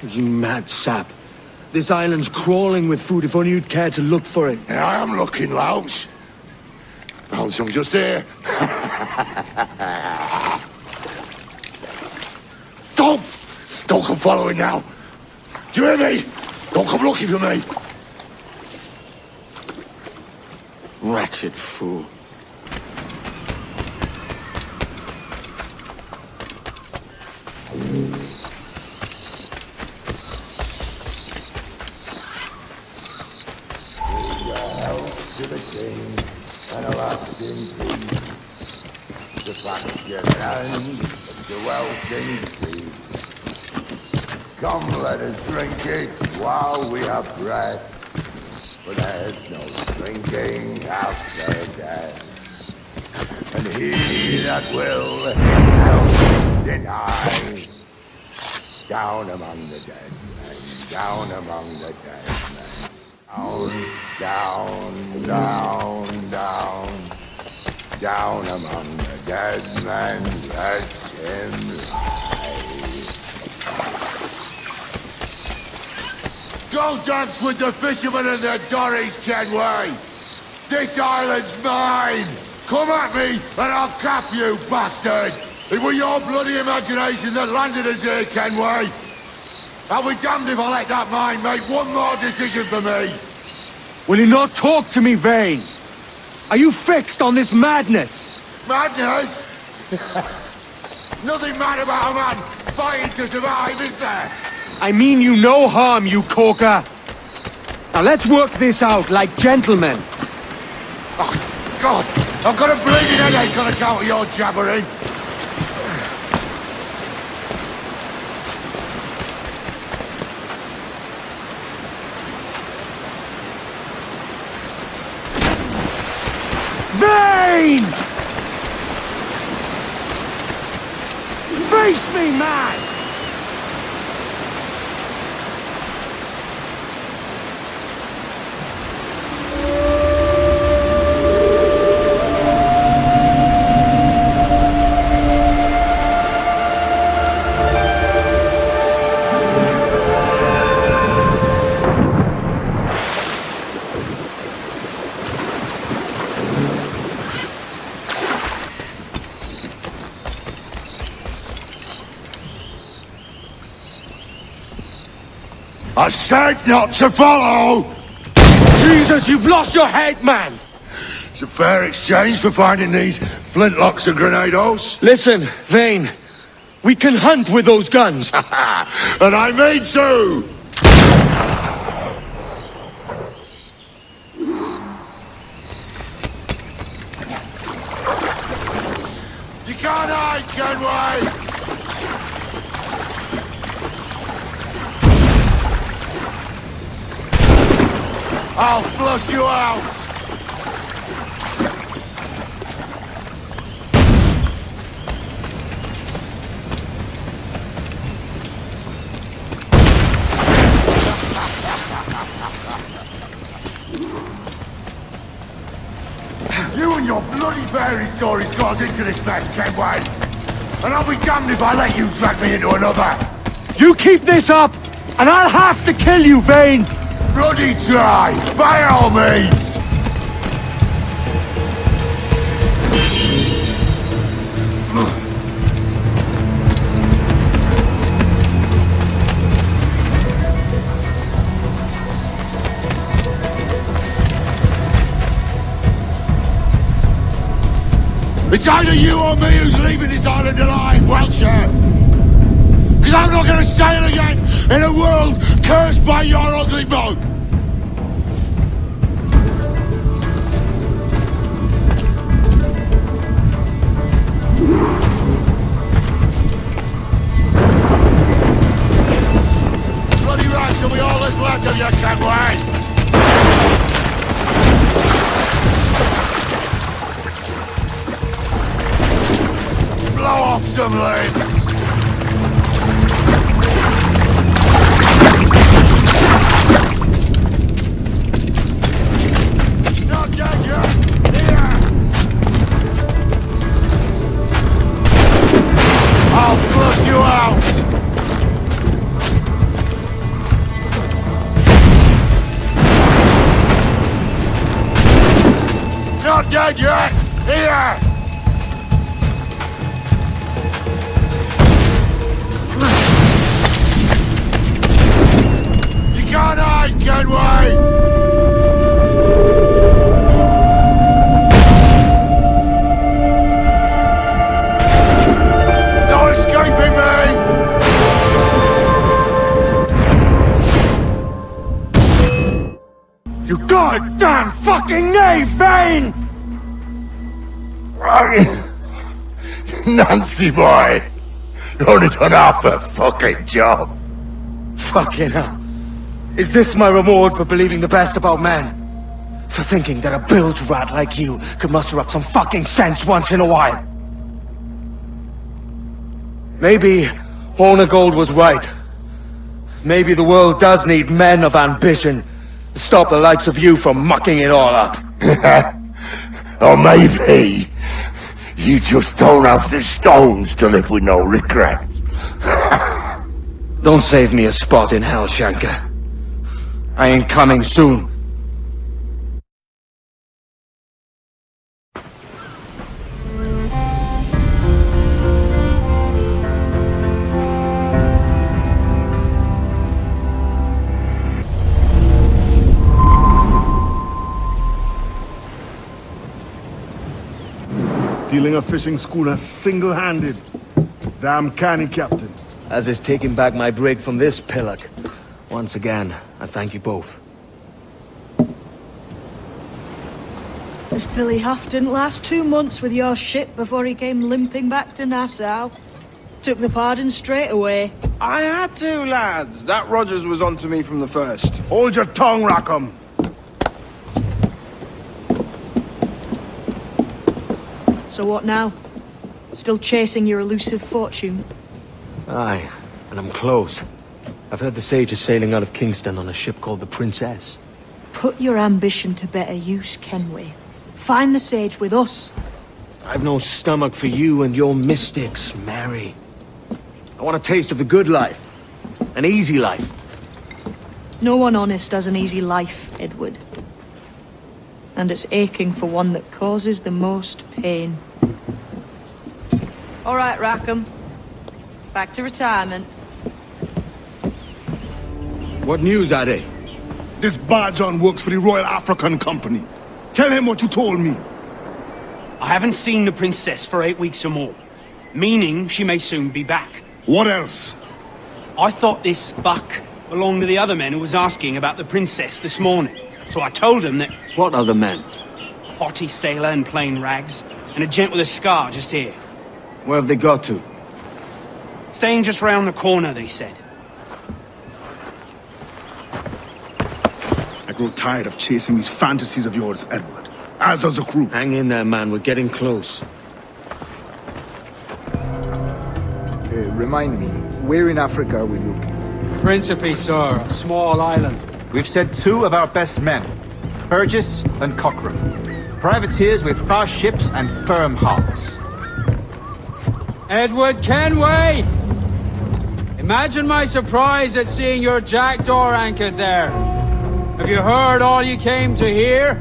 You mad sap. This island's crawling with food if only you'd care to look for it. Yeah, I am looking, Louts. Found some just here. Don't come following now. Do you hear me? Don't come looking for me. Wretched fool. To the king, and a lasting peace. The pasture land, the welcome sea. Come, let us drink it while we have breath, for there's no drinking after death. And he that will, hell deny. Down among the dead men, down among the dead men. Down, down, down, down. Down among the dead men, let him lie. Go dance with the fishermen and the dories, Kenway! This island's mine! Come at me, and I'll cap you, bastard! It was your bloody imagination that landed us here, Kenway! I'll be damned if I let that mind make one more decision for me! Will you not talk to me, Vane? Are you fixed on this madness? Madness? Nothing mad about a man fighting to survive, is there? I mean you no harm, you corker. Now let's work this out like gentlemen. Oh, God! I've got a bleeding headache on account of your jabbering! Vane! Face me, man! I said not to follow! Jesus, you've lost your head, man! It's a fair exchange for finding these flintlocks and grenados. Listen, Vane. We can hunt with those guns. And I mean to! You can't hide, Kenway! I'll flush you out! You and your bloody fairy stories got us into this mess, Kenway! And I'll be damned if I let you drag me into another! You keep this up, and I'll have to kill you, Vane! Bloody try! By all means! It's either you or me who's leaving this island alive, Welcher! Because I'm not going to sail again in a world cursed by your ugly boat! Bloody right, till we all that's left of you, Kenway! Blow off some limbs! Not dead yet! Here! I'll flush you out! Not dead yet! Here! You can't hide, Kenway! No escaping me! You goddamn fucking knave, Vane! Nancy boy! You only done half the fucking job! Fucking hell. Is this my reward for believing the best about men? For thinking that a bilge rat like you could muster up some fucking sense once in a while? Maybe Hornigold was right. Maybe the world does need men of ambition to stop the likes of you from mucking it all up. Or maybe you just don't have the stones to live with no regrets. Don't save me a spot in hell, Shanka. I ain't coming soon. Stealing a fishing schooner single-handed. Damn canny, Captain. As is taking back my brig from this pillock. Once again, I thank you both. This Billy Huff didn't last 2 months with your ship before he came limping back to Nassau. Took the pardon straight away. I had to, lads. That Rogers was onto me from the first. Hold your tongue, Rackham. So what now? Still chasing your elusive fortune? Aye, and I'm close. I've heard the Sage is sailing out of Kingston on a ship called the Princess. Put your ambition to better use, Kenway. Find the Sage with us. I've no stomach for you and your mystics, Mary. I want a taste of the good life. An easy life. No one honest has an easy life, Edward. And it's aching for one that causes the most pain. All right, Rackham. Back to retirement. What news, Ade? This Barjon works for the Royal African Company. Tell him what you told me. I haven't seen the princess for 8 weeks or more, meaning she may soon be back. What else? I thought this buck belonged to the other men who was asking about the princess this morning. So I told him that... What other men? Haughty sailor in plain rags, and a gent with a scar just here. Where have they got to? Staying just round the corner, they said. I grow tired of chasing these fantasies of yours, Edward. As does the crew. Hang in there, man. We're getting close. Remind me, where in Africa are we looking? Principe, sir. A small island. We've sent 2 of our best men, Burgess and Cochrane. Privateers with fast ships and firm hearts. Edward Kenway! Imagine my surprise at seeing your jackdaw anchored there. Have you heard all you came to hear?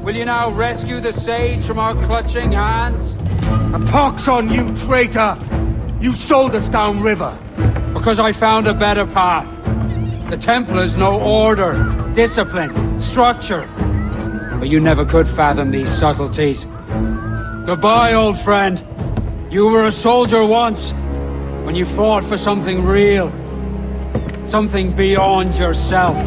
Will you now rescue the Sage from our clutching hands? A pox on you, traitor! You sold us downriver. Because I found a better path. The Templars know order, discipline, structure. But you never could fathom these subtleties. Goodbye, old friend. You were a soldier once, when you fought for something real. Something beyond yourself.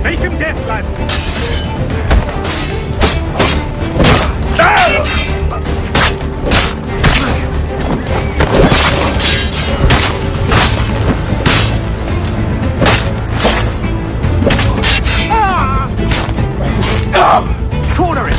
Make him death, lads! Corner it!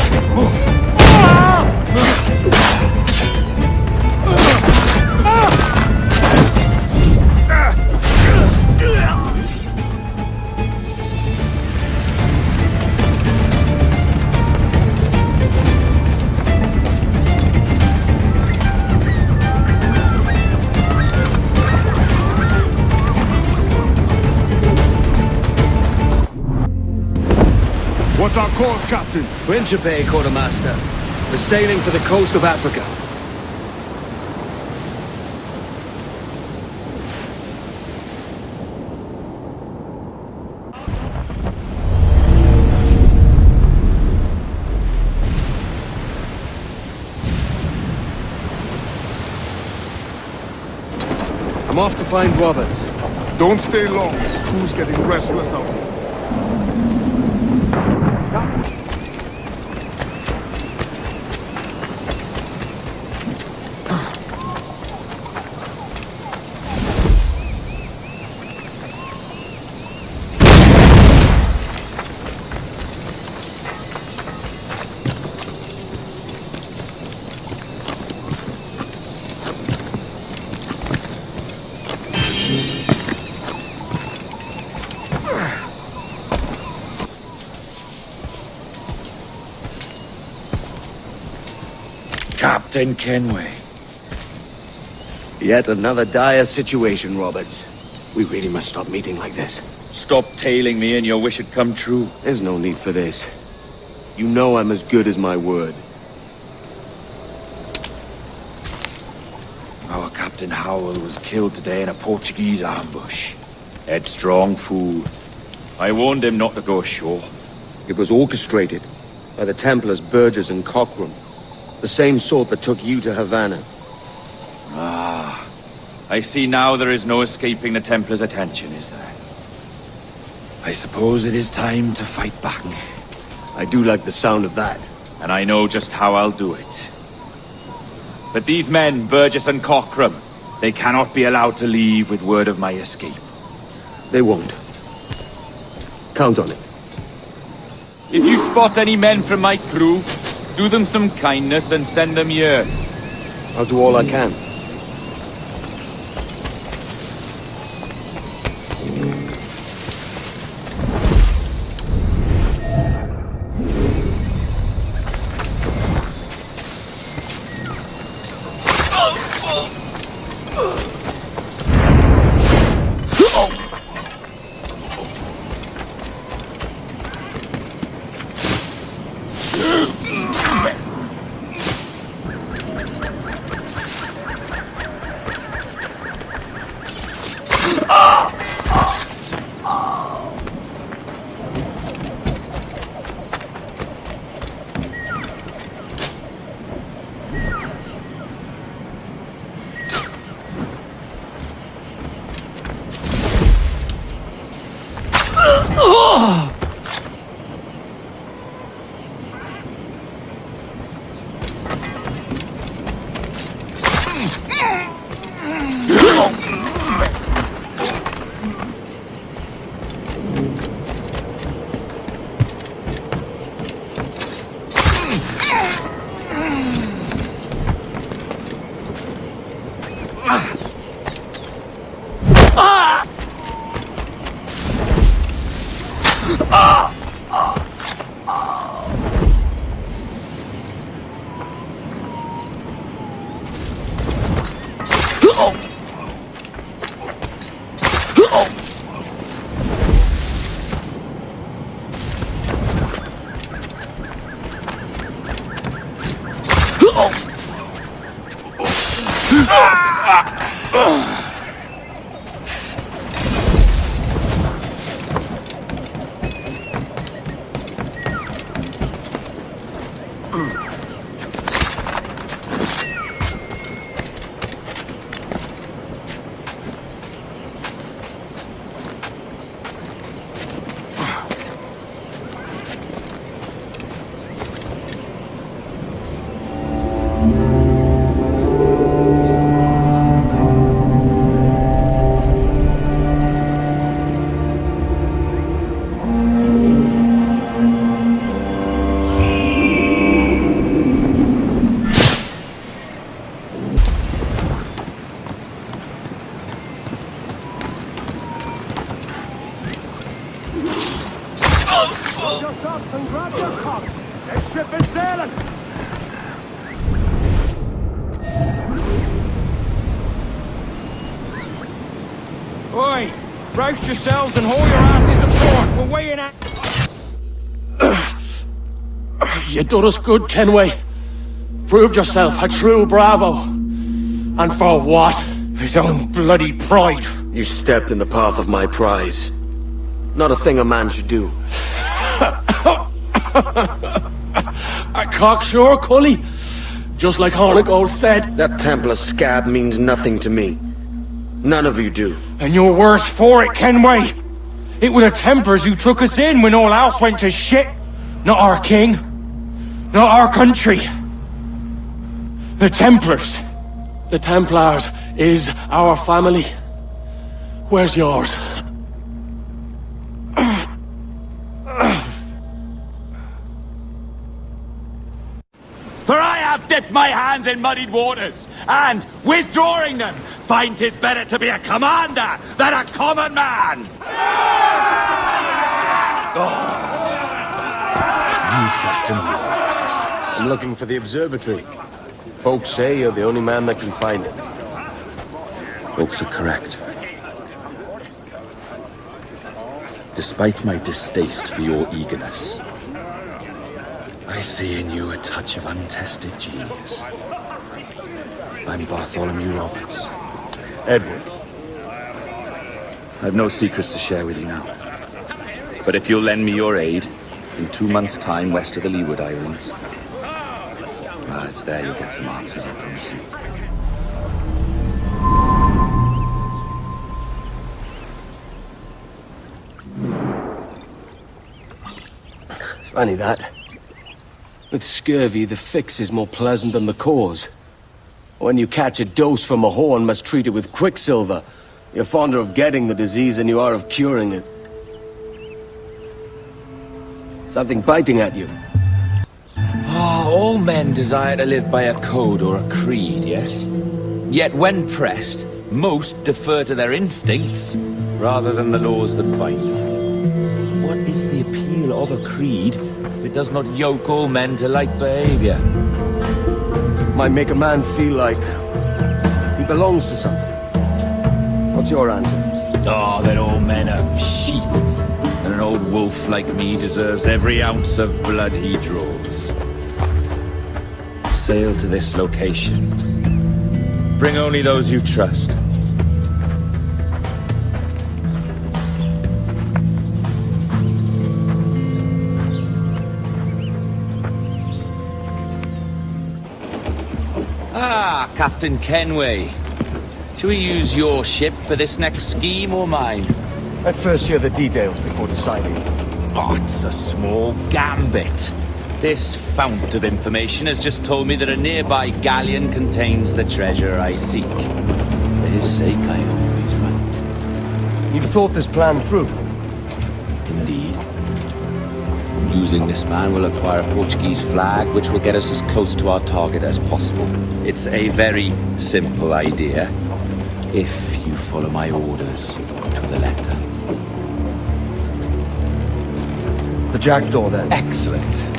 What's our course, Captain? Principe, Quartermaster. We're sailing for the coast of Africa. I'm off to find Roberts. Don't stay long. The crew's getting restless out here. Captain Kenway. Yet another dire situation, Roberts. We really must stop meeting like this. Stop tailing me and your wish had come true. There's no need for this. You know I'm as good as my word. Our Captain Howell was killed today in a Portuguese ambush. Headstrong fool. I warned him not to go ashore. It was orchestrated by the Templars Burgess and Cockrum. The same sort that took you to Havana. Ah, I see now there is no escaping the Templars' attention, is there? I suppose it is time to fight back. I do like the sound of that. And I know just how I'll do it. But these men, Burgess and Cockrum, they cannot be allowed to leave with word of my escape. They won't. Count on it. If you spot any men from my crew, do them some kindness and send them here. I'll do all I can. Oi! Roust yourselves and haul your asses to port. We're weighing out. You done us good, Kenway. Proved yourself a true bravo. And for what? His own bloody pride. You stepped in the path of my prize. Not a thing a man should do. A cocksure, Cully. Just like Hornigold said. That Templar scab means nothing to me. None of you do. And you're worse for it, Kenway. It were the Templars who took us in when all else went to shit. Not our king. Not our country. The Templars. The Templars is our family. Where's yours? For I have dipped my hands in muddied waters, and, withdrawing them, find 'tis better to be a commander than a common man! You threaten with your resistance. I'm looking for the observatory. Folks say you're the only man that can find it. Folks are correct. Despite my distaste for your eagerness, I see in you a touch of untested genius. I'm Bartholomew Roberts. Edward. I've no secrets to share with you now. But if you'll lend me your aid, in 2 months' time west of the Leeward Islands, it's there you'll get some answers, I promise you. It's funny that. With scurvy, the fix is more pleasant than the cause. When you catch a dose from a horn, must treat it with quicksilver. You're fonder of getting the disease than you are of curing it. Something biting at you. All men desire to live by a code or a creed, yes? Yet when pressed, most defer to their instincts rather than the laws that bind them. What is the appeal of a creed if it does not yoke all men to like behavior? Might make a man feel like he belongs to something. What's your answer? Oh, that all men are sheep, and an old wolf like me deserves every ounce of blood he draws. Sail to this location. Bring only those you trust. Ah, Captain Kenway. Shall we use your ship for this next scheme or mine? I'd first hear the details before deciding. Oh, it's a small gambit. This fount of information has just told me that a nearby galleon contains the treasure I seek. For his sake, I hope he's right. You've thought this plan through? Indeed. Losing this man will acquire a Portuguese flag, which will get us as close to our target as possible. It's a very simple idea, if you follow my orders to the letter. The jackdaw, then? Excellent.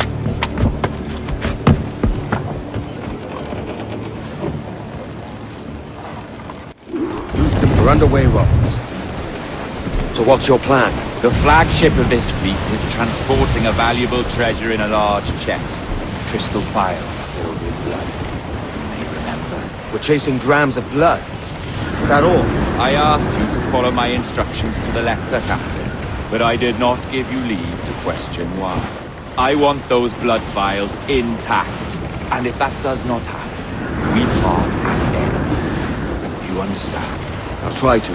We're underway, Roberts. So what's your plan? The flagship of this fleet is transporting a valuable treasure in a large chest. Crystal phials filled with blood. You may remember. We're chasing drams of blood. Is that all? I asked you to follow my instructions to the letter, Captain, but I did not give you leave to question why. I want those blood vials intact, and if that does not happen, we part as enemies. Do you understand? I'll try to,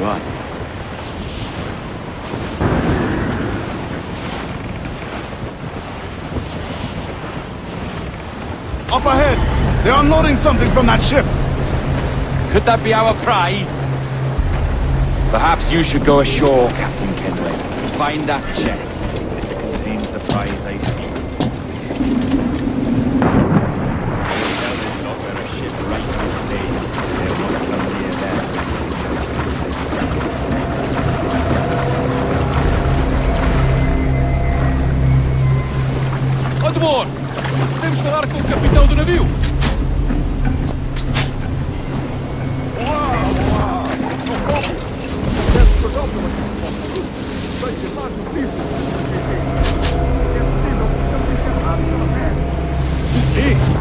Up ahead! They're unloading something from that ship! Could that be our prize? Perhaps you should go ashore, Captain Kenway. Find that chest. It contains the prize I seek. Tell this not where a ship right now today. They'll not come near there. Admor! Temos de falar com o capitão do navio!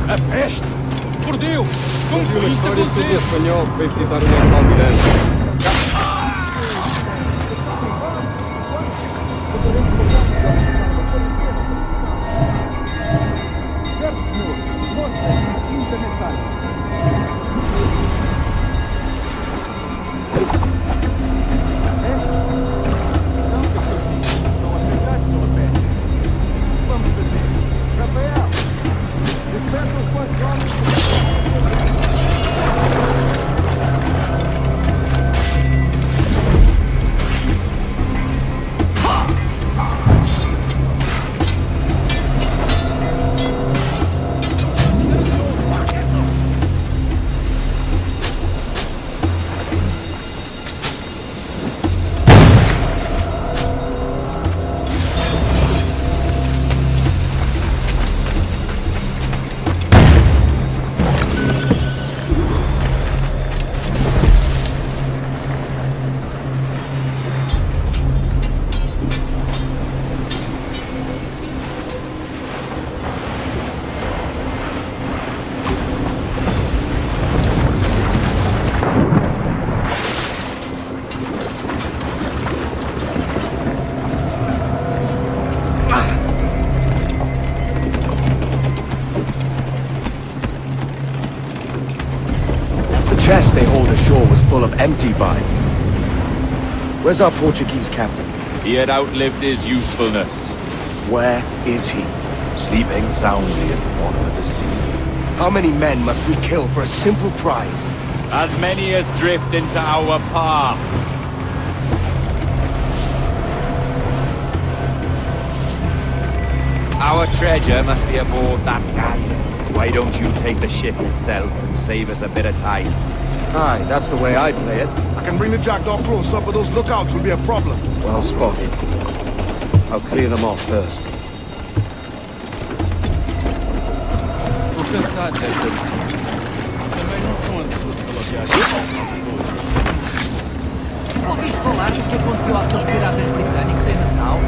A peste! Por Deus! Como que isto aconteceu? espanhol que veio visitar o nosso almirante. chest they hauled ashore was full of empty vials. Where's our Portuguese captain? He had outlived his usefulness. Where is he? Sleeping soundly at the bottom of the sea. How many men must we kill for a simple prize? As many as drift into our path. Our treasure must be aboard that galleon. Why don't you take the ship itself and save us a bit of time? Aye, that's the way I'd play it. I can bring the jackdaw closer, but those lookouts will be a problem. Well spotted. I'll clear them off first. Ouvi falar do que aconteceu àqueles piratas britânicos em Nassau?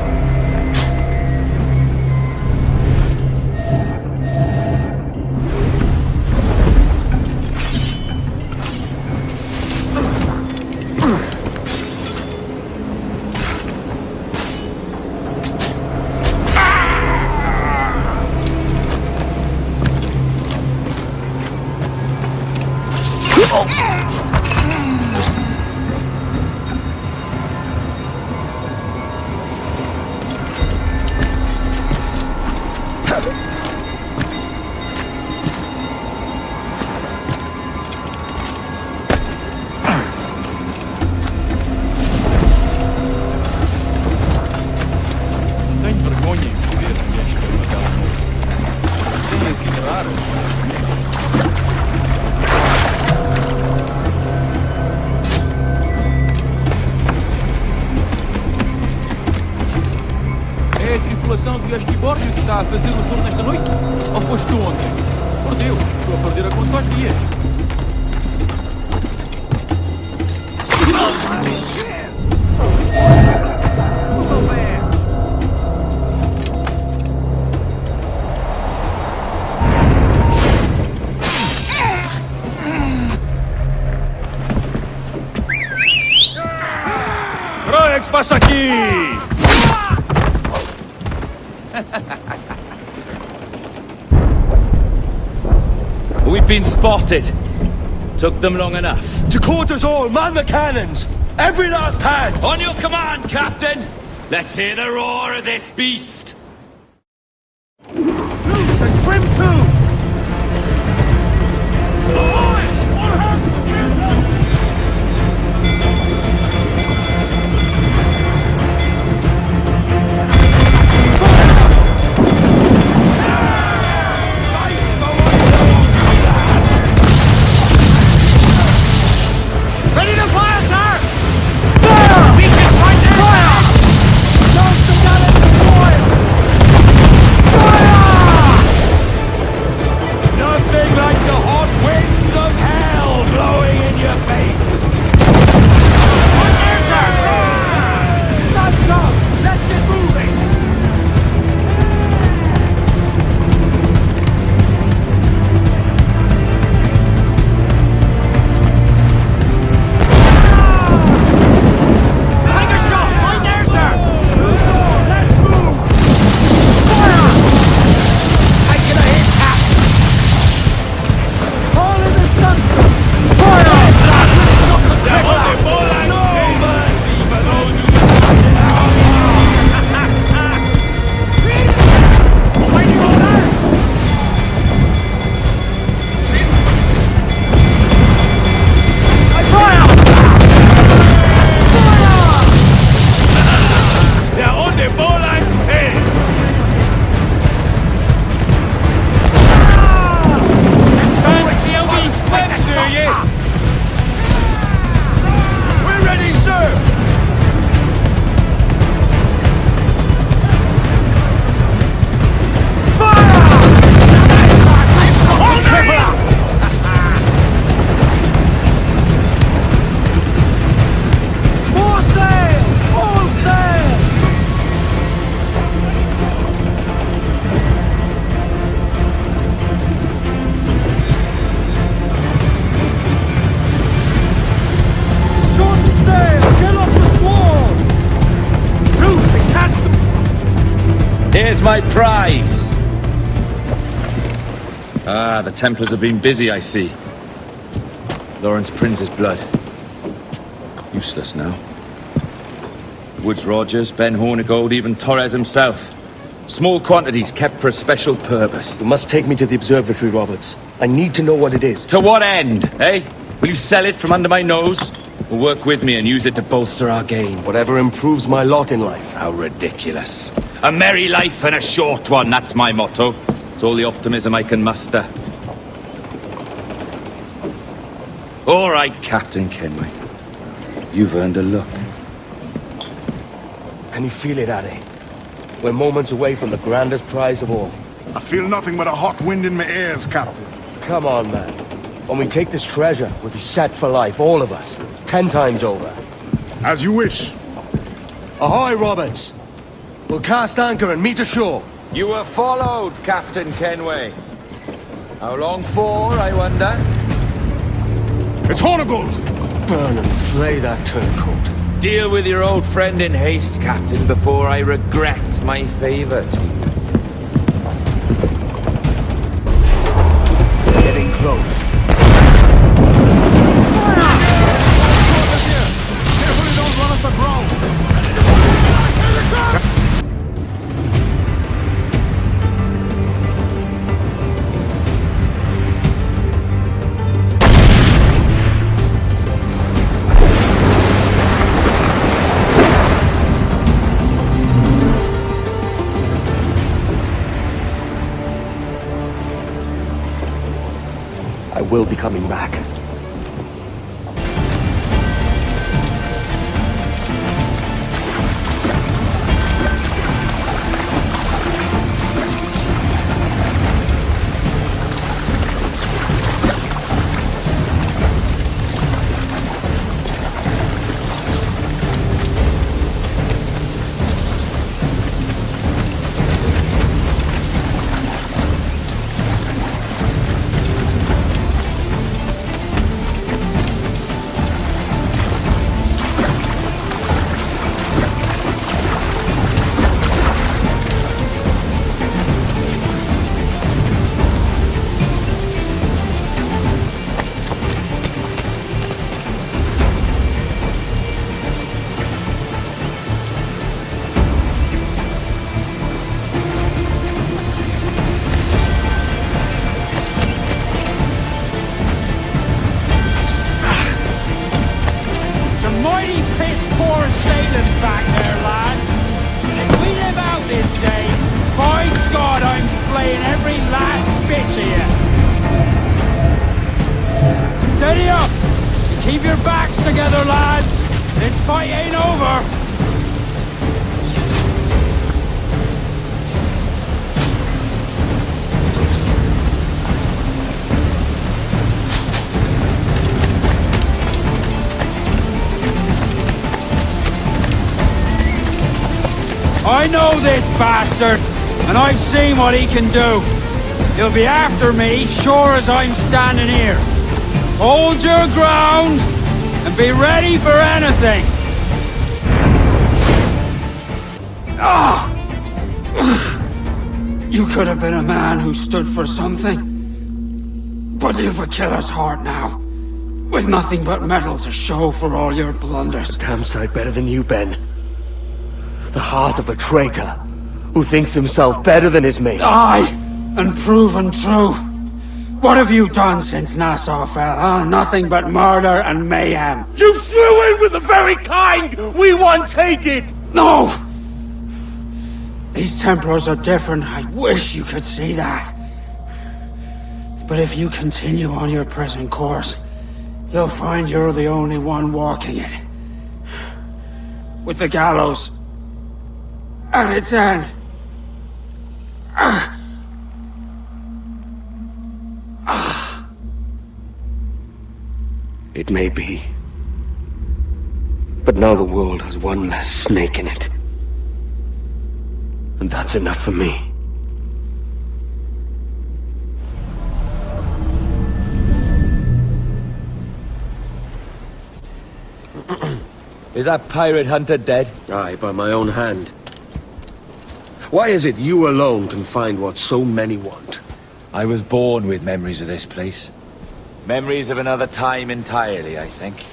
Está a fazer o turno esta noite? Ou foste tu ontem? Por Deus, estou a perder a conta aos dias. Croia, que se passa aqui? We've been spotted. Took them long enough. To quarters all, man the cannons! Every last hand! On your command, Captain! Let's hear the roar of this beast! Loose and trim to! Here's my prize! Ah, the Templars have been busy, I see. Lawrence Prince's blood. Useless now. Woods Rogers, Ben Hornigold, even Torres himself. Small quantities kept for a special purpose. You must take me to the observatory, Roberts. I need to know what it is. To what end, eh? Will you sell it from under my nose? Or work with me and use it to bolster our gain? Whatever improves my lot in life. How ridiculous. A merry life and a short one, that's my motto. It's all the optimism I can muster. All right, Captain Kenway. You've earned a look. Can you feel it, Addy? We're moments away from the grandest prize of all. I feel nothing but a hot wind in my ears, Captain. Come on, man. When we take this treasure, we'll be set for life, all of us. 10 times over. As you wish. Ahoy, Roberts! We'll cast anchor and meet ashore. You were followed, Captain Kenway. How long for, I wonder? It's Hornigold! Burn and flay that turncoat. Deal with your old friend in haste, Captain, before I regret my favor to you. Getting close. Carefully, don't run us aground! I will be coming back. Keep your backs together, lads! This fight ain't over! I know this bastard, and I've seen what he can do. He'll be after me, sure as I'm standing here. Hold your ground, and be ready for anything. Ah! You could have been a man who stood for something. But you've a killer's heart now, with nothing but metal to show for all your blunders. A damn sight better than you, Ben. The heart of a traitor, who thinks himself better than his mates. Aye, and proven true. What have you done since Nassau fell, huh? Nothing but murder and mayhem. You threw in with the very kind we once hated! No! These Templars are different. I wish you could see that. But if you continue on your present course, you'll find you're the only one walking it. With the gallows at its end. It may be. But now the world has one less snake in it. And that's enough for me. Is that pirate hunter dead? Aye, by my own hand. Why is it you alone can find what so many want? I was born with memories of this place. Memories of another time entirely, I think.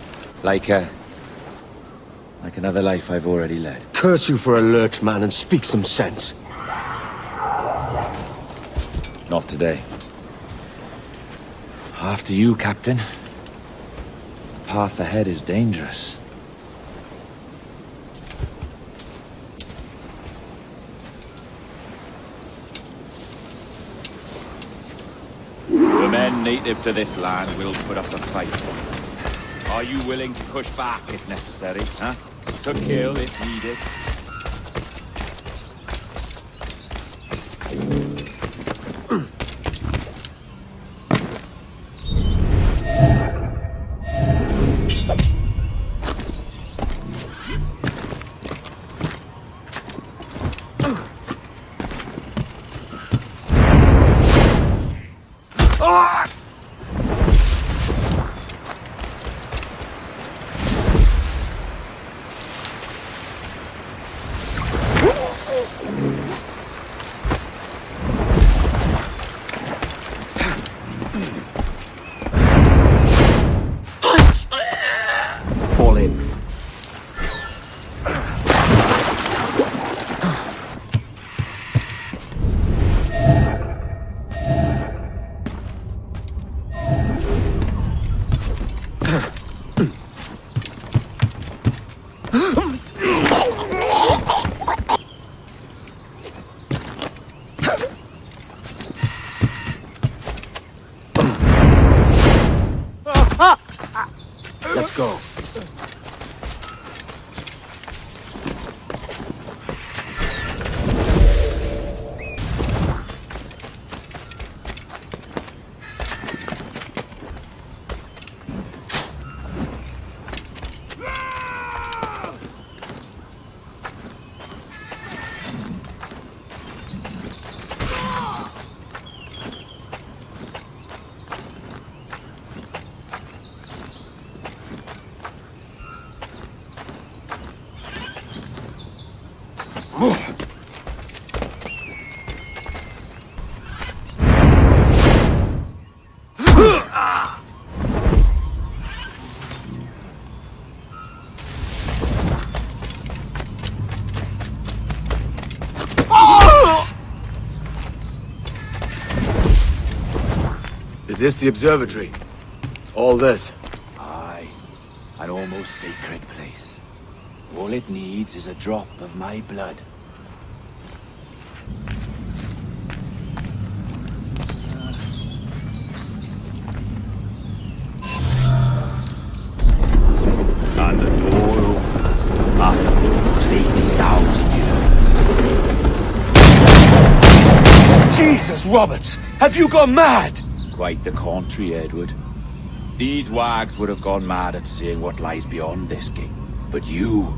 Like another life I've already led. Curse you for a lurch, man, and speak some sense. Not today. After you, Captain. The path ahead is dangerous. The men native to this land will put up a fight. Are you willing to push back if necessary, huh? To kill if needed? Fall in. Let's go. Is this the observatory? All this? Aye. An almost sacred place. All it needs is a drop of my blood. And the door opens after almost 80,000 years. Jesus, Roberts! Have you gone mad? Quite the contrary, Edward. These wags would have gone mad at seeing what lies beyond this gate. But you...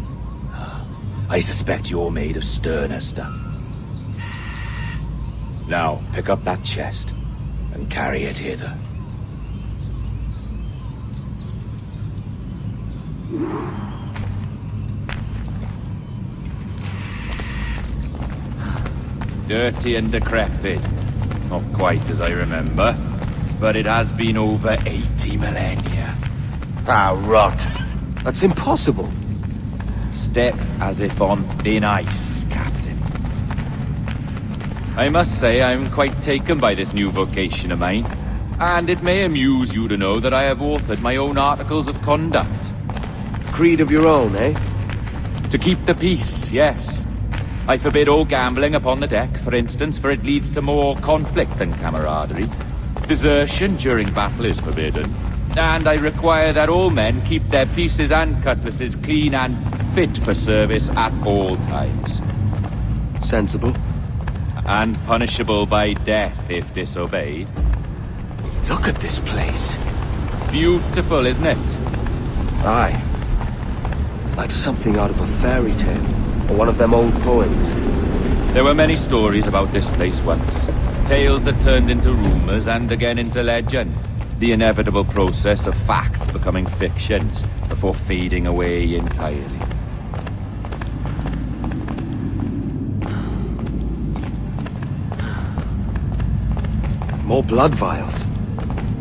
I suspect you're made of sterner stuff. Now, pick up that chest and carry it hither. Dirty and decrepit. Not quite as I remember. But it has been over 80 millennia. Ah, rot. That's impossible. Step as if on thin ice, Captain. I must say I'm quite taken by this new vocation of mine. And it may amuse you to know that I have authored my own articles of conduct. Creed of your own, eh? To keep the peace, yes. I forbid all gambling upon the deck, for instance, for it leads to more conflict than camaraderie. Desertion during battle is forbidden, and I require that all men keep their pieces and cutlasses clean and fit for service at all times. Sensible. And punishable by death if disobeyed. Look at this place. Beautiful, isn't it? Aye. Like something out of a fairy tale, or one of them old poems. There were many stories about this place once. Tales that turned into rumors and again into legend. The inevitable process of facts becoming fictions before fading away entirely. More blood vials.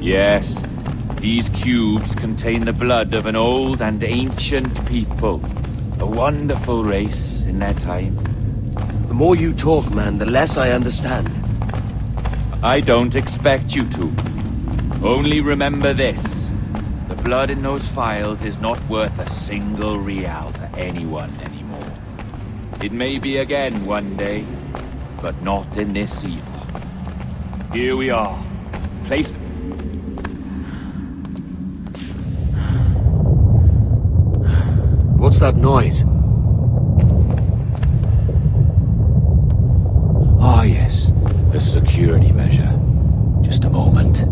Yes. These cubes contain the blood of an old and ancient people. A wonderful race in their time. The more you talk, man, the less I understand. I don't expect you to. Only remember this. The blood in those files is not worth a single real to anyone anymore. It may be again one day, but not in this epoch. Here we are. Place... What's that noise? Ah, yes. A security measure. Just a moment.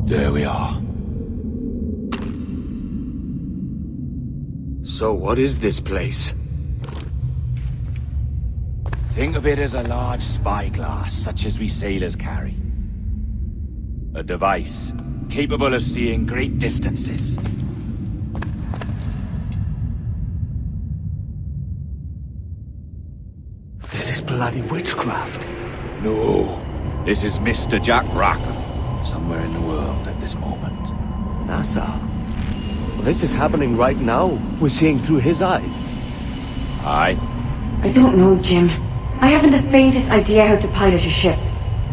There we are. So what is this place? Think of it as a large spyglass, such as we sailors carry. A device capable of seeing great distances. This is bloody witchcraft. No, this is Mr. Jack Rackham, somewhere in the world at this moment. NASA. This is happening right now. We're seeing through his eyes. Aye. I don't know, Jim. I haven't the faintest idea how to pilot a ship.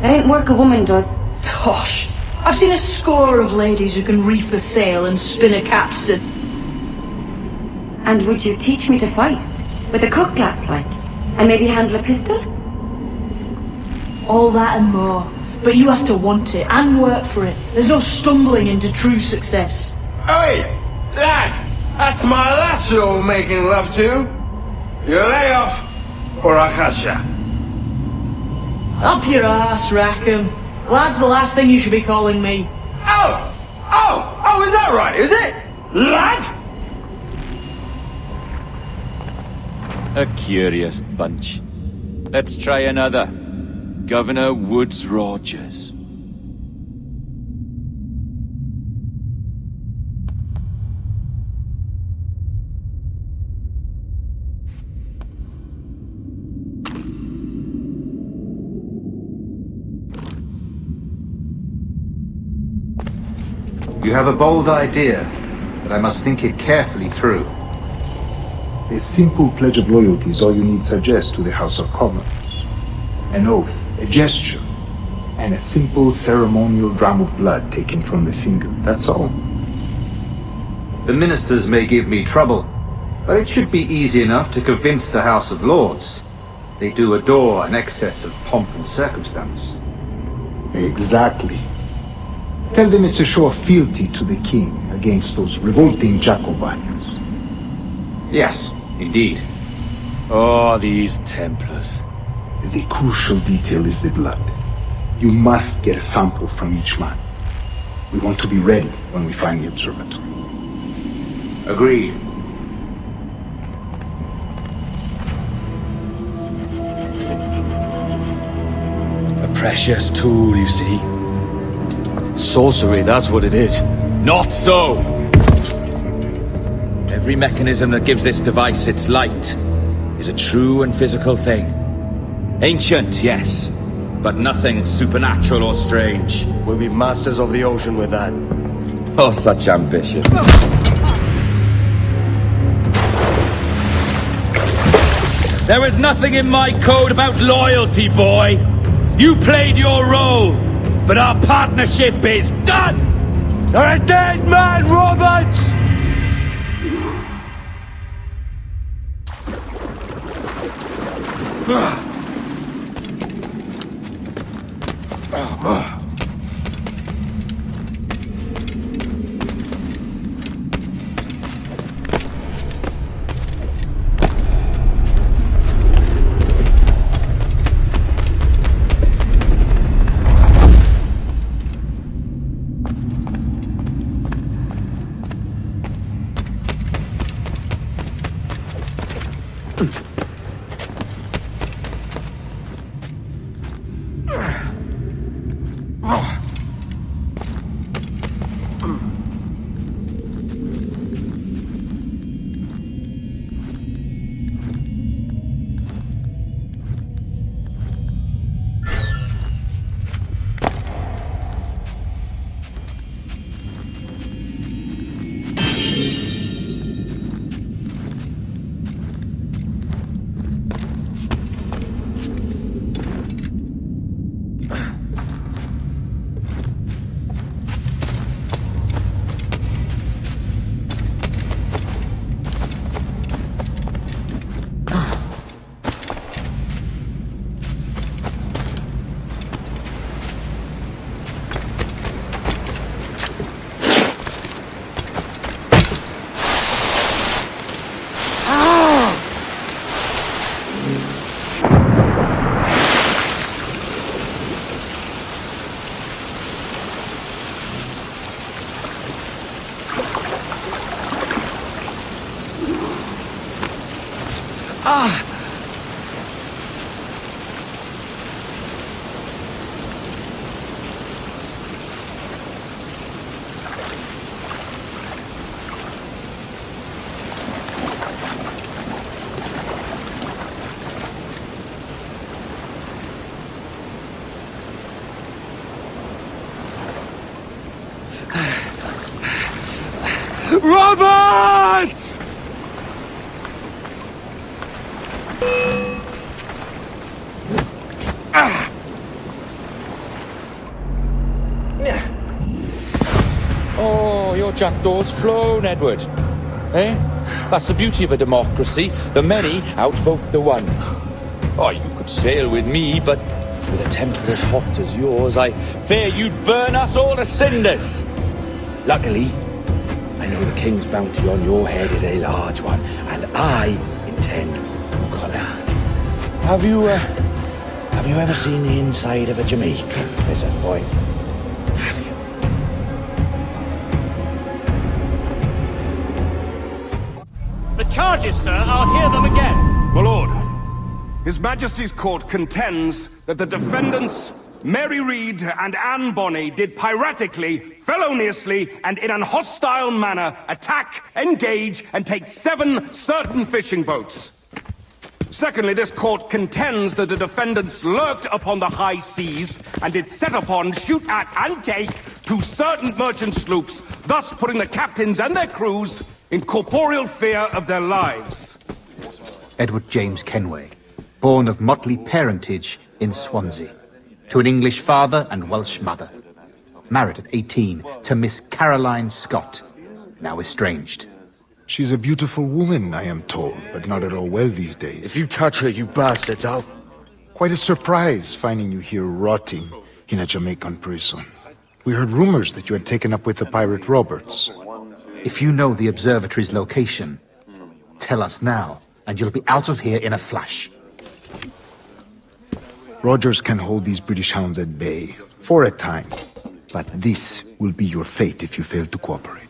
That ain't work a woman does. Tosh. I've seen a score of ladies who can reef a sail and spin a capstan. And would you teach me to fight? With a cutlass, like? And maybe handle a pistol? All that and more. But you have to want it, and work for it. There's no stumbling into true success. Hey! Lad! That's my lass you're making love to. You lay off, or I'll catch ya. Up your arse, Rackham. Lad's the last thing you should be calling me. Oh, is that right, is it? Lad? A curious bunch. Let's try another. Governor Woods Rogers. You have a bold idea, but I must think it carefully through. A simple pledge of loyalty is all you need suggest to the House of Commons. An oath, a gesture, and a simple ceremonial dram of blood taken from the finger. That's all. The ministers may give me trouble, but it should be easy enough to convince the House of Lords. They do adore an excess of pomp and circumstance. Exactly. Tell them it's a show of fealty to the king against those revolting Jacobites. Yes, indeed. Oh, these Templars. The crucial detail is the blood. You must get a sample from each man. We want to be ready when we find the observatory. Agreed. A precious tool, you see. Sorcery, that's what it is. Not so! Every mechanism that gives this device its light is a true and physical thing. Ancient, yes, but nothing supernatural or strange. We'll be masters of the ocean with that. Oh, such ambition. There is nothing in my code about loyalty, boy. You played your role, but our partnership is done! You're a dead man, Roberts! Robert! Oh, your jackdaw's flown, Edward. Eh? That's the beauty of a democracy. The many outvote the one. Oh, you could sail with me, but with a temper as hot as yours, I fear you'd burn us all to cinders. Luckily, I know the king's bounty on your head is a large one, and I intend to collect. Have you ever seen the inside of a Jamaican prison, boy? Have you? The charges, sir, I'll hear them again. My lord, His Majesty's court contends that the defendants, Mary Read and Anne Bonny, did piratically, feloniously, and in an hostile manner attack, engage, and take 7 certain fishing boats. Secondly, this court contends that the defendants lurked upon the high seas and did set upon, shoot at, and take 2 certain merchant sloops, thus putting the captains and their crews in corporeal fear of their lives. Edward James Kenway, born of motley parentage in Swansea, to an English father and Welsh mother. Married at 18 to Miss Caroline Scott, now estranged. She's a beautiful woman, I am told, but not at all well these days. If you touch her, you bastards, I'll... Quite a surprise finding you here rotting in a Jamaican prison. We heard rumors that you had taken up with the pirate Roberts. If you know the observatory's location, tell us now, and you'll be out of here in a flash. Rogers can hold these British hounds at bay, for a time. But this will be your fate if you fail to cooperate.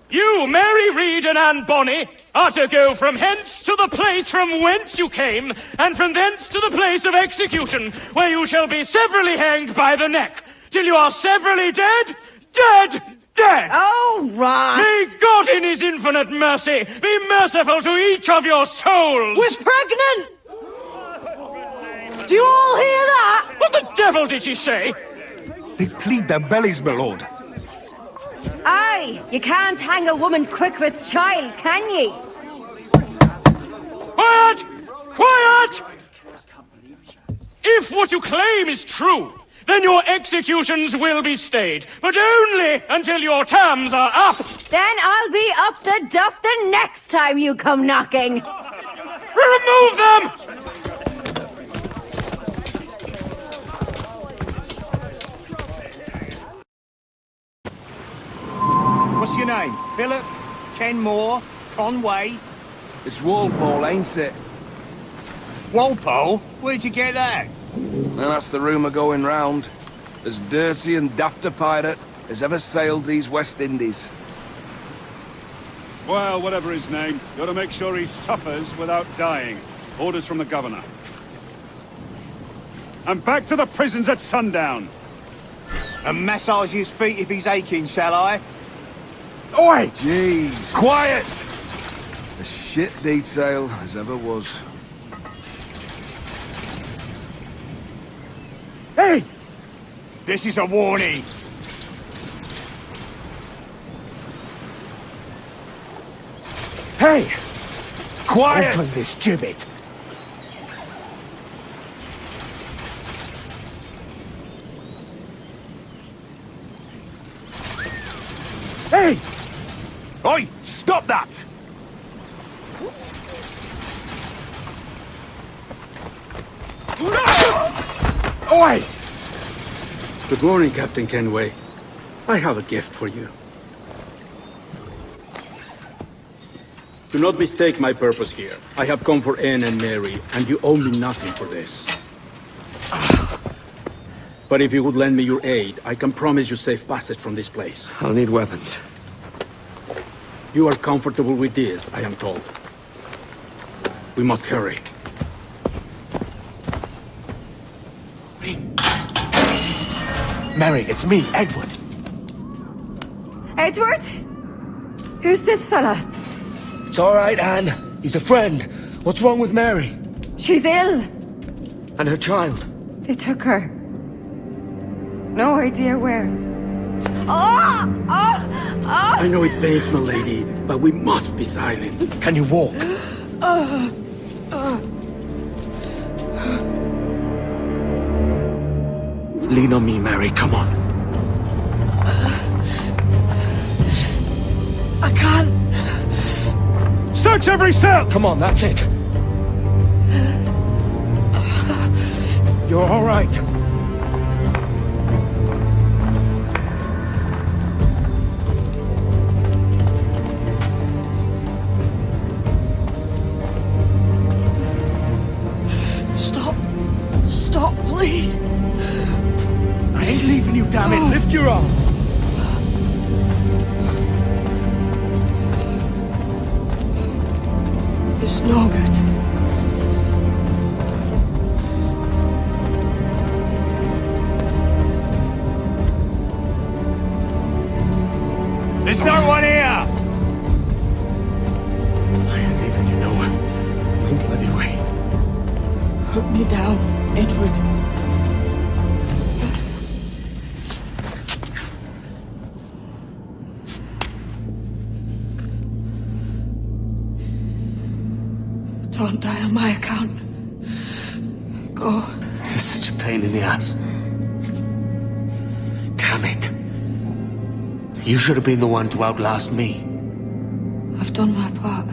You, Mary Read and Anne Bonny, are to go from hence to the place from whence you came, and from thence to the place of execution, where you shall be severally hanged by the neck, till you are severally dead, dead, dead! Oh, Ross! May God in his infinite mercy be merciful to each of your souls! We're pregnant! Do you all hear that? What the devil did she say? They plead their bellies, my lord. Aye, you can't hang a woman quick with child, can ye? Quiet! Quiet! If what you claim is true, then your executions will be stayed, but only until your terms are up. Then I'll be up the duff the next time you come knocking. Remove them! What's your name? Philip? Kenmore? Conway? It's Walpole, ain't it? Walpole? Where'd you get that? Well, that's the rumour going round. As dirty and daft a pirate as ever sailed these West Indies. Well, whatever his name, gotta make sure he suffers without dying. Orders from the governor. And back to the prisons at sundown. And massage his feet if he's aching, shall I? Oi! Jeez. Quiet! A shit detail as ever was. Hey! This is a warning. Hey! Quiet! Open this gibbet. Hey! Oi! Stop that! Oi! Good morning, Captain Kenway. I have a gift for you. Do not mistake my purpose here. I have come for Anne and Mary, and you owe me nothing for this. But if you would lend me your aid, I can promise you safe passage from this place. I'll need weapons. You are comfortable with this, I am told. We must hurry. Mary, it's me, Edward. Edward? Who's this fella? It's all right, Anne. He's a friend. What's wrong with Mary? She's ill. And her child? They took her. No idea where. I know it pains my lady, but we must be silent. Can you walk? Lean on me, Mary. Come on. I can't. Search every cell! Come on, that's it. You're all right. Stop, please. I ain't leaving you, damn it. Lift your arm. It's no good. There's no one here! I ain't leaving you nowhere. No bloody way. Put me down, Edward. Don't die on my account. Go. This is such a pain in the ass. Damn it. You should have been the one to outlast me. I've done my part.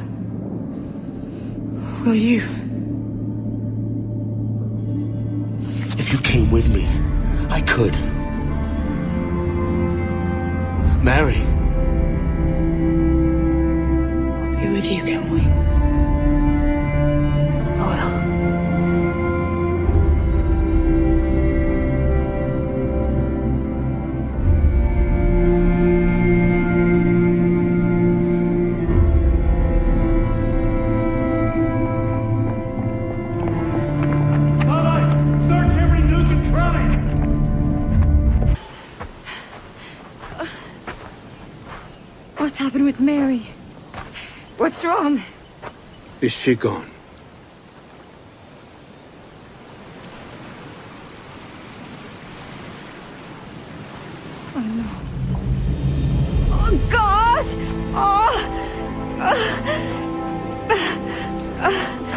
Will you? If you came with me, I could. Mary. I'll be with you, can we? I will. What's happened with Mary? What's wrong? Is she gone? Oh no. Oh God!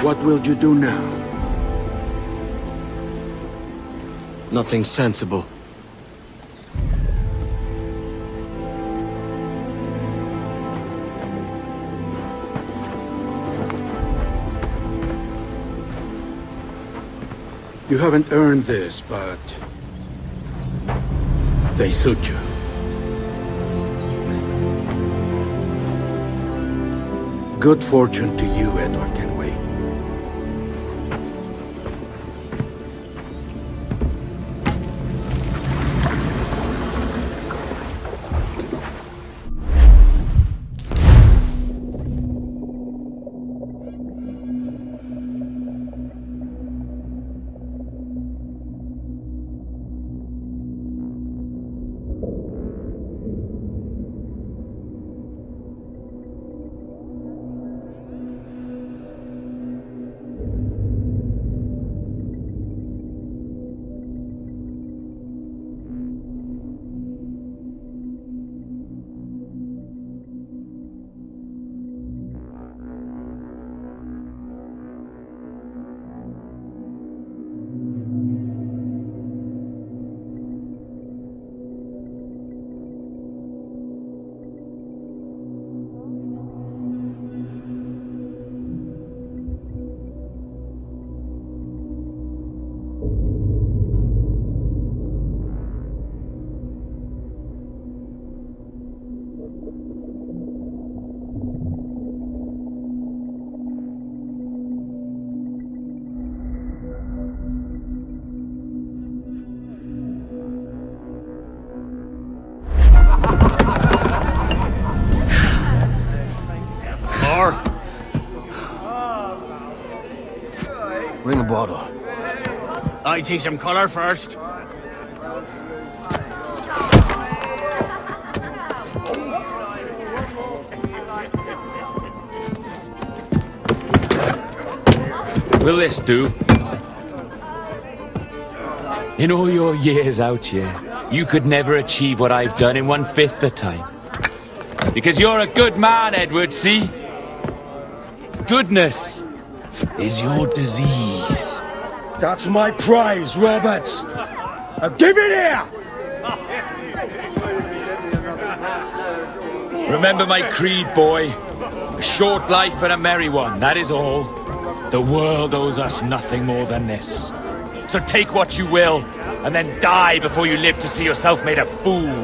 What will you do now? Nothing sensible. You haven't earned this, but they suit you. Good fortune to you, Edward Kenway. Bring a bottle. I'd see some colour first. Will this do? In all your years out here, You could never achieve what I've done in 1/5 the time. Because you're a good man, Edward, see? Goodness is your disease. That's my prize, Roberts. Give it here! Remember my creed, boy. A short life and a merry one, that is all. The world owes us nothing more than this. So take what you will, and then die before you live to see yourself made a fool.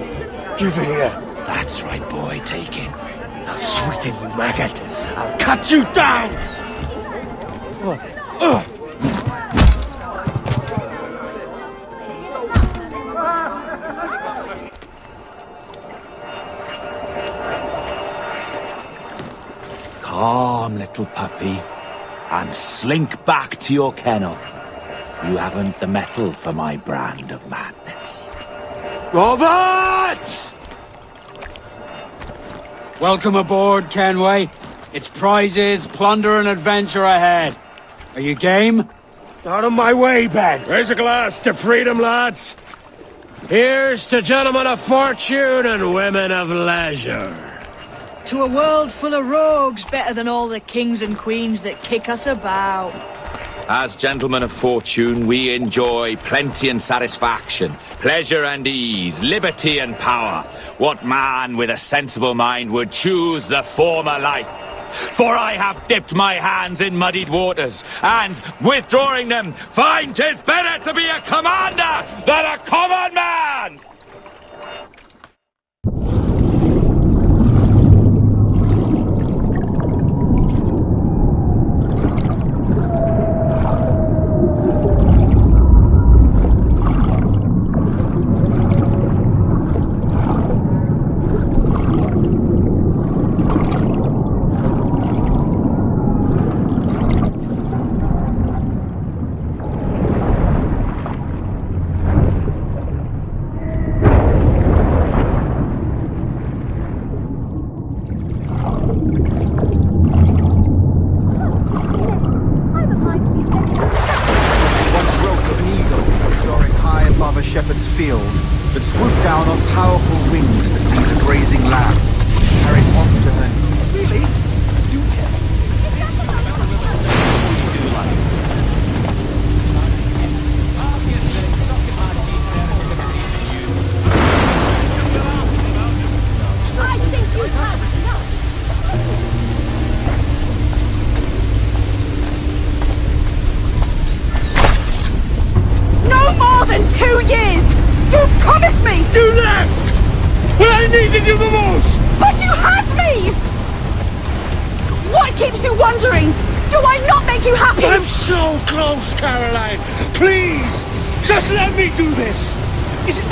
Give it here. That's right, boy, take it. I'll sweeten you, maggot. I'll cut you down! Calm, little puppy, and slink back to your kennel. You haven't the mettle for my brand of madness. Roberts! Welcome aboard, Kenway. It's prizes, plunder, and adventure ahead. Are you game? Out of my way, Ben! Raise a glass to freedom, lads. Here's to gentlemen of fortune and women of leisure. To a world full of rogues, better than all the kings and queens that kick us about. As gentlemen of fortune, we enjoy plenty and satisfaction, pleasure and ease, liberty and power. What man with a sensible mind would choose the former life? For I have dipped my hands in muddied waters, and, withdrawing them, find 'tis better to be a commander than a common man!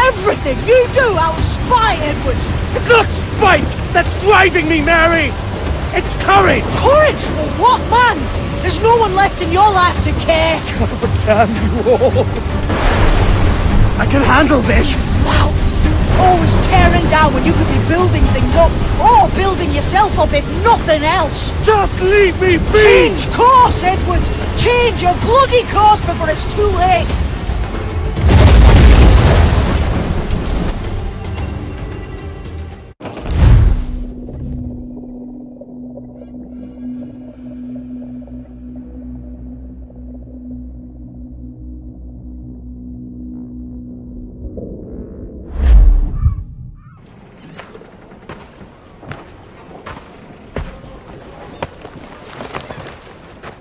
Everything you do out of spite, Edward! It's not spite that's driving me, Mary! It's courage! Courage for what, man? There's no one left in your life to care! God damn you all! I can handle this! Lout! Always tearing down when you could be building things up, or building yourself up if nothing else! Just leave me be! Change course, Edward! Change your bloody course before it's too late!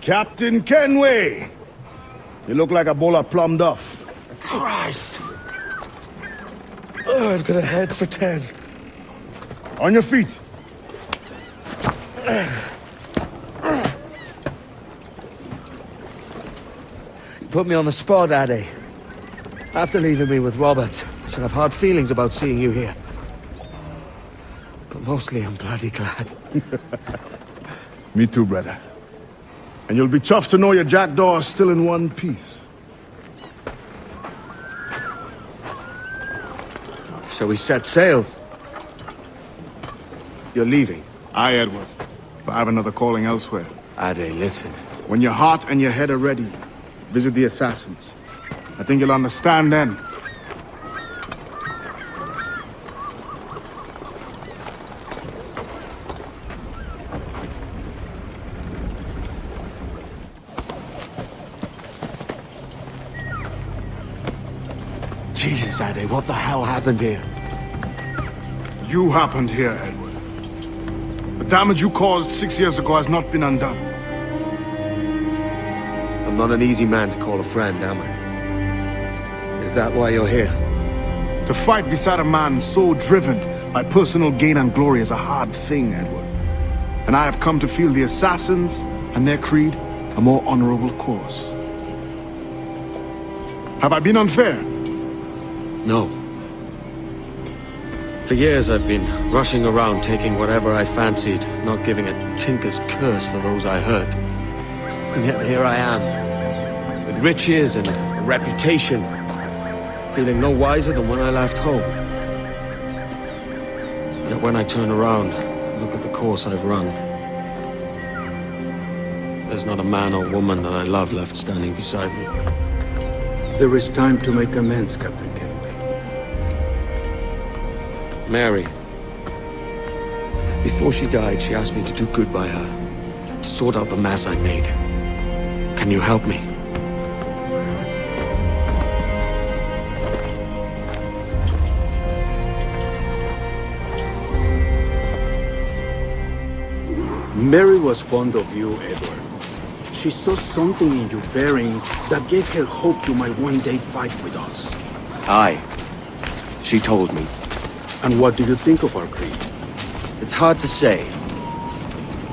Captain Kenway! You look like a bowl of plum duff. Christ! Oh, I've got a head for 10. On your feet. You put me on the spot, Addy. After leaving me with Robert, I should have hard feelings about seeing you here. But mostly I'm bloody glad. Me too, brother. And you'll be chuffed to know your jackdaw is still in one piece. So we set sail. You're leaving? Aye, Edward. But I have another calling elsewhere. Ade, listen. When your heart and your head are ready, visit the assassins. I think you'll understand then. Jesus, Addy, what the hell happened here? You happened here, Edward. The damage you caused 6 years ago has not been undone. I'm not an easy man to call a friend, am I? Is that why you're here? To fight beside a man so driven by personal gain and glory is a hard thing, Edward. And I have come to feel the assassins and their creed a more honorable cause. Have I been unfair? No. For years I've been rushing around taking whatever I fancied, not giving a tinker's curse for those I hurt. And yet here I am, with riches and a reputation, feeling no wiser than when I left home. Yet when I turn around, look at the course I've run, there's not a man or woman that I love left standing beside me. There is time to make amends, Captain Kenway. Mary. Before she died, she asked me to do good by her, to sort out the mess I made. Can you help me? Mary was fond of you, Edward. She saw something in your bearing that gave her hope you might one day fight with us. Aye. She told me. And what do you think of our creed? It's hard to say.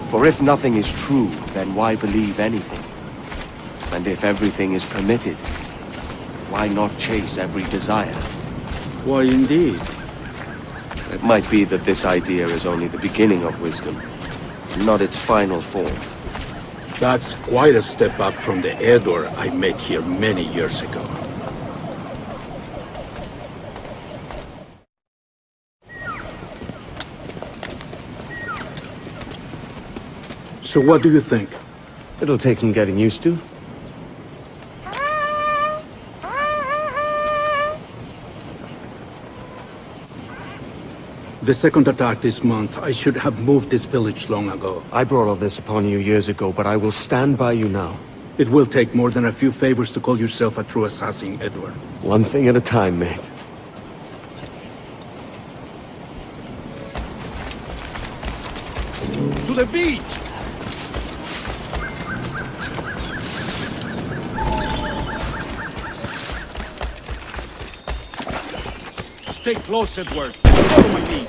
For if nothing is true, then why believe anything? And if everything is permitted, why not chase every desire? Why, indeed. It might be that this idea is only the beginning of wisdom, not its final form. That's quite a step up from the Edward I met here many years ago. So what do you think? It'll take some getting used to. The second attack this month, I should have moved this village long ago. I brought all this upon you years ago, but I will stand by you now. It will take more than a few favors to call yourself a true assassin, Edward. One thing at a time, mate. To the beach! Stay close, Edward. Follow my lead.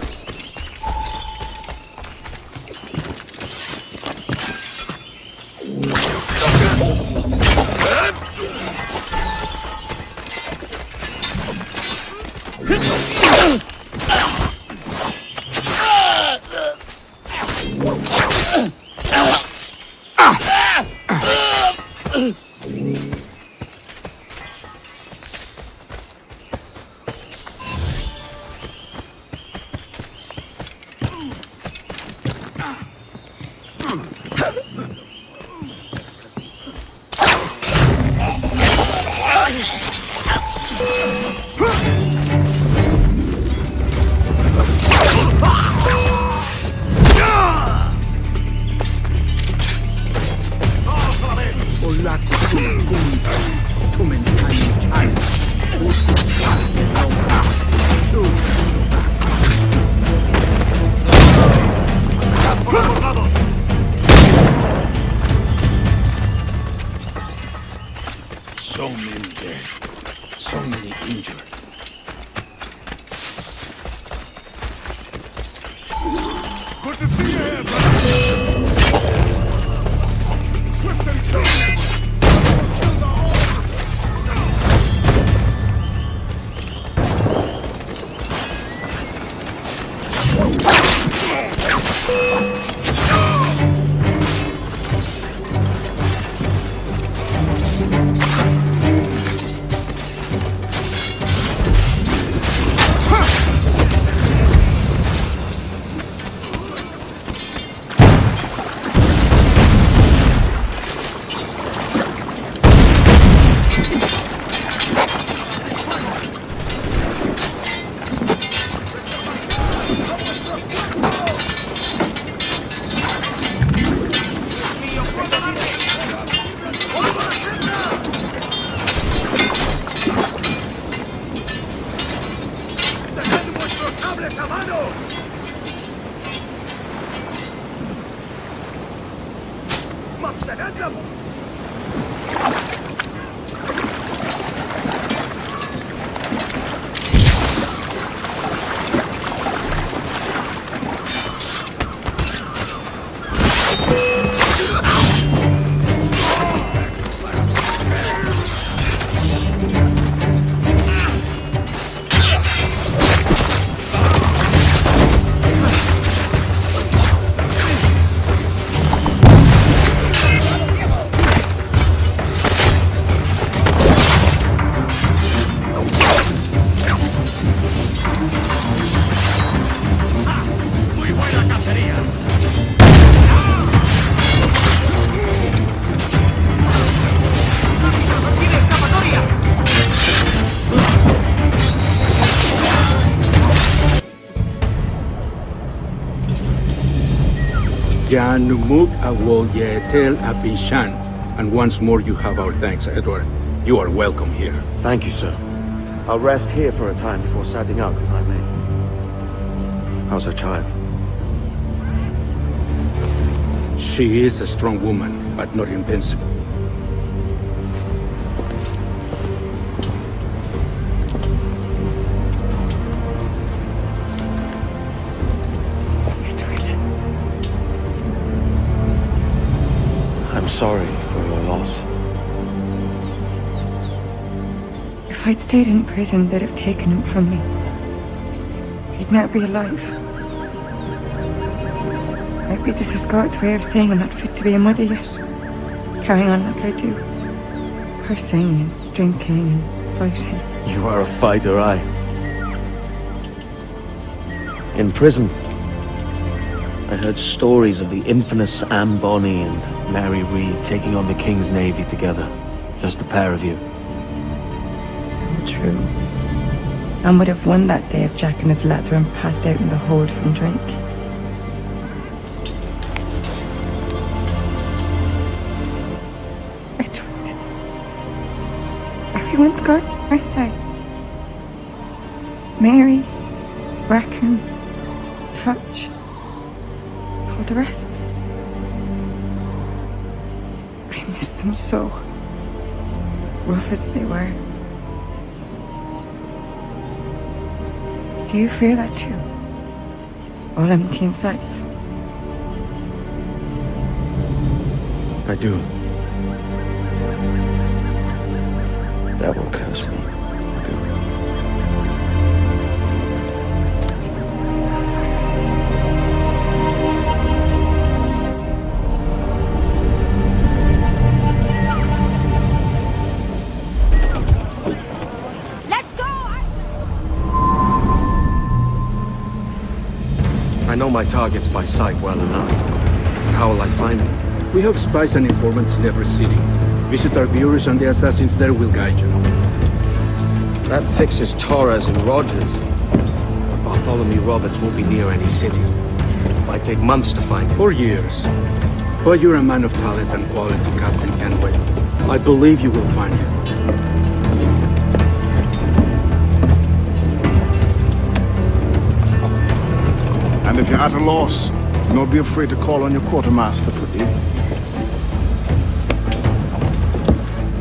So many dead, so many injured. Good to see you here, brother. Swift and kill them. Jan Numuk Awol Yetel Apishan. And once more you have our thanks, Edward. You are welcome here. Thank you, sir. I'll rest here for a time before setting out, if I may. How's her child? She is a strong woman, but not invincible. I'm sorry for your loss. If I'd stayed in prison, they'd have taken him from me. He'd not be alive. Maybe this is God's way of saying I'm not fit to be a mother yet. Carrying on like I do. Cursing and drinking and fighting. You are a fighter, aye. In prison, I heard stories of the infamous Anne Bonny and Mary Read taking on the King's Navy together. Just the pair of you. It's all true. Anne would have won that day if Jack and his lads weren't passed out in the hold from drink. Edward. Everyone's gone, aren't they? Mary, Rackham, Touch. All the rest. I miss them so. Rough as they were. Do you feel that too? All empty inside? I do. Devil curse me. I know my targets by sight well enough. How will I find them? We have spies and informants in every city. Visit our bureaus and the assassins there will guide you. That fixes Torres and Rogers. But Bartholomew Roberts won't be near any city. It might take months to find him. Or years. But you're a man of talent and quality, Captain Kenway. I believe you will find him. And if you're at a loss, do not be afraid to call on your quartermaster for aid.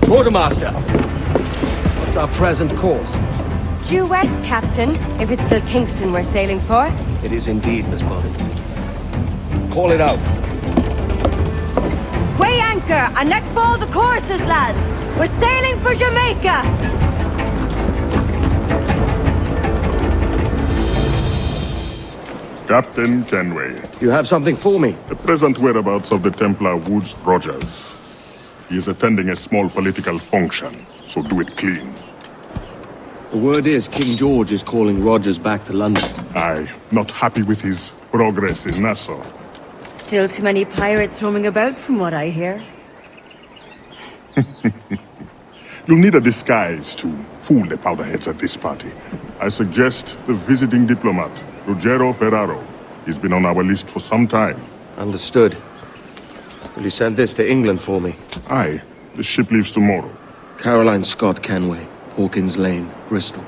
Quartermaster! What's our present course? Due west, Captain, if it's still Kingston we're sailing for. It is indeed, Miss Bonny. Call it out. Weigh anchor and let fall the courses, lads! We're sailing for Jamaica! Captain Kenway. You have something for me? The present whereabouts of the Templar Woods Rogers. He is attending a small political function, so do it clean. The word is King George is calling Rogers back to London. Aye, not happy with his progress in Nassau. Still too many pirates roaming about from what I hear. You'll need a disguise to fool the powderheads at this party. I suggest the visiting diplomat, Ruggiero Ferraro. He's been on our list for some time. Understood. Will you send this to England for me? Aye. The ship leaves tomorrow. Caroline Scott Kenway, Hawkins Lane, Bristol.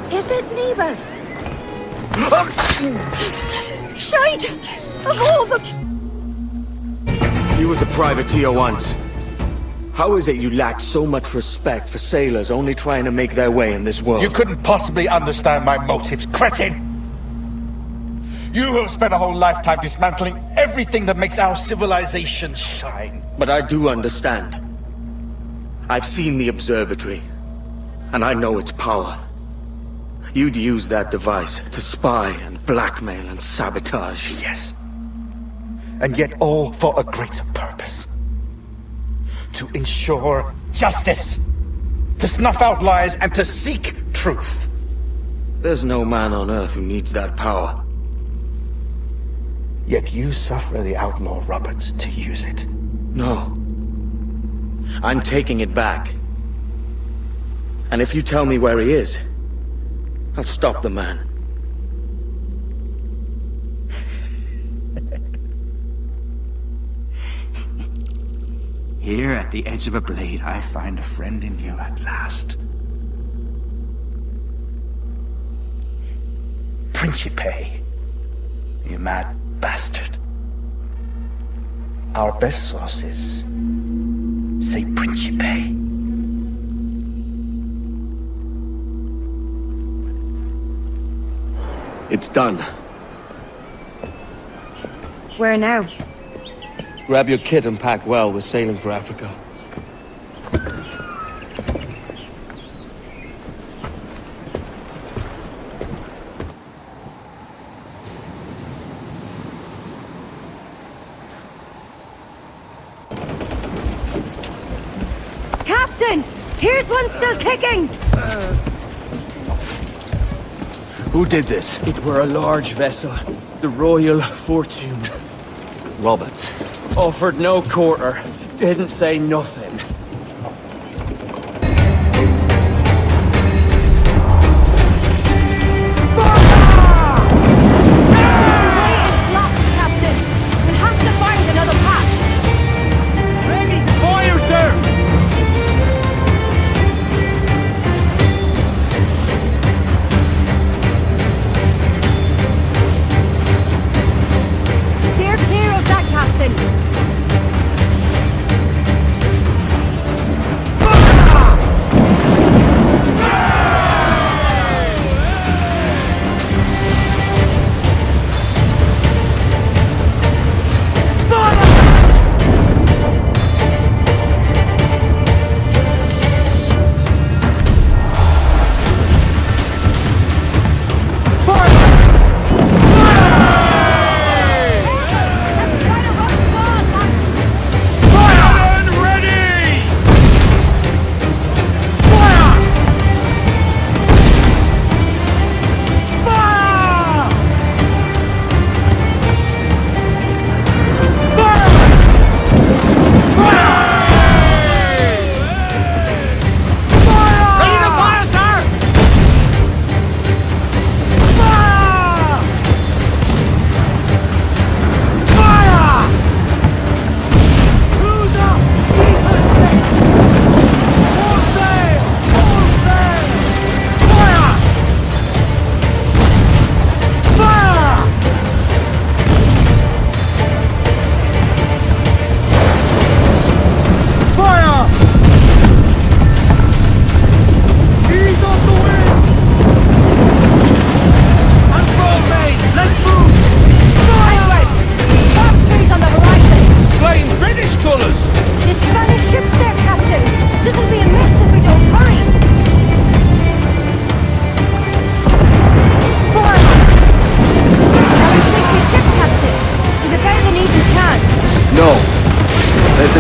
Is it, neighbour? Shite! Of all the... He was a privateer once. How is it you lack so much respect for sailors only trying to make their way in this world? You couldn't possibly understand my motives, cretin! You have spent a whole lifetime dismantling everything that makes our civilization shine. But I do understand. I've seen the observatory, and I know its power. You'd use that device to spy and blackmail and sabotage. Yes. And yet all for a greater purpose. To ensure justice. To snuff out lies and to seek truth. There's no man on Earth who needs that power. Yet you suffer the outlaw Roberts to use it. No. I'm taking it back. And if you tell me where he is, I'll stop the man. Here at the edge of a blade, I find a friend in you at last. Principe, you mad bastard. Our best sources say Principe. It's done. Where now? Grab your kit and pack well. We're sailing for Africa. Captain! Here's one still kicking! Who did this? It were a large vessel, the Royal Fortune. Roberts. Offered no quarter, didn't say nothing.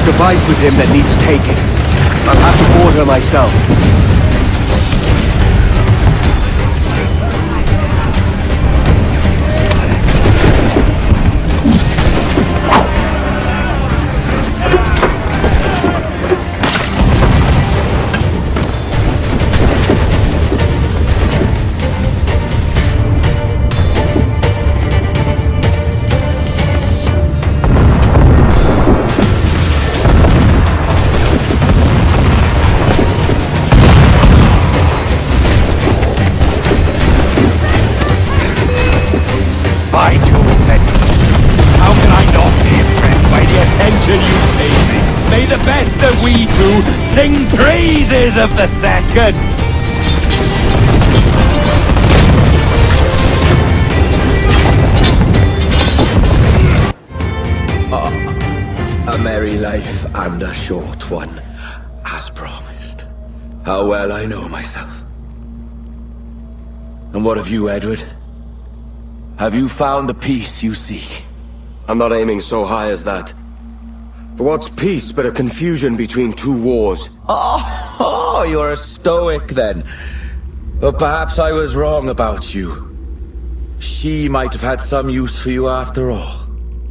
Device with him that needs taking. I'll have to board her myself. the best that we two sing praises of the second. A merry life and a short one, as promised. How well I know myself. And what of you, Edward? Have you found the peace you seek? I'm not aiming so high as that. For what's peace but a confusion between two wars? Oh, you're a stoic then. But perhaps I was wrong about you. She might have had some use for you after all.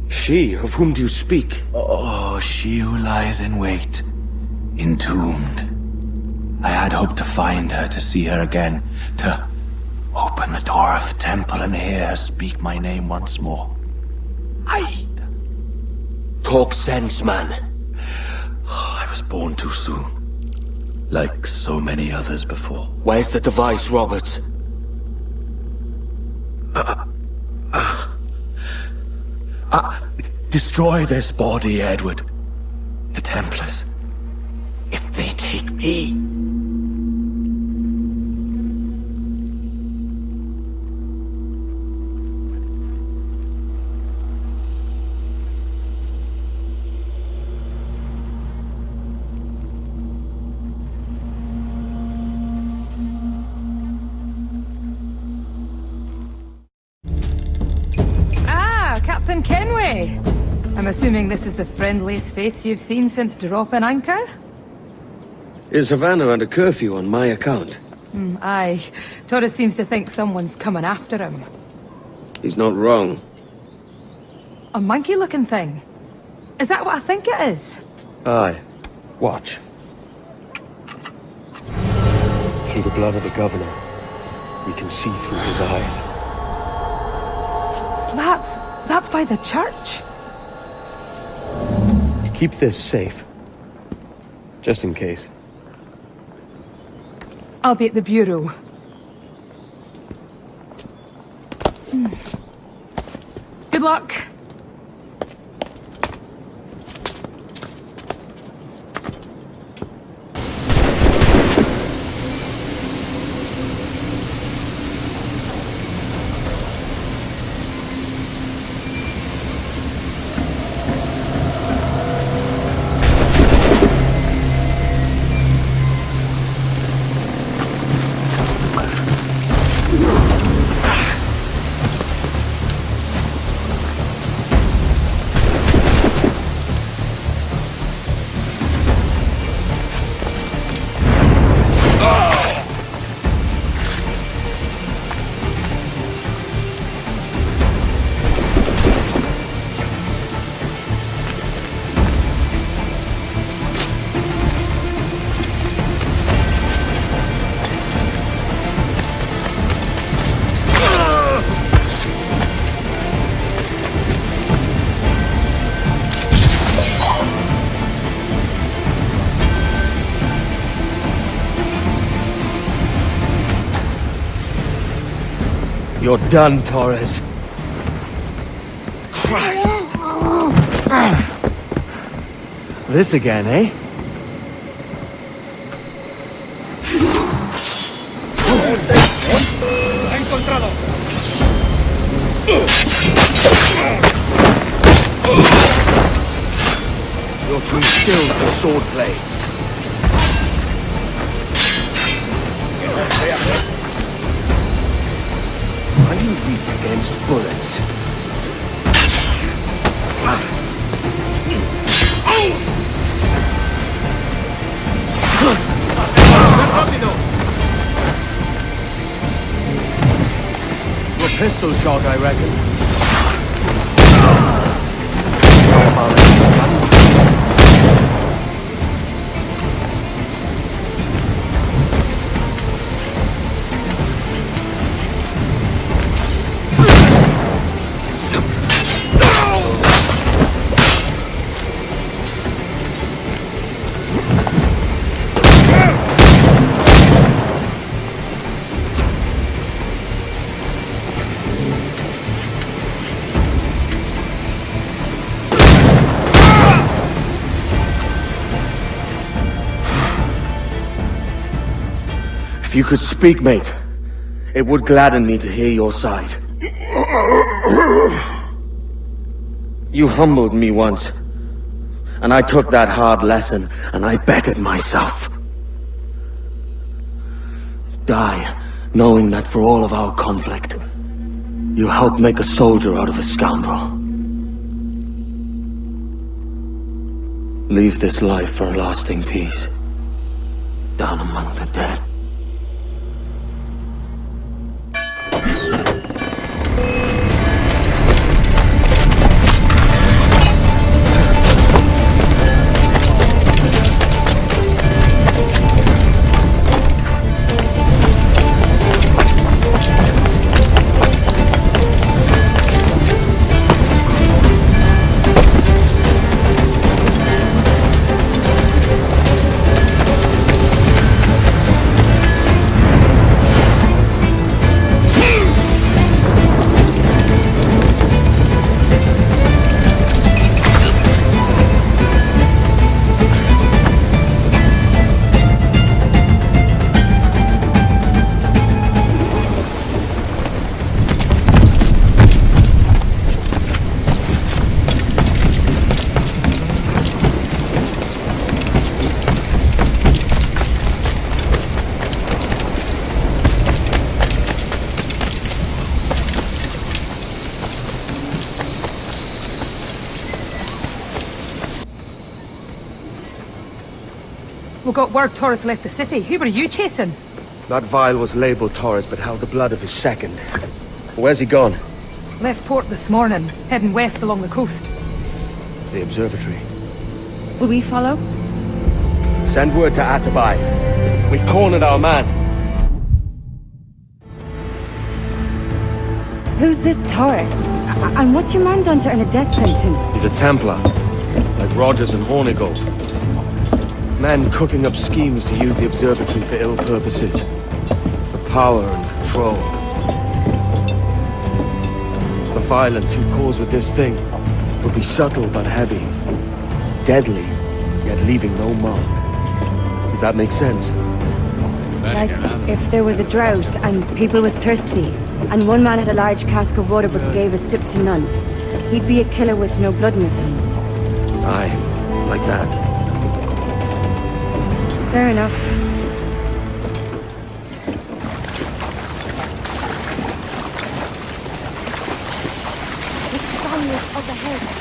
She? Of whom do you speak? Oh, she who lies in wait, entombed. I had hoped to find her, to see her again, to open the door of the temple and hear her speak my name once more. Talk sense, man. Oh, I was born too soon. Like so many others before. Where's the device, Robert? Destroy this body, Edward. The Templars. If they take me... Captain Kenway! I'm assuming this is the friendliest face you've seen since dropping anchor? Is Havana under curfew on my account? Aye. Torres seems to think someone's coming after him. He's not wrong. A monkey-looking thing? Is that what I think it is? Aye. Watch. Through the blood of the governor, we can see through his eyes. That's by the church. Keep this safe. Just in case. I'll be at the bureau. Good luck. You're done, Torres. Christ! This again, eh? Encontrado. You're too skilled for swordplay. Are you weak against bullets? Your pistol shot, I reckon. you could speak, mate, it would gladden me to hear your side. You humbled me once, and I took that hard lesson, and I bettered myself. Die, knowing that for all of our conflict, you helped make a soldier out of a scoundrel. Leave this life for a lasting peace, down among the dead. We got word Torres left the city. Who were you chasing? That vial was labeled Torres, but held the blood of his second. Where's he gone? Left port this morning, heading west along the coast. The observatory. Will we follow? Send word to Atabai. We've cornered our man. Who's this Torres? And what's your man done to earn a death sentence? He's a Templar, like Rogers and Hornigold. Men cooking up schemes to use the observatory for ill purposes. For power and control. The violence you cause with this thing will be subtle but heavy. Deadly, yet leaving no mark. Does that make sense? Like if there was a drought and people was thirsty, and one man had a large cask of water but gave a sip to none, he'd be a killer with no blood in his hands. Aye, like that. Fair enough. The Spaniards up ahead.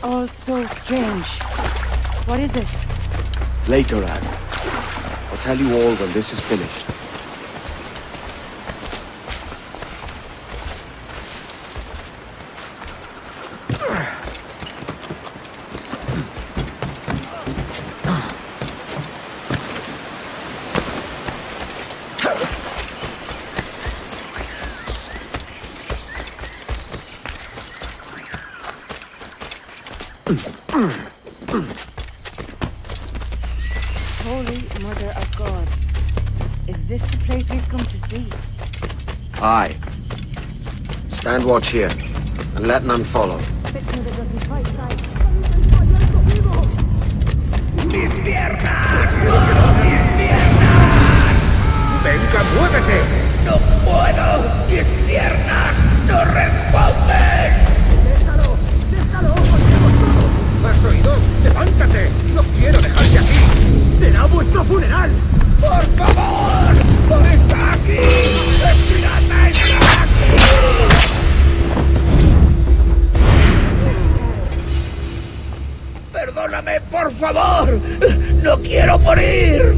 All so strange. What is it? Later, Anne. I'll tell you all when this is finished. Holy Mother of God. Is this the place we've come to see? Aye. Stand watch here, and let none follow. ¡Mis piernas! ¡Mis piernas! ¡Venga, muévete! ¡No puedo! ¡Mis piernas no responden! ¡Déjalo! ¡Déjalo! ¡Volvemos todo! ¿Has oído? ¡Levántate! ¡No quiero dejarte aquí! ¡Será vuestro funeral! ¡Por favor! ¡No está aquí! ¡El pirata está aquí! ¡Perdóname, por favor! ¡No quiero morir!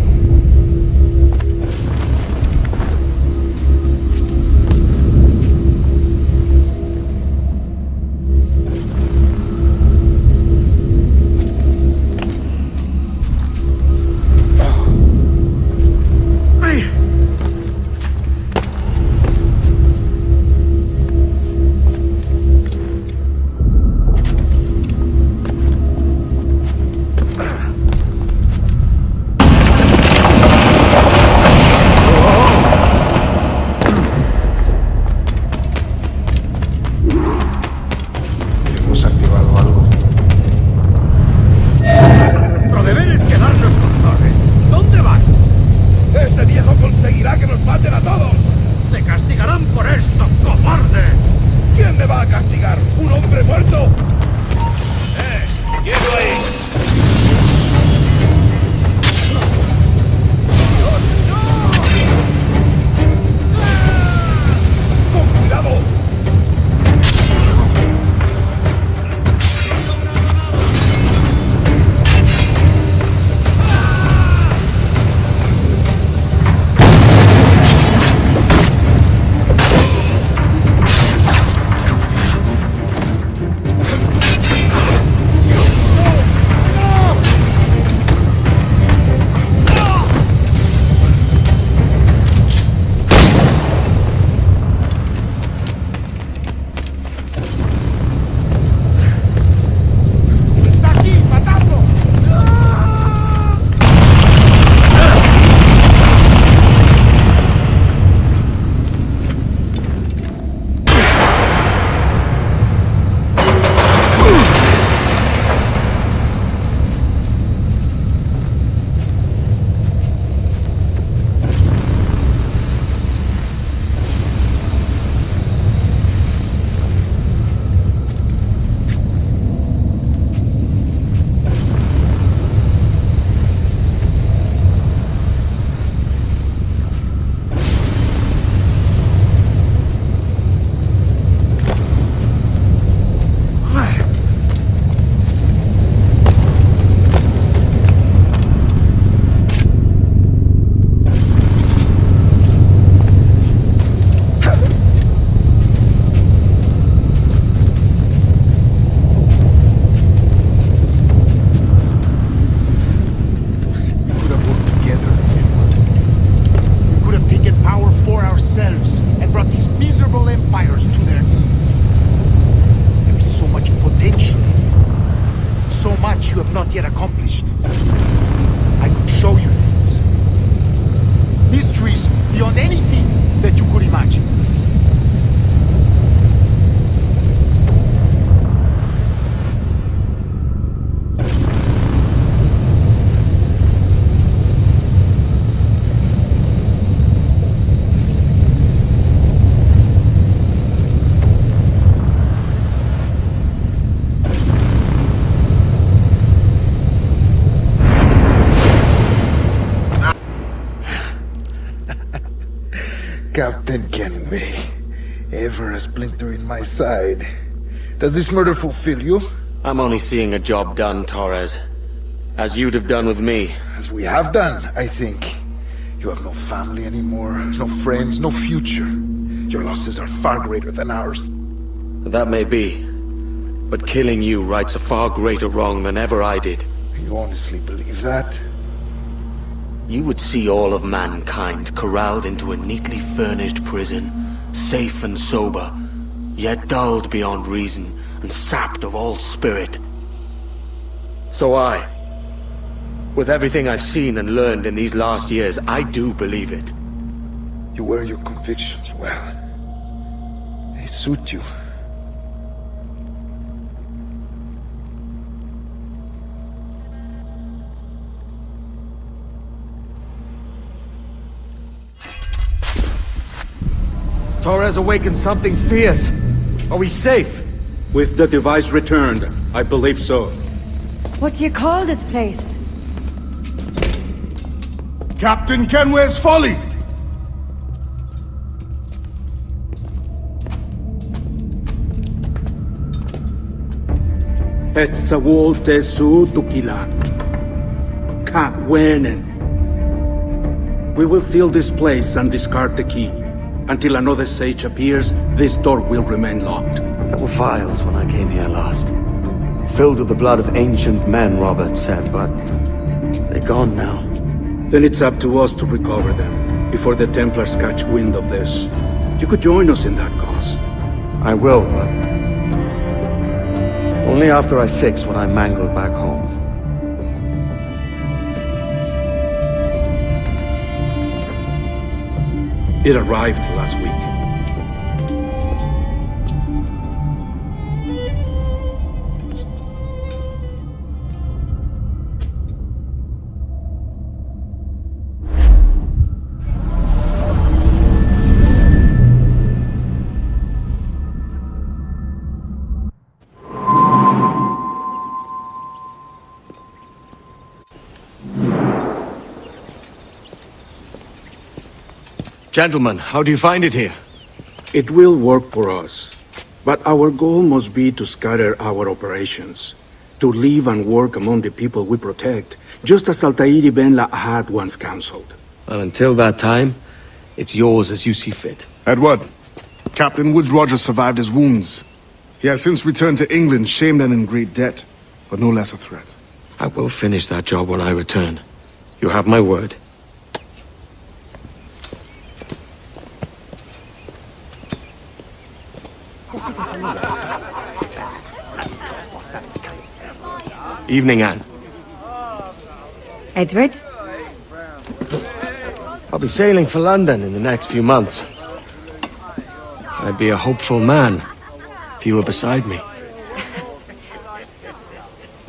Captain Kenway, ever a splinter in my side. Does this murder fulfill you? I'm only seeing a job done, Torres. As you'd have done with me. As we have done, I think. You have no family anymore, no friends, no future. Your losses are far greater than ours. That may be. But killing you rights a far greater wrong than ever I did. You honestly believe that? You would see all of mankind corralled into a neatly furnished prison, safe and sober, yet dulled beyond reason and sapped of all spirit. So with everything I've seen and learned in these last years, I do believe it. You wear your convictions well. They suit you. Torres awakened something fierce. Are we safe? With the device returned, I believe so. What do you call this place? Captain Kenway's Folly! Etsawolte su tukila. Ka wenen. We will seal this place and discard the key. Until another sage appears, this door will remain locked. There were vials when I came here last. Filled with the blood of ancient men, Robert said, but they're gone now. Then it's up to us to recover them, before the Templars catch wind of this. You could join us in that cause. I will, but only after I fix what I mangled back home. It arrived last week. Gentlemen, how do you find it here? It will work for us. But our goal must be to scatter our operations. To live and work among the people we protect, just as Altair Ben Lahad once counseled. Well, until that time, it's yours as you see fit. Edward, Captain Woods Rogers survived his wounds. He has since returned to England, shamed and in great debt, but no less a threat. I will finish that job when I return. You have my word. Evening, Anne. Edward? I'll be sailing for London in the next few months. I'd be a hopeful man if you were beside me.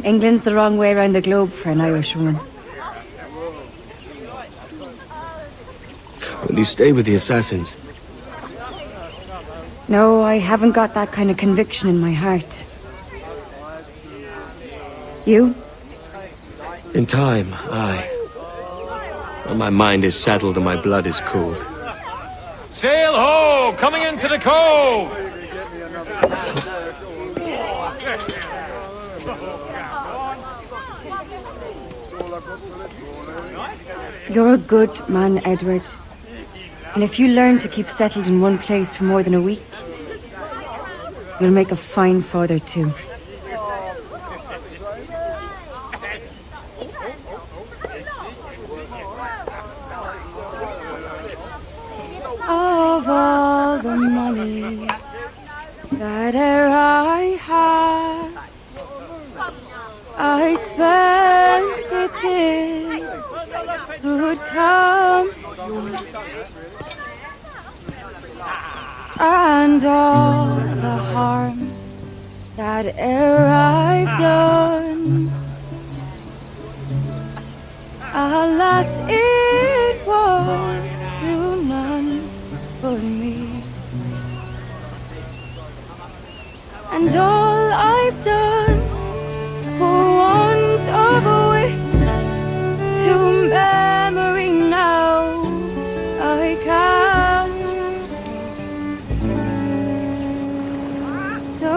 England's the wrong way around the globe for an Irish woman. Will you stay with the assassins? No, I haven't got that kind of conviction in my heart. You? In time, aye. When my mind is settled and my blood is cooled. Sail ho! Coming into the cove! You're a good man, Edward. And if you learn to keep settled in one place for more than a week, you'll make a fine father too. Of all the money that e'er I had, I spent it in good company, and all the harm that e'er I've done, alas, it was to none but me. And all I've done for want of wit, to memory now I can't. So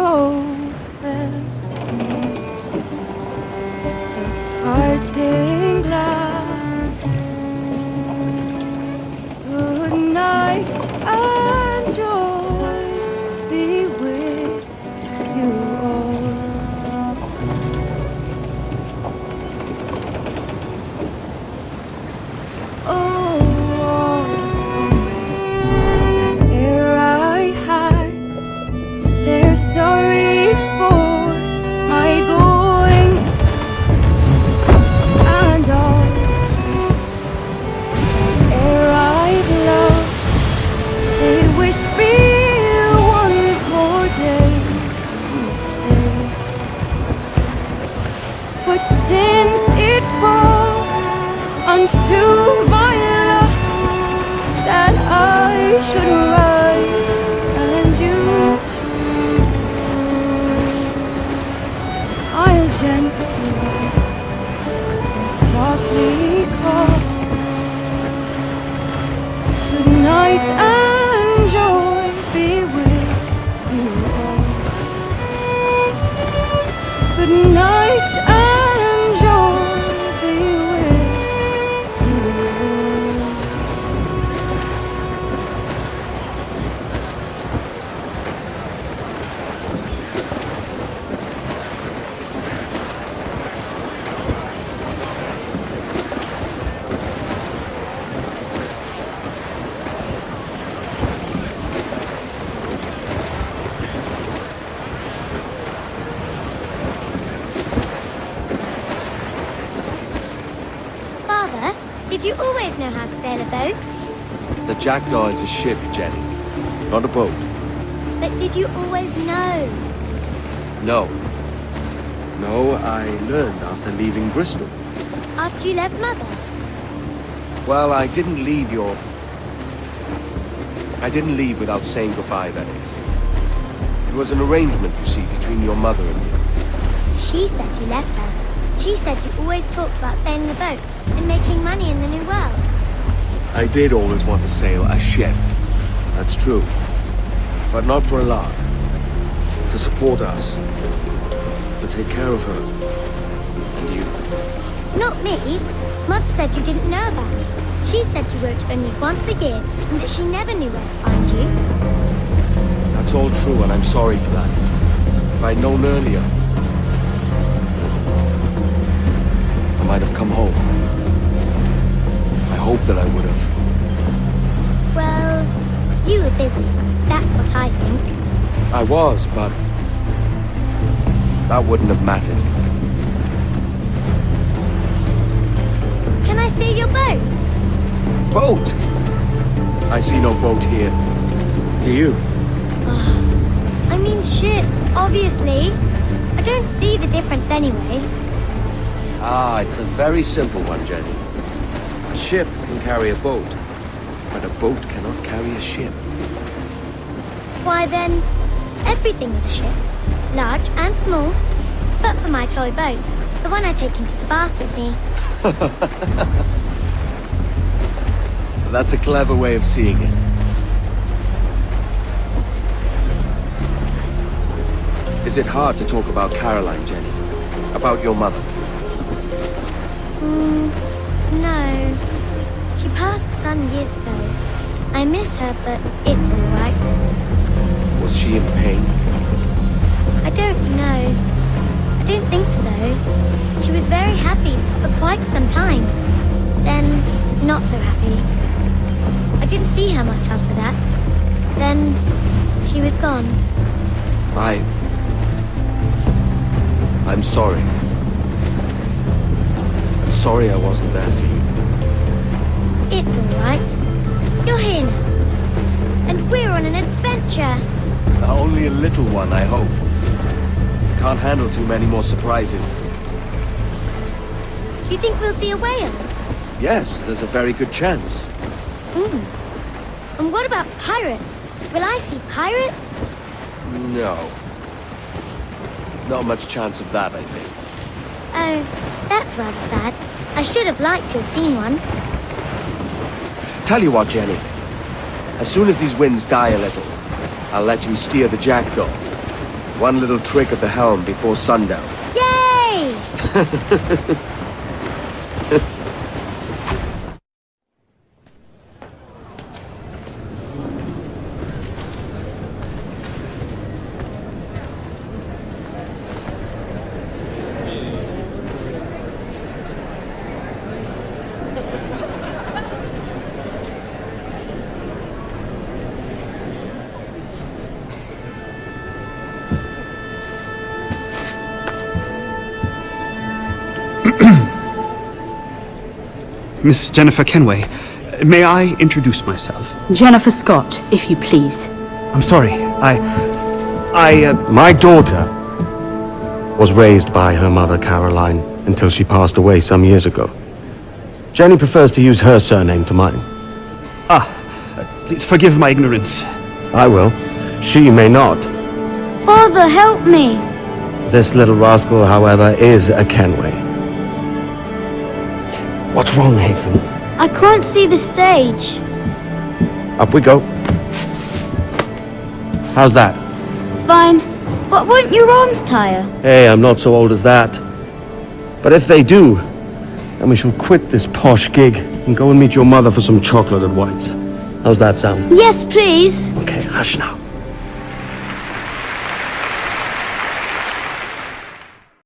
felt me the parting glass. Good night and joy be with you all. to my lot that I should rise and you should. I'll gently rise and softly call. Good night and joy be with you all. Good night and joy be with you all. Father, did you always know how to sail a boat? The Jackdaw is a ship, Jenny, not a boat. But did you always know? No. No, I learned after leaving Bristol. After you left Mother? Well, I didn't leave without saying goodbye, that is. It was an arrangement, you see, between your mother and me. She said you left her. She said you always talked about sailing a boat and making money in the New World. I did always want to sail a ship. That's true. But not for a lark. To support us. To take care of her. And you. Not me. Mother said you didn't know about me. She said you wrote only once a year and that she never knew where to find you. That's all true, and I'm sorry for that. If I'd known earlier, I might have come home. I hope that I would have. Well, you were busy. That's what I think. I was, but that wouldn't have mattered. Can I steal your boat? Boat? I see no boat here. Do you? I mean ship, obviously. I don't see the difference anyway. Ah, it's a very simple one, Jenny. A ship can carry a boat, but a boat cannot carry a ship. Why then, everything is a ship. Large and small. But for my toy boat, the one I take into the bath with me. That's a clever way of seeing it. Is it hard to talk about Caroline, Jenny? About your mother? No. She passed some years ago. I miss her, but it's all right. Was she in pain? I don't know. I don't think so. She was very happy for quite some time. Then, not so happy. I didn't see her much after that. Then, she was gone. I'm sorry. I'm sorry I wasn't there for you. It's all right. You're here now. And we're on an adventure. Only a little one, I hope. Can't handle too many more surprises. You think we'll see a whale? Yes, there's a very good chance. And what about pirates? Will I see pirates? No. Not much chance of that, I think. Oh, that's rather sad. I should have liked to have seen one. Tell you what, Jenny. As soon as these winds die a little, I'll let you steer the Jackdaw. One little trick at the helm before sundown. Yay! Miss Jennifer Kenway, may I introduce myself? Jennifer Scott, if you please. I'm sorry, My daughter was raised by her mother, Caroline, until she passed away some years ago. Jenny prefers to use her surname to mine. Please forgive my ignorance. I will. She may not. Father, help me. This little rascal, however, is a Kenway. What's wrong, Hafen? I can't see the stage. Up we go. How's that? Fine. But won't your arms tire? Hey, I'm not so old as that. But if they do, then we shall quit this posh gig and go and meet your mother for some chocolate at White's. How's that sound? Yes, please. Okay, hush now.